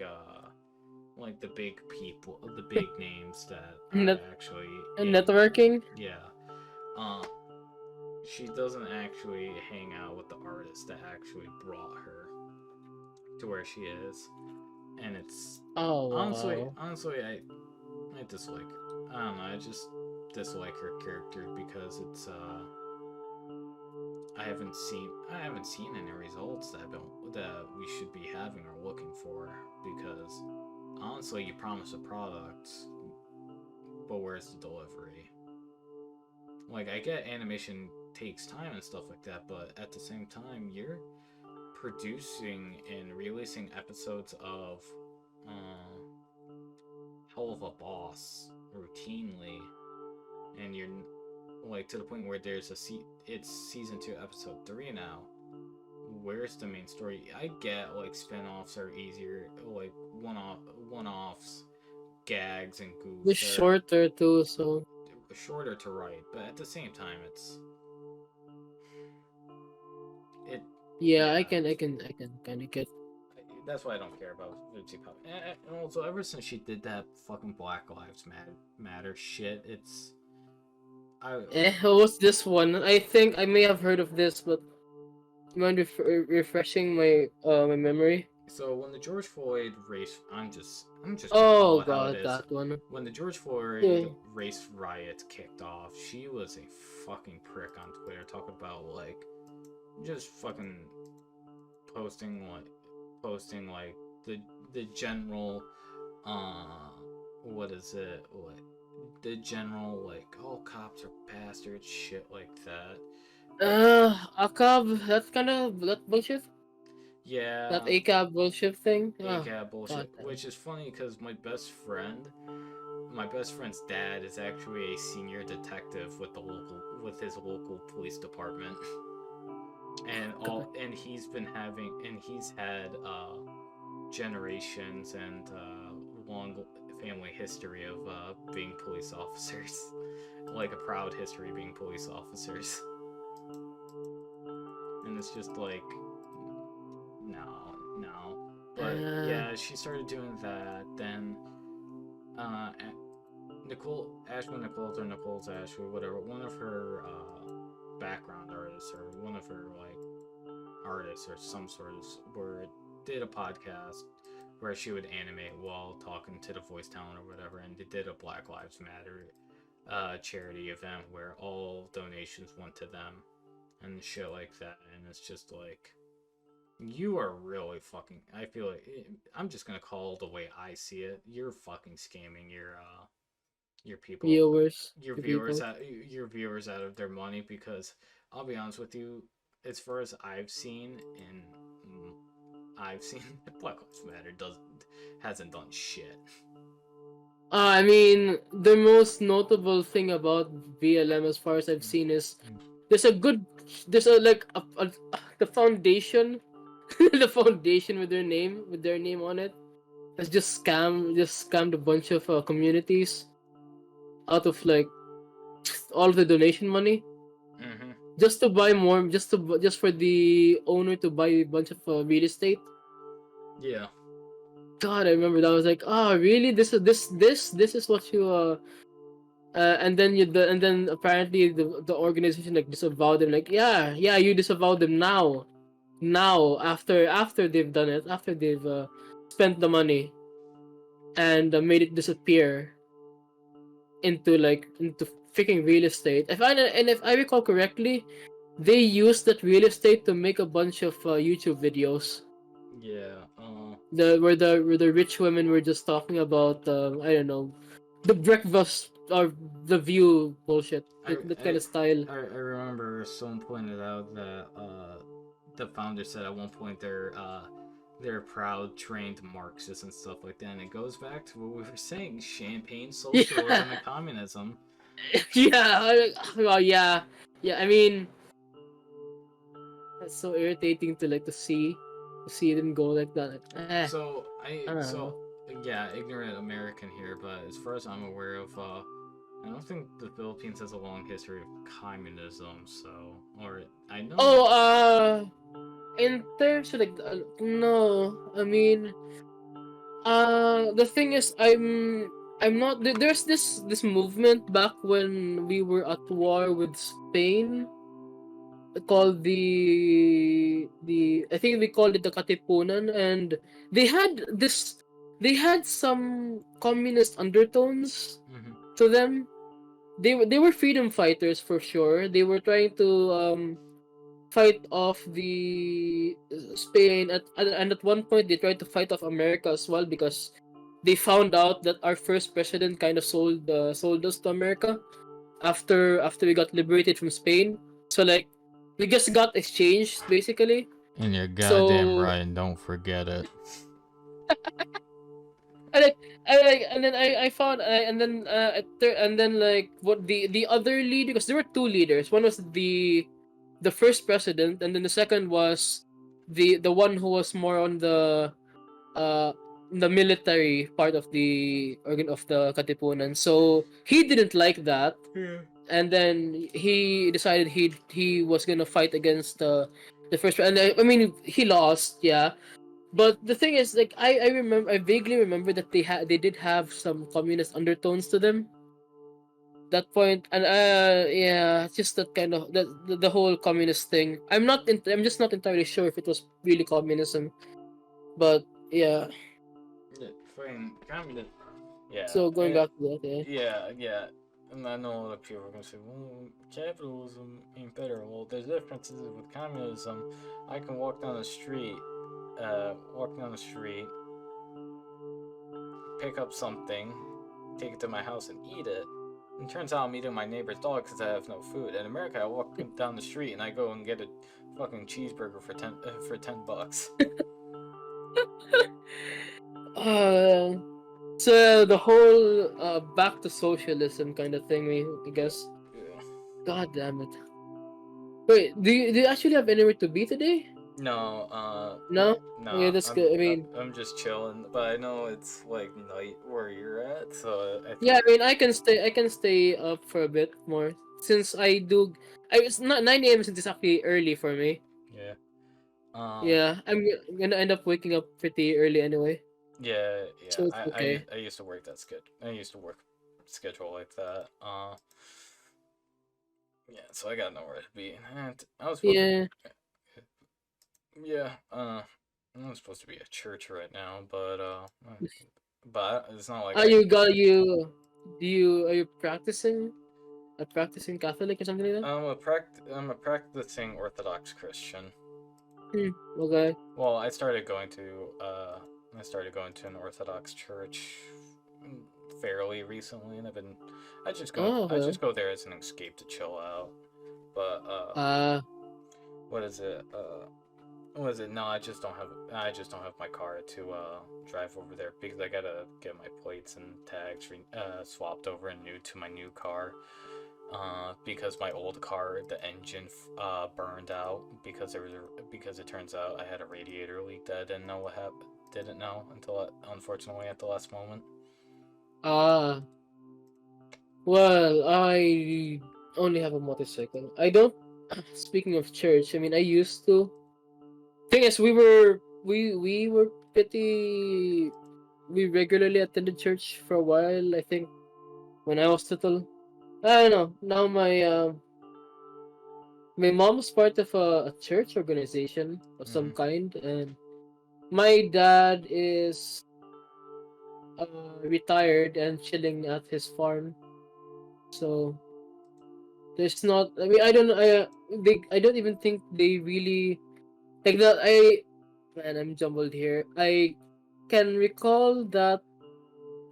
people, the big names that are Net- actually in. networking. Yeah. Um, she doesn't actually hang out with the artists that actually brought her to where she is, and it's Oh wow. honestly, I dislike. I don't know. I just dislike her character because it's I haven't seen any results that we should be having or looking for, because honestly, you promise a product, but where's the delivery? Like, I get animation takes time and stuff like that, but at the same time, you're producing and releasing episodes of uh, Hell of a Boss routinely, and you're like to the point where it's season 2 episode 3 now. Where's the main story? I get like spin-offs are easier, like one-offs, gags and It's goofs are shorter too, so shorter to write, but at the same time, it yeah, yeah. I can kind of get. That's why I don't care about Gypsy Pop. And also, ever since she did that fucking Black Lives Matter shit, I What was this one? I think I may have heard of this, but you mind refreshing my memory? so when the George Floyd race, I'm just gonna call Oh it how it god, is. that one. When the George Floyd Yeah. race riot kicked off, she was a fucking prick on Twitter, talking about like just fucking posting like the general uh what is it, what the general like, oh, cops are bastards, shit like that. ACAB, that bullshit. That Yeah, ACAB bullshit thing. Oh ACAB god bullshit, damn. which is funny because my best friend's dad is actually a senior detective with his local police department. God. And he's had generations and long family history of being police officers, like a proud history being police officers. And it's just like, no. But Uh, yeah, she started doing that. Then uh, Nicole's Ashwood, whatever, one of her background artists, or one of her like artists or some sort of, where did a podcast where she would animate while talking to the voice talent or whatever, and they did a Black Lives Matter charity event where all donations went to them and shit like that. And it's just like, you are really fucking, I feel like, I'm just gonna call it the way I see it, you're fucking scamming your people, viewers, your the viewers people. out your viewers out of their money, because I'll be honest with you, as far as I've seen Black Lives Matter hasn't done shit. I mean, the most notable thing about VLM, as far as I've seen, is there's a good, there's a like the foundation, the foundation with their name on it, has just scammed a bunch of communities out of like all of the donation money, Mm-hmm. just to buy more, just for the owner to buy a bunch of real estate. Yeah. God, I remember that. I was like, oh, really? This is what and then apparently the organization like disavowed them. Like, yeah, you disavowed them now after they've done it, after they've spent the money and made it disappear into freaking real estate. If I recall correctly, they used that real estate to make a bunch of YouTube videos. Yeah. The rich women were just talking about I don't know, the breakfast or the view bullshit, that kind of style. I remember someone pointed out that the founder said at one point they're proud trained Marxists and stuff like that, and it goes back to what we were saying: champagne socialism Yeah. and communism. Well, yeah. I mean, that's so irritating to like to see them go like that. Like, I don't know. Yeah, ignorant American here, but as far as I'm aware of, I don't think the Philippines has a long history of communism. So, or I know. Oh, in terms of like, no, I mean, the thing is, I'm not. There's this movement back when we were at war with Spain called the I think we called it the Katipunan, and they had this they had some communist undertones Mhm. to them. They were freedom fighters for sure. They were trying to fight off the Spain and at one point they tried to fight off America as well, because they found out that our first president kind of sold us to America after we got liberated from Spain. So like we just got exchanged basically. And you're goddamn So right, and don't forget it. and then I found and then like what the other leader, because there were two leaders. One was the first president, and then the second was the one who was more on uh the military part of the organ of the Katipunan. So he didn't like that, Yeah. and then he decided he was gonna fight against the first. And I mean he lost, yeah. But the thing is, like I vaguely remember that they did have some communist undertones to them. That point, and yeah, just that kind of the whole communist thing. I'm just not entirely sure if it was really communism, but yeah. Yeah, fucking communist. Yeah, So going back to that, yeah. yeah. And I know that people are gonna say, well, capitalism ain't better. Well, there's differences with communism. I can walk down the street, pick up something, take it to my house and eat it. And turns out I'm eating my neighbor's dog because I have no food. In America, I walk down the street and I go and get a fucking cheeseburger for $10. uh, so the whole back to socialism kind of thing, I guess. Yeah. God damn it. Wait, do you actually have anywhere to be today? No, No? no. Okay, that's good. I mean, I'm just chilling, but I know it's like night where you're at, so I think. yeah, I mean, I can stay up for a bit more since it's not 9 a.m. since it's actually early for me. Yeah. Yeah, I'm gonna end up waking up pretty early anyway. Yeah, So it's okay. I used to work that schedule. I used to work schedule like that. Yeah, so I got nowhere to be. And I was supposed Yeah. yeah, I'm supposed to be at church right now, but it's not like Are you got you? Are you practicing? A practicing Catholic or something like that? I'm a practicing Orthodox Christian. Okay. Well, I started going to an Orthodox church fairly recently, and I just go there as an escape to chill out. But what is it? What is it? No, I just don't have my car to drive over there because I gotta get my plates and tags swapped over and new to my new car. Because my old car, the engine burned out because it turns out I had a radiator leak that I didn't know what happened. Didn't know until unfortunately at the last moment. Well, I only have a motorcycle. I don't. Speaking of church, I mean, I used to. Thing is, we were pretty. We regularly attended church for a while. I think when I was little. I don't know. Now my mom's part of a church organization of some Mm-hmm. kind, and my dad is retired and chilling at his farm. So there's not. I mean, I don't. I don't even think they really like that. Man, I'm jumbled here. I can recall that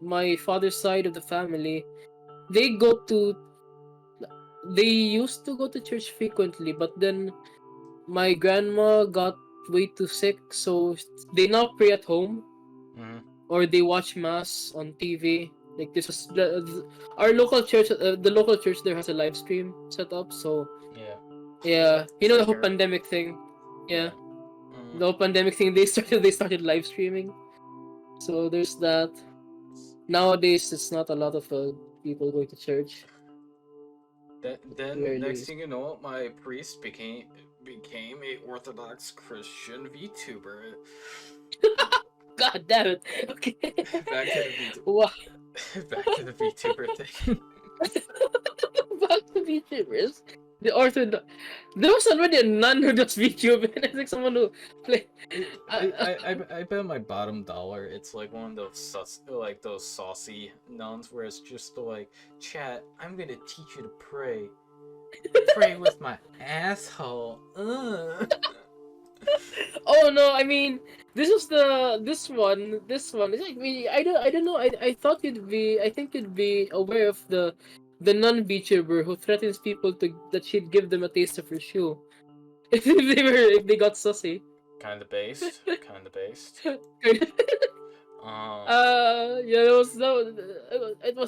my father's side of the family, they go to. They used to go to church frequently, but then my grandma got way too sick, so they now pray at home Mm-hmm. or they watch mass on TV. Like this is our local church. The local church there has a live stream set up. So Yeah. yeah, you know the Same whole here. pandemic thing. Yeah. Yeah, the whole pandemic thing. They started live streaming. So there's that. Nowadays, it's not a lot of people going to church. Then next Rarely. thing you know, my priest became a Orthodox Christian VTuber. God damn it. Okay. Back to the V Wow. back to the VTuber thing. Back to VTubers. The Orthodox. There was already a nun who does VTube, and I think someone who play. I bet my bottom dollar it's like one of those like those saucy nuns where it's just like, chat, I'm gonna teach you to pray. Pray with my asshole. Oh no! I mean, this one. It's like I don't know. I thought you'd be. I think you'd be aware of the non VTuber who threatens people to that she'd give them a taste of her shoe if they got sussy. Kinda based. Kinda based. Um Yeah, it was.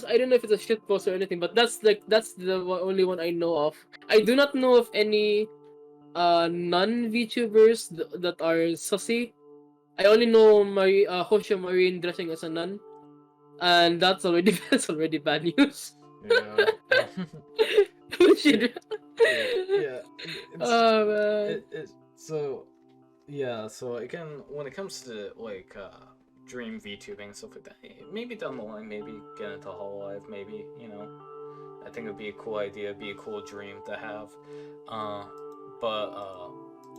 I don't know if it's a shit post or anything, but that's the only one I know of. I do not know of any non VTubers that are sussy. I only know Hosha Marine dressing as a nun, and that's already that's already bad news. yeah. She- Yeah. It's Oh man. so yeah, so again, when it comes to like dream VTubing and stuff like that, maybe down the line, maybe get into Hololive, maybe, you know. I think it'd be a cool idea, it'd be a cool dream to have. Uh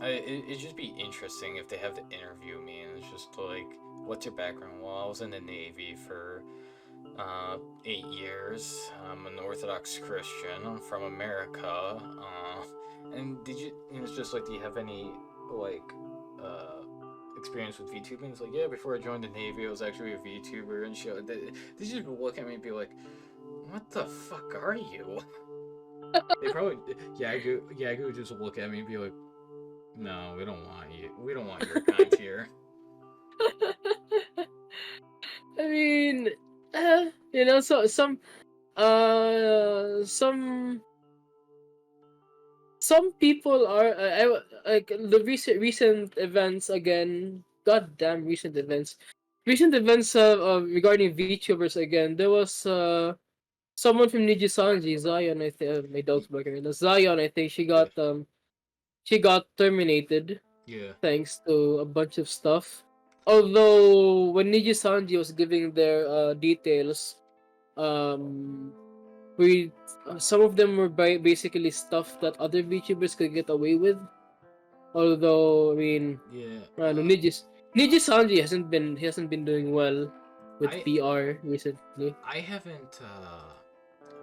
it'd just be interesting if they have to interview me and it's just like, what's your background? Well, I was in the Navy for 8 years. I'm an Orthodox Christian. I'm from America. And it's just like, do you have any like experience with VTubing? It's like, yeah, before I joined the Navy, I was actually a VTuber and shit. They just look at me and be like, what the fuck are you? They probably Yagu would just look at me and be like, no, we don't want you. We don't want your kind here. I mean, so some people are like the recent events again. Goddamn recent events regarding VTubers again. There was someone from Nijisanji, Zion. I think my dog's barking right now. Zion. I think Yeah. she got terminated Yeah. thanks to a bunch of stuff. Although when Nijisanji was giving their details, um, we some of them were basically stuff that other VTubers could get away with. Although I mean, Yeah. I don't know, Niji Sanji hasn't been doing well with I PR recently. I haven't I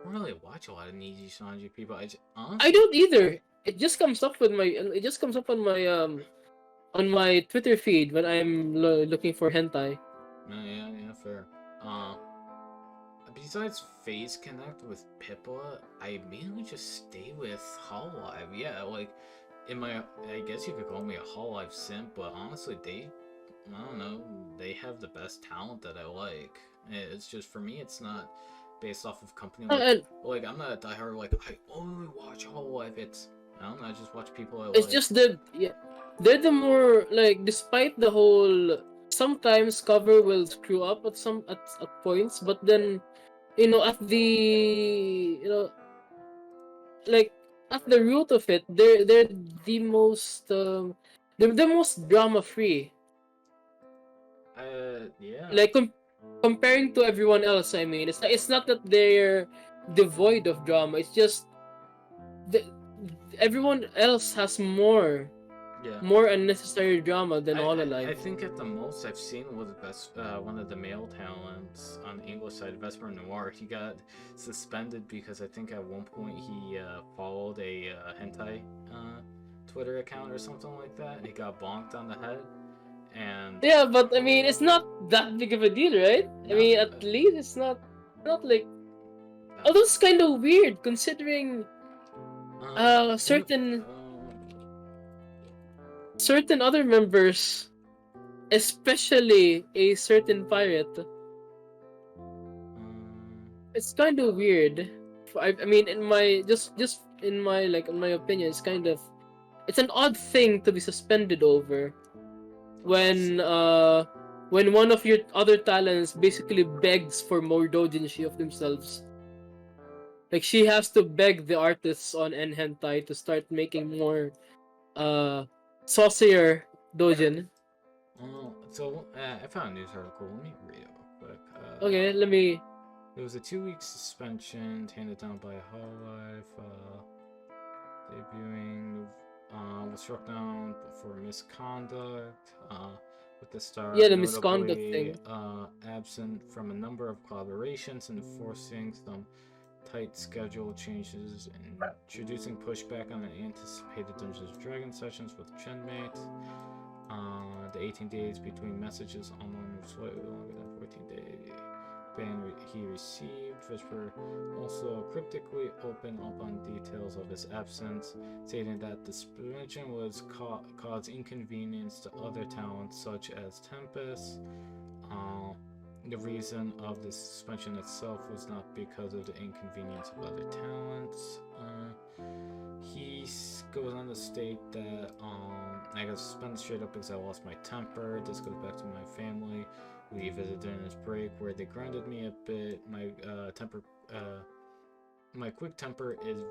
don't really watch a lot of Niji Sanji people. I just, I honestly, don't either. It just comes up on my Twitter feed when I'm looking for hentai. no, yeah, fair. Uh, Besides Phase Connect with Pippa, I mainly just stay with Hololive. Yeah, like I guess you could call me a Hololive simp, but honestly, I don't know, they have the best talent that I like. It's just, for me, it's not based off of company. And Like I'm not a diehard like I only watch Hololive. It's, I don't know, I just watch people I it's like. just they're the more like, despite the whole, sometimes cover will screw up at points, but then at like at the root of it, they're the most they're the most drama free. Yeah. Like comparing to everyone else, I mean, it's not that they're devoid of drama. It's just the, everyone else has more Yeah. unnecessary drama than all I alive. think at the most I've seen was one of the male talents on the English side, Vesper Noir. He got suspended because I think at one point he followed a hentai Twitter account or something like that, and he got bonked on the head. And Yeah, but I mean, it's not that big of a deal, right? I No, mean, at least it's not like. Although it's kind of weird considering certain other members, especially a certain pirate. It's kind of weird. I mean, in my just in my in my opinion, it's an odd thing to be suspended over when one of your other talents basically begs for more doujinshi of themselves. Like she has to beg the artists on Hentai to start making more saucier doujin. So I found a news article. Let me read it real quick. Okay, let me. It was a 2-week suspension handed down by Hololive. Debuting was struck down for misconduct. With the star Yeah, the misconduct notably thing. absent from a number of collaborations, enforcing some tight schedule changes, and introducing pushback on the anticipated Dungeons & Dragons sessions with Chenmate. The 18 days between messages online was slightly longer than 14 days. Ban he received. Vesper also cryptically opened up on details of his absence, stating that the suspension was cause inconvenience to other talents such as Tempest. The reason of the suspension itself was not because of the inconvenience of other talents. He goes on to state that I got suspended straight up because I lost my temper. This goes back to my family. We visited during this break where they grounded me a bit. My quick temper is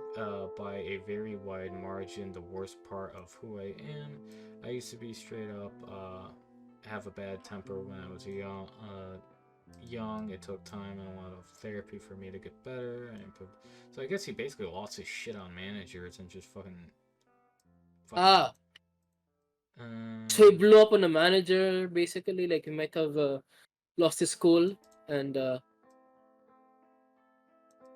by a very wide margin the worst part of who I am. I used to be straight up have a bad temper when I was young. It took time and a lot of therapy for me to get better. So I guess he basically lost his shit on managers and just fucking So he blew up on a manager, basically. Like he might have lost his cool and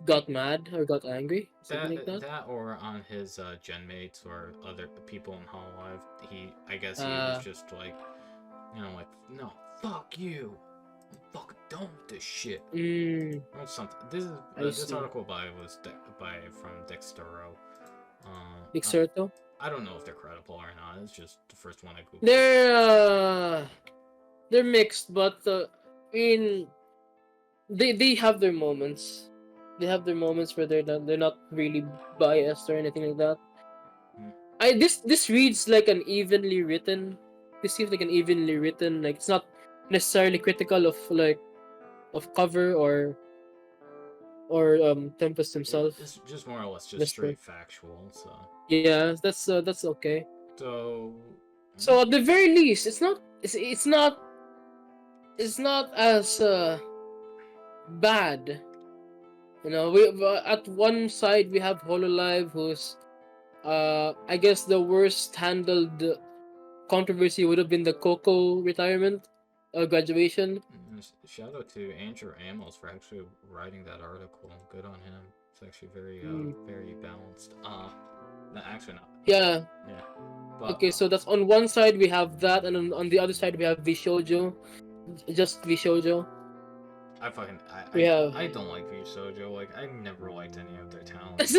got mad or got angry, something like that. That or on his gen mates or other people in Hololive. I guess he was just like, like, no, fuck you. I'm fucking done with this shit. Or something. This article from Dextero. Dexerto? I don't know if they're credible or not. It's just the first one I googled. They're mixed, but I mean, they have their moments. They have their moments where they're not really biased or anything like that. This reads like an evenly written. This seems like an evenly written. Like it's not necessarily critical of cover or Tempest himself. It's just more or less just straight factual. So yeah, that's okay. So at the very least, it's not as bad. We at one side we have Hololive, who's I guess the worst handled controversy would have been the Coco retirement, graduation. Shout out to Andrew Amos for actually writing that article. Good on him. It's actually very very balanced. Actually not. Yeah. But, okay, so that's on one side we have that, and on the other side we have Vishoujo, just Vishoujo. I don't like Vishoujo. Like I never liked any of their talents.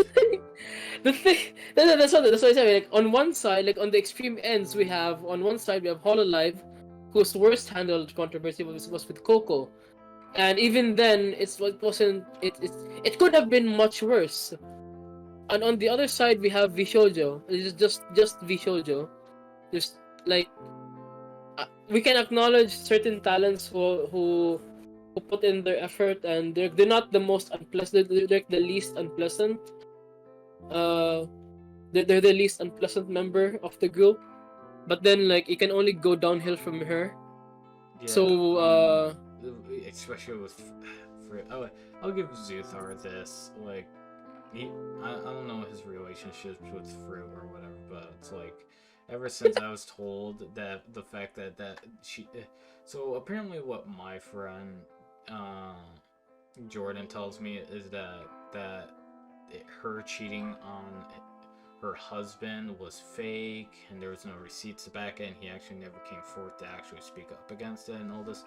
the thing that's what I said. Like on one side, like on the extreme ends, we have Hololive, whose worst handled controversy was with Coco, and even then it could have been much worse. And on the other side we have Vishoujo. It's just Vishoujo. There's like we can acknowledge certain talents who put in their effort, and they're not the most unpleasant. They're like the least unpleasant. They're the least unpleasant member of the group. But then like it can only go downhill from her. Yeah, so especially with Fruit. I'll give Zuthar this. Like, I don't know his relationships with Fruit or whatever, but it's like, ever since I was told that the fact that she, so apparently what my friend, Jordan tells me is that her cheating on her husband was fake, and there was no receipts to back it, and he actually never came forth to actually speak up against it, and all this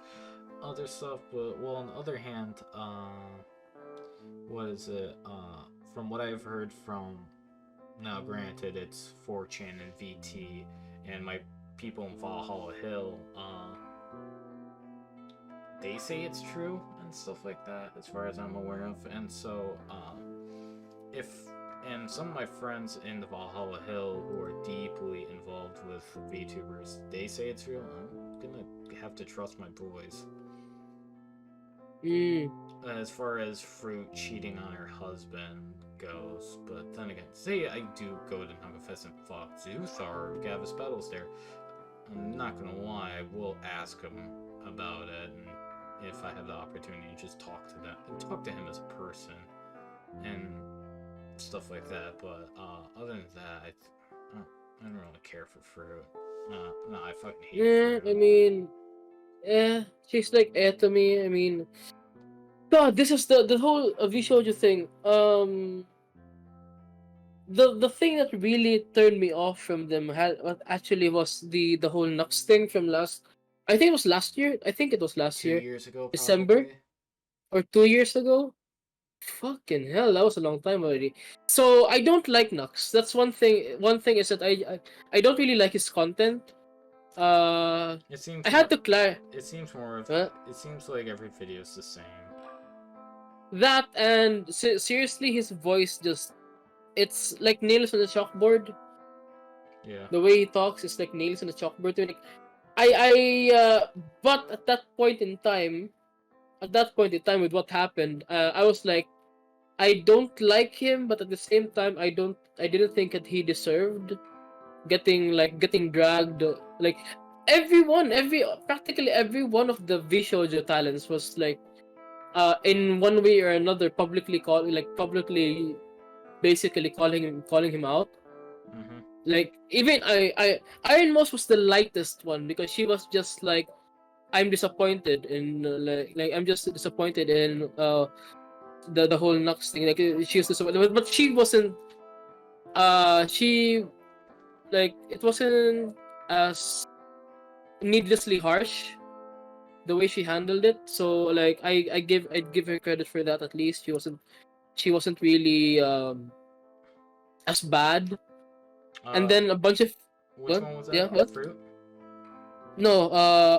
other stuff. But well, on the other hand, what is it? From what I've heard from, now granted it's 4chan and VT, and my people in Valhalla Hill, they say it's true and stuff like that, as far as I'm aware of, and so if and some of my friends in the Valhalla Hill who are deeply involved with VTubers, they say it's real. I'm gonna have to trust my boys. As far as Fruit cheating on her husband goes, but then again, say I do go to Nugafest and fuck Zuthar or Gavus Battles there, I'm not gonna lie, I will ask him about it, and if I have the opportunity, just talk to him as a person, and stuff like that. But other than that, I don't really care for Fruit. No, I fucking hate Fruit. I mean, she's like to me. I mean, God, this is the whole Vishojo thing. The thing that really turned me off from them actually was the whole Nux thing from last. I think it was last year. I think it was last 2 year, years ago, probably. December or 2 years ago. Fucking hell, that was a long time already. So I don't like Nux. That's one thing. One thing is that I don't really like his content. It seems I had to clarify It seems more of. Huh? It seems like every video is the same. that, and seriously, his voice it's like nails on the chalkboard. Yeah. The way he talks is like nails on the chalkboard. Like, but at that point in time, with what happened, I was like, I don't like him, but at the same time, I didn't think that he deserved getting dragged. Like practically every one of the Vishoujo talents was like, in one way or another, publicly basically calling him out. Mm-hmm. Like, even Iron Mouse was the lightest one, because she was just like, I'm disappointed in like I'm just disappointed in the whole Nux thing. Like, she was disappointed, but she wasn't. She like it wasn't as needlessly harsh the way she handled it. So like I'd give her credit for that. At least she wasn't really as bad. And then a bunch of Which what? one was that? Yeah, what? Fruit? No,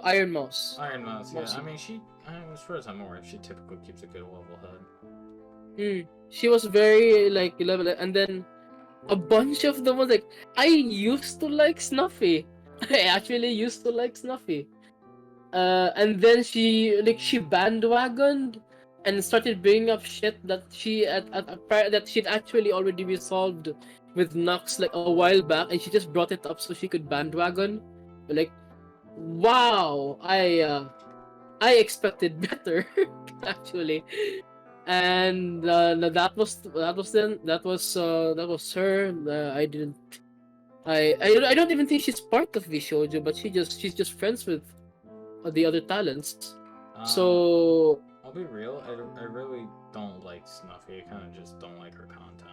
Iron Mouse. Iron Mouse, yeah. Mouse. I mean, as far as I'm aware, she typically keeps a good level head. She was very like level, and then a bunch of them was like, I used to like Snuffy. I actually used to like Snuffy. And then she bandwagoned and started bringing up shit that that she'd actually already resolved with Nux like a while back, and she just brought it up so she could bandwagon. Like, wow, I expected better, actually. And that was her. I don't even think she's part of Vishojo, but she's just friends with the other talents. So I'll be real. I really don't like Snuffy. I kind of just don't like her content.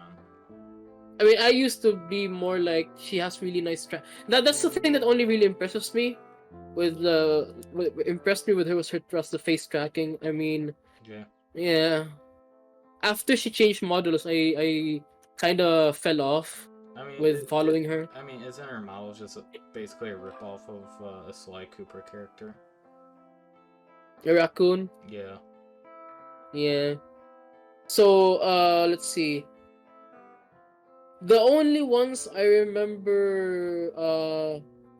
I mean, I used to be more like, she has really nice that's the thing that only really impresses me with what impressed me with her was the face tracking. I mean, yeah. After she changed models, I kind of fell off with following her. I mean, isn't her model just basically a ripoff of a Sly Cooper character? A raccoon? Yeah. Yeah. So, let's see. The only ones I remember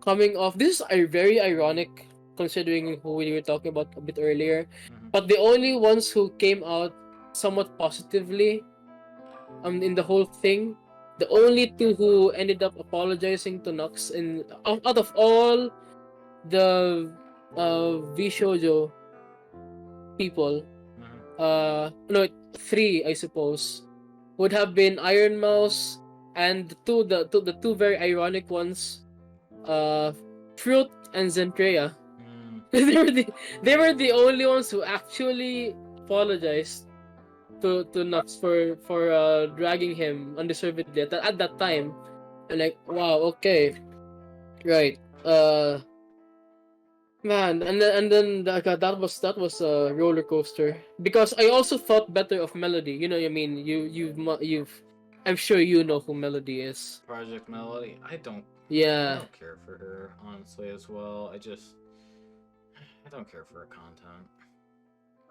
coming off, this is very ironic considering who we were talking about a bit earlier, but the only ones who came out somewhat positively in the whole thing, the only two who ended up apologizing to Nux out of all the Vishoujo people, no, three, I suppose, would have been Iron Mouse and the two very ironic ones, uh, Fruit and Zentrea. Mm, They were the only ones who actually apologized to Nux for dragging him undeservedly at that time. And like, wow, okay, right, man, and then that was a roller coaster because I also thought better of Melody. You know, what I mean, you've, I'm sure you know who Melody is. Project Melody. I Yeah. don't care for her honestly as well. I don't care for her content.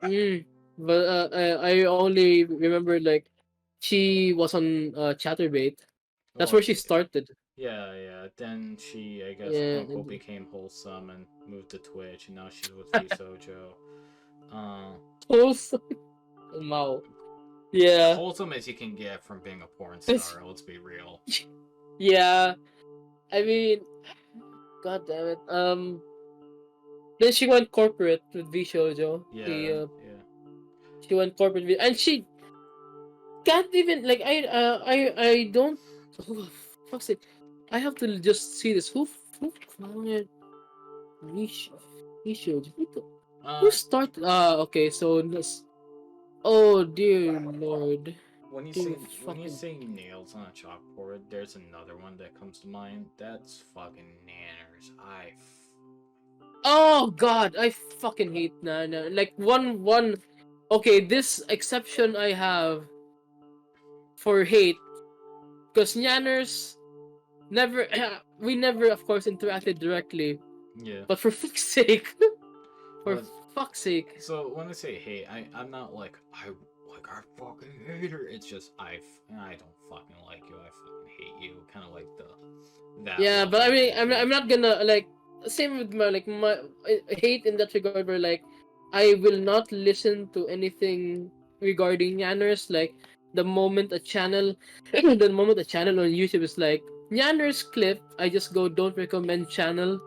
Mm. But I only remember like she was on Chatterbait. That's Oh where she started. yeah, yeah. Then she, I guess, Yeah. quote unquote, became wholesome and moved to Twitch, and now she's with Visojo. Uh, Wholesome. Wow. Yeah. wholesome as you can get from being a porn star. Let's be real. Yeah. I mean, god damn it. Then she went corporate with V Shoujo. Yeah, yeah. She went corporate with, and she can't even like I don't. Oh, fuck's sake. I have to just see this. Who fired V Shoujo? Who Uh, started? Okay. So this. Oh dear lord. when you Dear say fucking. nails on a chalkboard, there's another one that comes to mind. That's fucking nanners. Oh god, I fucking hate Nana. Like one. Okay, this exception I have for hate, because Nyanners never. We never, of course, interacted directly. Yeah. But for fuck's sake, for But fuck's sake. so when I say hate, I'm not like I fucking hate her. It's just I don't fucking like you. I fucking hate you. Kind of like that Yeah, but I level of mean, I'm hatred. I'm not gonna like same with my hate in that regard. Where like I will not listen to anything regarding Nyanners. Like the moment a channel, the moment a channel on YouTube is like Nyanners clip, I just go don't recommend channel.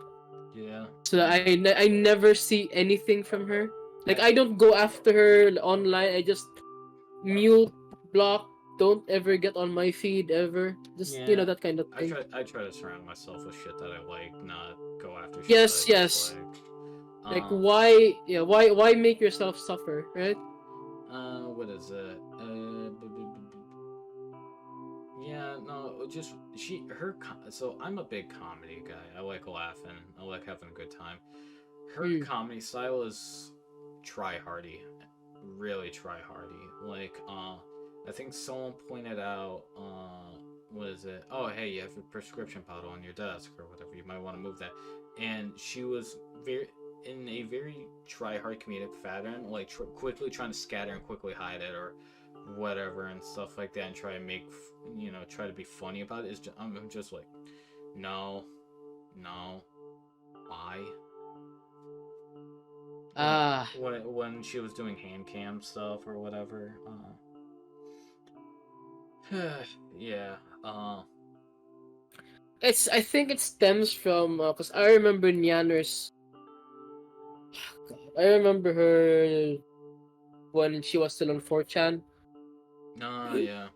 Yeah. So I never see anything from her. Like I I don't go after her online. I just mute, block. Don't ever get on my feed ever. Just yeah. that kind of thing. I try to surround myself with shit that I like, not go after shit that Yes, I yes. dislike. Like Uh, why? Yeah, why make yourself suffer, right? what is it? Yeah, no, just so I'm a big comedy guy. I like laughing. I like having a good time. Her Hmm. comedy style is try hardy, really try hardy. Like, I think someone pointed out, what is it? Oh, hey, you have a prescription bottle on your desk or whatever. You might want to move that. And she was in a very try hard comedic pattern, like quickly trying to scatter and quickly hide it or whatever and stuff like that, and try to try to be funny about it. I'm just like, no, no, why? Ah, When she was doing hand cam stuff or whatever. Yeah. I think it stems from because I remember Nyanners. I remember her when she was still on 4chan. Yeah.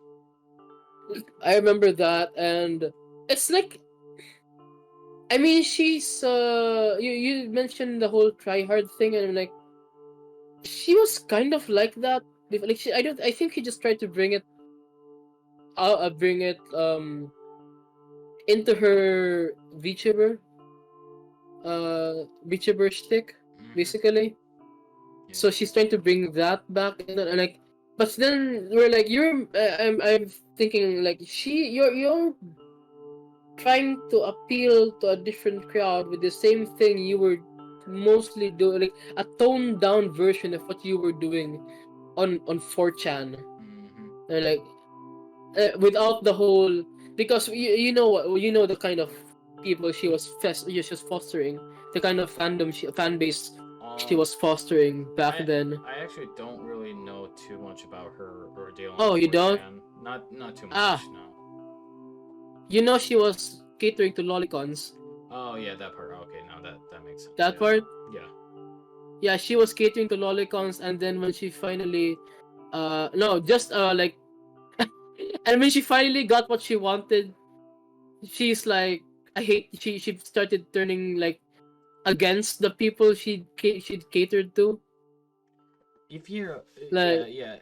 I remember that, and it's like I mean she's you mentioned the whole try hard thing, and I'm like she was kind of like that. Like I think she just tried to bring it into her VTuber VTuber shtick Mm-hmm. basically. Yeah. So she's trying to bring that back, and like, but then we're like, I'm thinking like you're trying to appeal to a different crowd with the same thing you were mostly doing, like a toned down version of what you were doing on 4chan. Mm-hmm. And like without the whole, because you know what, you know the kind of people she was fostering, the kind of fan base she Um, was fostering back I then. I actually don't really know too much about her ordeal on Oh, you don't? 4chan. Not too much, Ah, no. you know she was catering to lolicons. Oh yeah, that part. Okay, no, that makes sense. That Yeah. part? Yeah. yeah, she was catering to lolicons, and then when she finally, no, just like, and when she finally got what she wanted, she's like, I hate. She started turning like against the people she'd catered to. If you're, Like, yeah.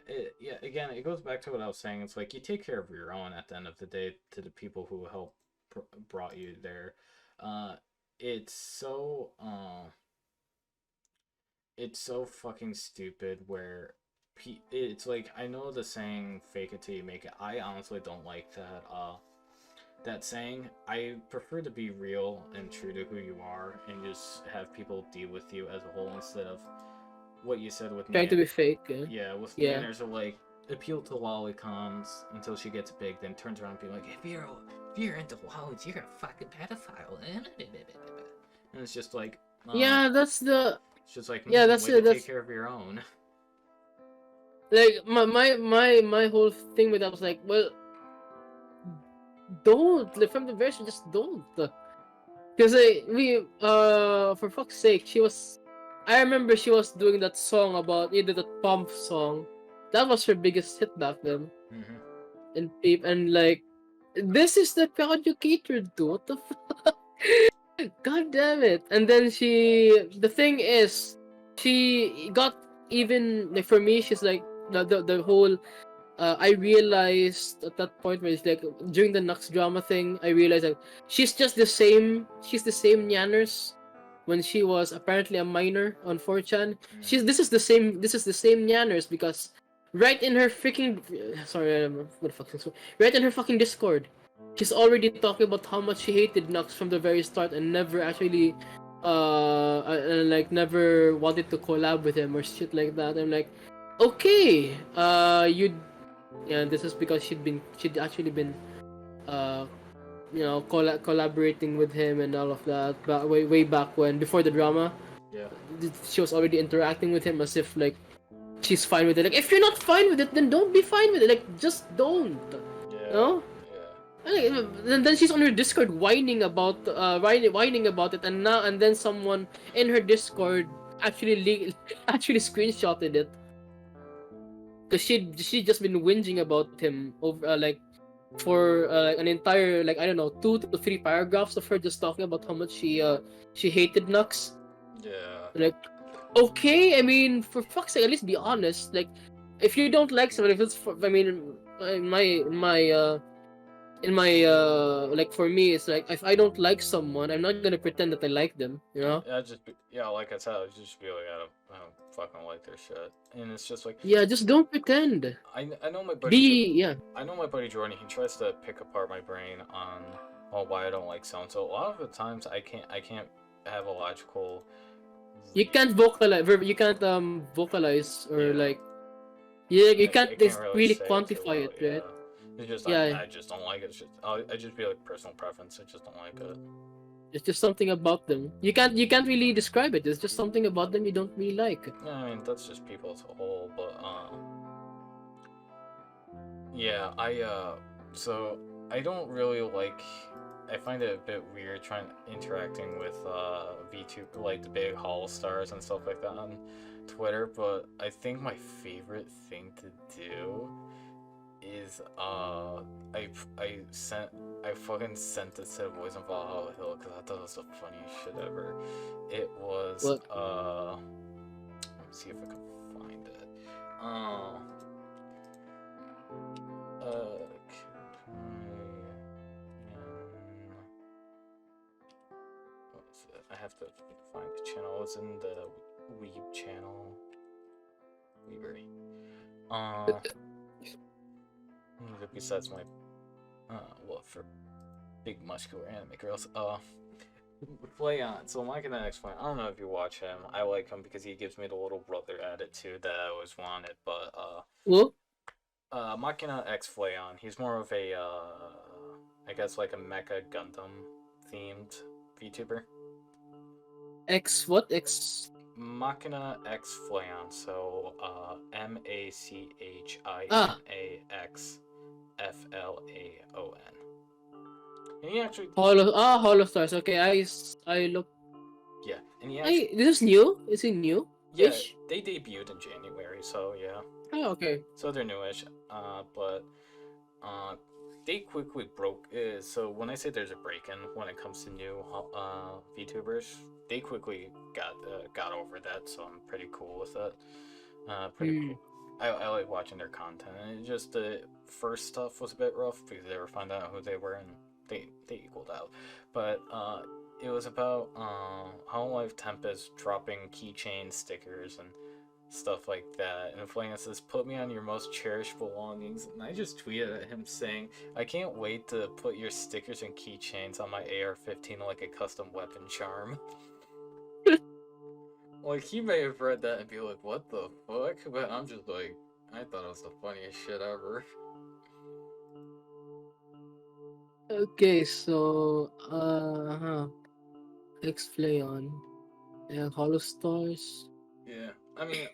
Again, it goes back to what I was saying. It's like you take care of your own at the end of the day to the people who helped brought you there. Uh, it's so it's so fucking stupid where it's like I know the saying "fake it till you make it." I honestly don't like that. That saying. I prefer to be real and true to who you are, and just have people deal with you as a whole instead of what you said with trying to be fake. yeah, with Yeah. Nanners are like appeal to lolicons until she gets big, then turns around and be like, if you're into lollies, you're a fucking pedophile. And it's just like, Yeah, that's the. it's just like, Yeah, that's way it. to That's take care of your own. like my whole thing with that was like, well, don't like, from the very start, just don't. Because we for fuck's sake, she was. I remember she was doing that song about either that pump song. That was her biggest hit back then. Mm-hmm. And like, this is the crowd you catered to. What the fuck? God damn it! And then the thing is, she got even like for me. She's like the whole I realized at that point where it's like during the Nux drama thing, I realized that she's just the same. She's the same Nyanners when she was apparently a minor on 4chan. This is the same. This is the same Nyanners because right in her freaking sorry, what the fuck? Right in her fucking Discord, she's already talking about how much she hated Nux from the very start and never actually like never wanted to collab with him or shit like that. I'm like, okay, you yeah, this is because she'd actually been uh collaborating with him and all of that, but way back when before the drama. Yeah. She was already interacting with him as if like she's fine with it. Like, if you're not fine with it, then don't be fine with it. Like, just don't. Yeah. You know? And then she's on her Discord whining about whining about it, and then someone in her Discord actually screenshotted it because she just been whinging about him over like for like an entire like I don't know 2 to 3 paragraphs of her just talking about how much she hated Nux. Yeah. Like, okay, I mean, for fuck's sake, at least be honest. Like, if you don't like someone, if it's for, I mean, in my like for me, it's like if I don't like someone, I'm not gonna pretend that I like them. You know? Yeah, like I said, I just be like, I don't fucking like their shit, and it's just like, Yeah, just don't pretend. I know my buddy. Yeah. I know my buddy Jordan. He tries to pick apart my brain on why I don't like so and so. A lot of the times, I can't have a logical. You can't vocalize. You can't vocalize or Yeah. like. Yeah, you I can't really say quantify it, yeah. right? It's just Yeah. I just don't like it. It's just I just be like personal preference. I just don't like it. It's just something about them. You can't really describe it. It's just something about them you don't really like. Yeah, I mean that's just people as a whole, but yeah, so I don't really like. I find it a bit weird interacting with VTuber like the big Hall stars and stuff like that on Twitter. But I think my favorite thing to do is I fucking sent it to Boys in Valhalla Hill because I thought it was the funniest shit ever. It was What? let me see if I can find it. What is it? I have to find the channel. It's in the Weeb channel. Weeberry. Besides my well, for big muscular anime girls, Flayon. So Machina X Flayon, I don't know if you watch him. I like him because he gives me the little brother attitude that I always wanted. But Well, Machina X Flayon, he's more of a I guess like a Mecha Gundam themed VTuber. X what? X. Machina X Flayon. So MACHINAX FLAON. And he actually Hollow Stars. Okay, I look. yeah, and he actually This is new. Is he new? Yeah, Ish? they debuted in January, so yeah. Oh, okay. So they're newish. But uh, they quickly broke. So when I say there's a break-in when it comes to new VTubers, they quickly got over that. So I'm pretty cool with that. Pretty Hmm. cool. I like watching their content. And it just the first stuff was a bit rough because they were finding out who they were and they equaled out. But it was about Hololive Tempest dropping keychain stickers and stuff like that. And Flanger says, "Put me on your most cherished belongings." And I just tweeted at him saying, "I can't wait to put your stickers and keychains on my AR-15 like a custom weapon charm." Like, he may have read that and be like, "What the fuck?" But I'm just like, I thought it was the funniest shit ever. Okay, so X-Play and Hollow Stars. Yeah, I mean,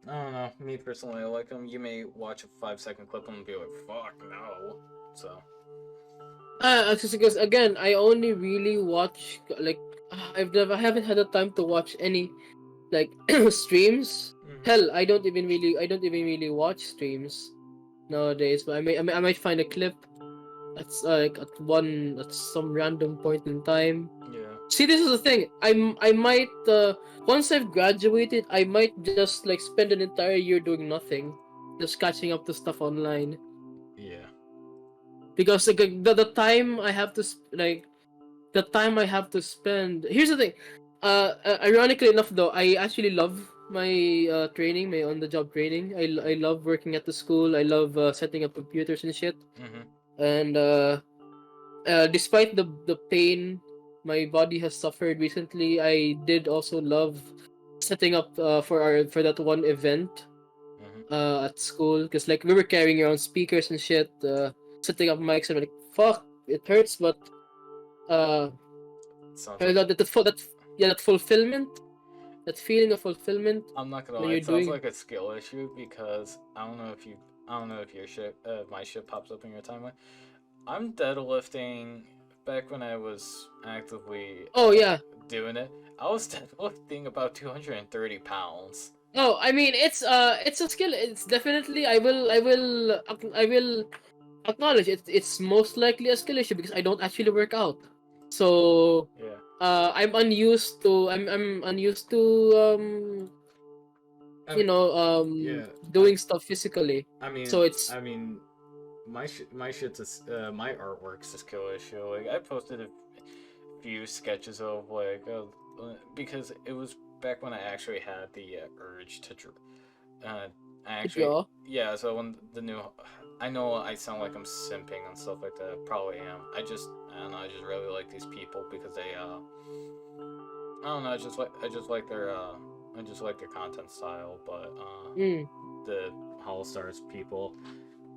I don't know. Me personally, I like them. You may watch a 5-second clip and be like, "Fuck no." So Just because again, I only really watch like I haven't had the time to watch any like streams. Hell, I don't even really watch streams nowadays. But I might find a clip that's like at some random point in time. yeah, See, this is the thing. I might once I've graduated, I might just like spend an entire year doing nothing, just catching up to stuff online. yeah, Because like the time I have to the time I have to spend. Here's the thing. Ironically enough, though, I actually love my training, my on-the-job training. I love working at the school. I love setting up computers and shit. mm-hmm. And despite the pain my body has suffered recently, I did also love setting up for that one event Mm-hmm. at school because like we were carrying around speakers and shit, setting up mics and like fuck, it hurts, but uh, Sounds like that yeah, that fulfillment, that feeling of fulfillment I'm not gonna when lie. you're It sounds doing. like a skill issue because I don't know if your shit, my shit pops up in your timeline. I'm deadlifting. Back when I was actively Oh yeah. doing it, I was deadlifting about 230 pounds. Oh, I mean, it's a skill. It's definitely I will acknowledge it's most likely a skill issue because I don't actually work out. So Yeah. I'm unused to I mean, yeah. doing stuff physically. So it's I mean, my shit's my artwork's a skill issue. Like I posted a few sketches of like because it was back when I actually had the urge to draw. I to actually draw. yeah. So when the new, I know I sound like I'm simping and stuff like that. Probably am. I don't know. I just really like these people because they I don't know. I just like their content style. But Mm. the Hollow Stars people,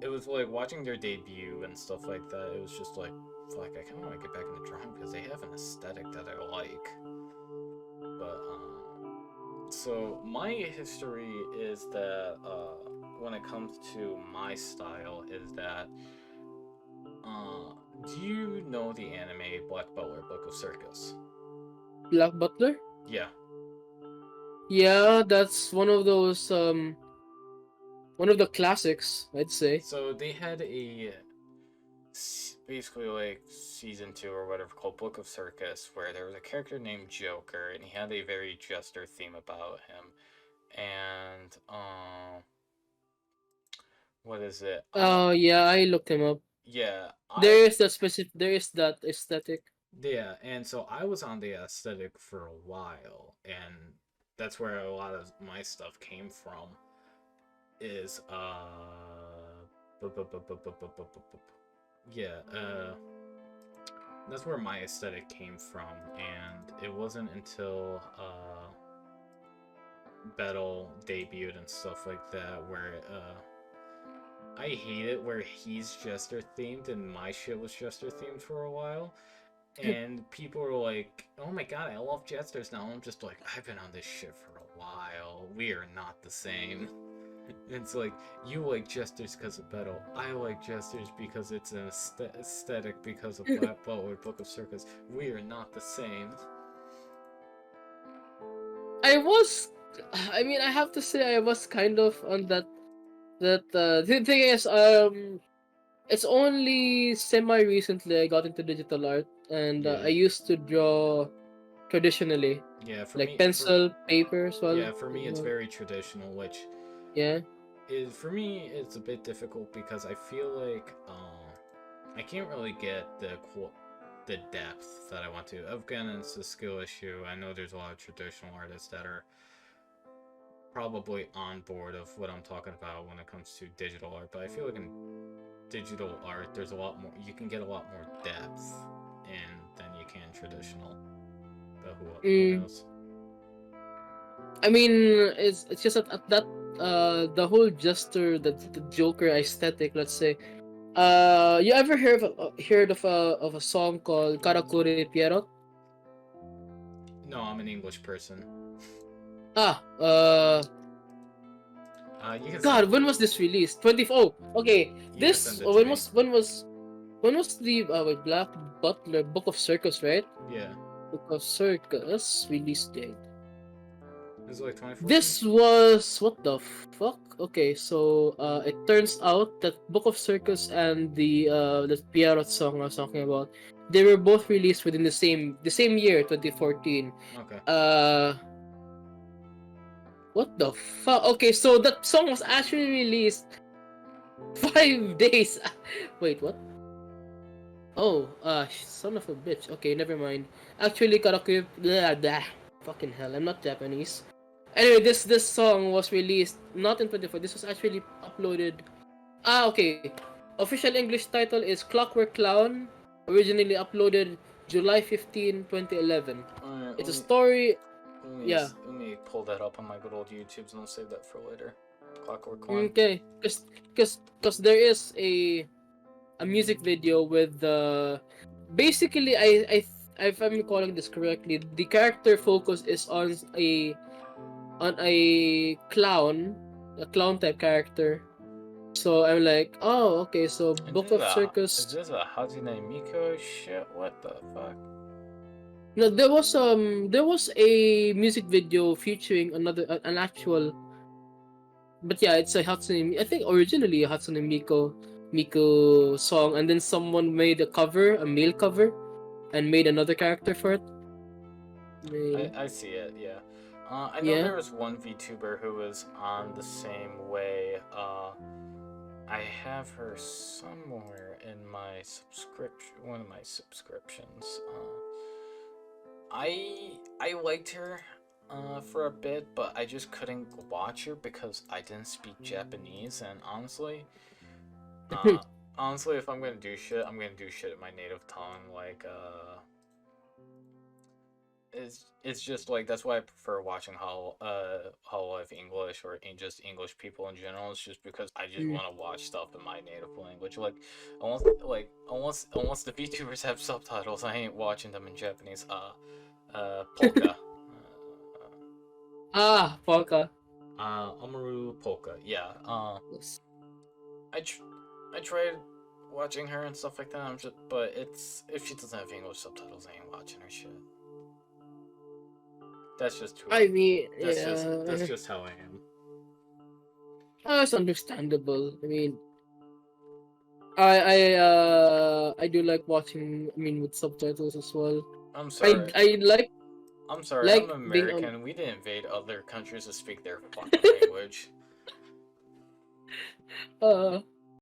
it was like watching their debut and stuff like that. It was just like, fuck, I kind of want to get back into drawing because they have an aesthetic that I like. But so my history is that when it comes to my style is that do you know the anime Black Butler Book of Circus? Black Butler. Yeah. Yeah, that's one of the classics, I'd say. So they had a basically like season 2 or whatever called Book of Circus where there was a character named Joker and he had a very jester theme about him. And what is it? Oh yeah, I looked him up. Yeah, There is that aesthetic. yeah, and so I was on the aesthetic for a while, and that's where a lot of my stuff came from. Is yeah, that's where my aesthetic came from, and it wasn't until Battle debuted and stuff like that where I hate it where he's Jester themed and my shit was Jester themed for a while. And people were like, "Oh my god, I love Jesters now." I'm just like, I've been on this shit for a while. We are not the same. And it's like, you like Jesters because of Battle. I like Jesters because it's an aesthetic because of Black Butler Book of Circus. We are not the same. I was I mean, I have to say I was kind of on that. The thing is, it's only semi recently I got into digital art, and Yeah. I used to draw traditionally, Yeah, for like me, pencil, paper as well. yeah, for me, it's very traditional, which Yeah. is for me it's a bit difficult because I feel like I can't really get the depth that I want to. Again, it's a skill issue. I know there's a lot of traditional artists that are probably on board of what I'm talking about when it comes to digital art, but I feel like in digital art there's a lot more, you can get a lot more depth in than you can traditional. But who Mm, knows? I mean, it's just at that the whole gesture, the Joker aesthetic, let's say. You ever heard of a song called Karakuri Pierrot? No, I'm an English person. Ah, You can send God, when was this released? 24. Oh, okay. you can send This it to me. when was the wait, Black Butler Book of Circus, right? Yeah, Book of Circus release date. it's like 2014. This was what the fuck? Okay, so it turns out that Book of Circus and the Pierrot song I was talking about, they were both released within the same year, 2014. Okay. Uh, what the fuck? Okay, so that song was actually released 5 days. Wait, what? Oh, son of a bitch. Okay, never mind. Actually, karaoke. Blah, blah. Fucking hell, I'm not Japanese. Anyway, this song was released not in 24. This was actually uploaded. Ah, okay. Official English title is Clockwork Clown. Originally uploaded July 15, 2011. Alright, It's a story. Yeah. let me pull that up on my good old YouTubes and I'll save that for later. Clockwork Clown. Okay. Cause there is a music video with basically if I'm recalling this correctly, the character focus is on a clown type character. So I'm like, oh, okay, so Book of Is Circus. this a Hatsune Miku shit? What the fuck? No, there was a music video featuring an actual, but yeah, it's a Hatsune. I think originally a Hatsune Miku song, and then someone made a cover, a male cover, and made another character for it. I see it, yeah. I know Yeah. there was one VTuber who was on the same way. I have her somewhere in my one of my subscriptions. I liked her for a bit, but I just couldn't watch her because I didn't speak Japanese, and uh, honestly, if I'm gonna do shit, I'm gonna do shit in my native tongue, like it's just like that's why I prefer watching Hololive English or just English people in general. It's just because I just want to watch stuff in my native language. Like unless the VTubers have subtitles, I ain't watching them in Japanese. Polka. Polka. Amaru Polka. Yeah. Yes. I tried watching her and stuff like that. But it's if she doesn't have English subtitles, I ain't watching her shit. That's just who. I mean, That's just how I am. It's understandable. I mean, I do like watching. I mean, with subtitles as well. I'm sorry. I I'm sorry. like I'm being American. on. We didn't invade other countries to speak their fucking language.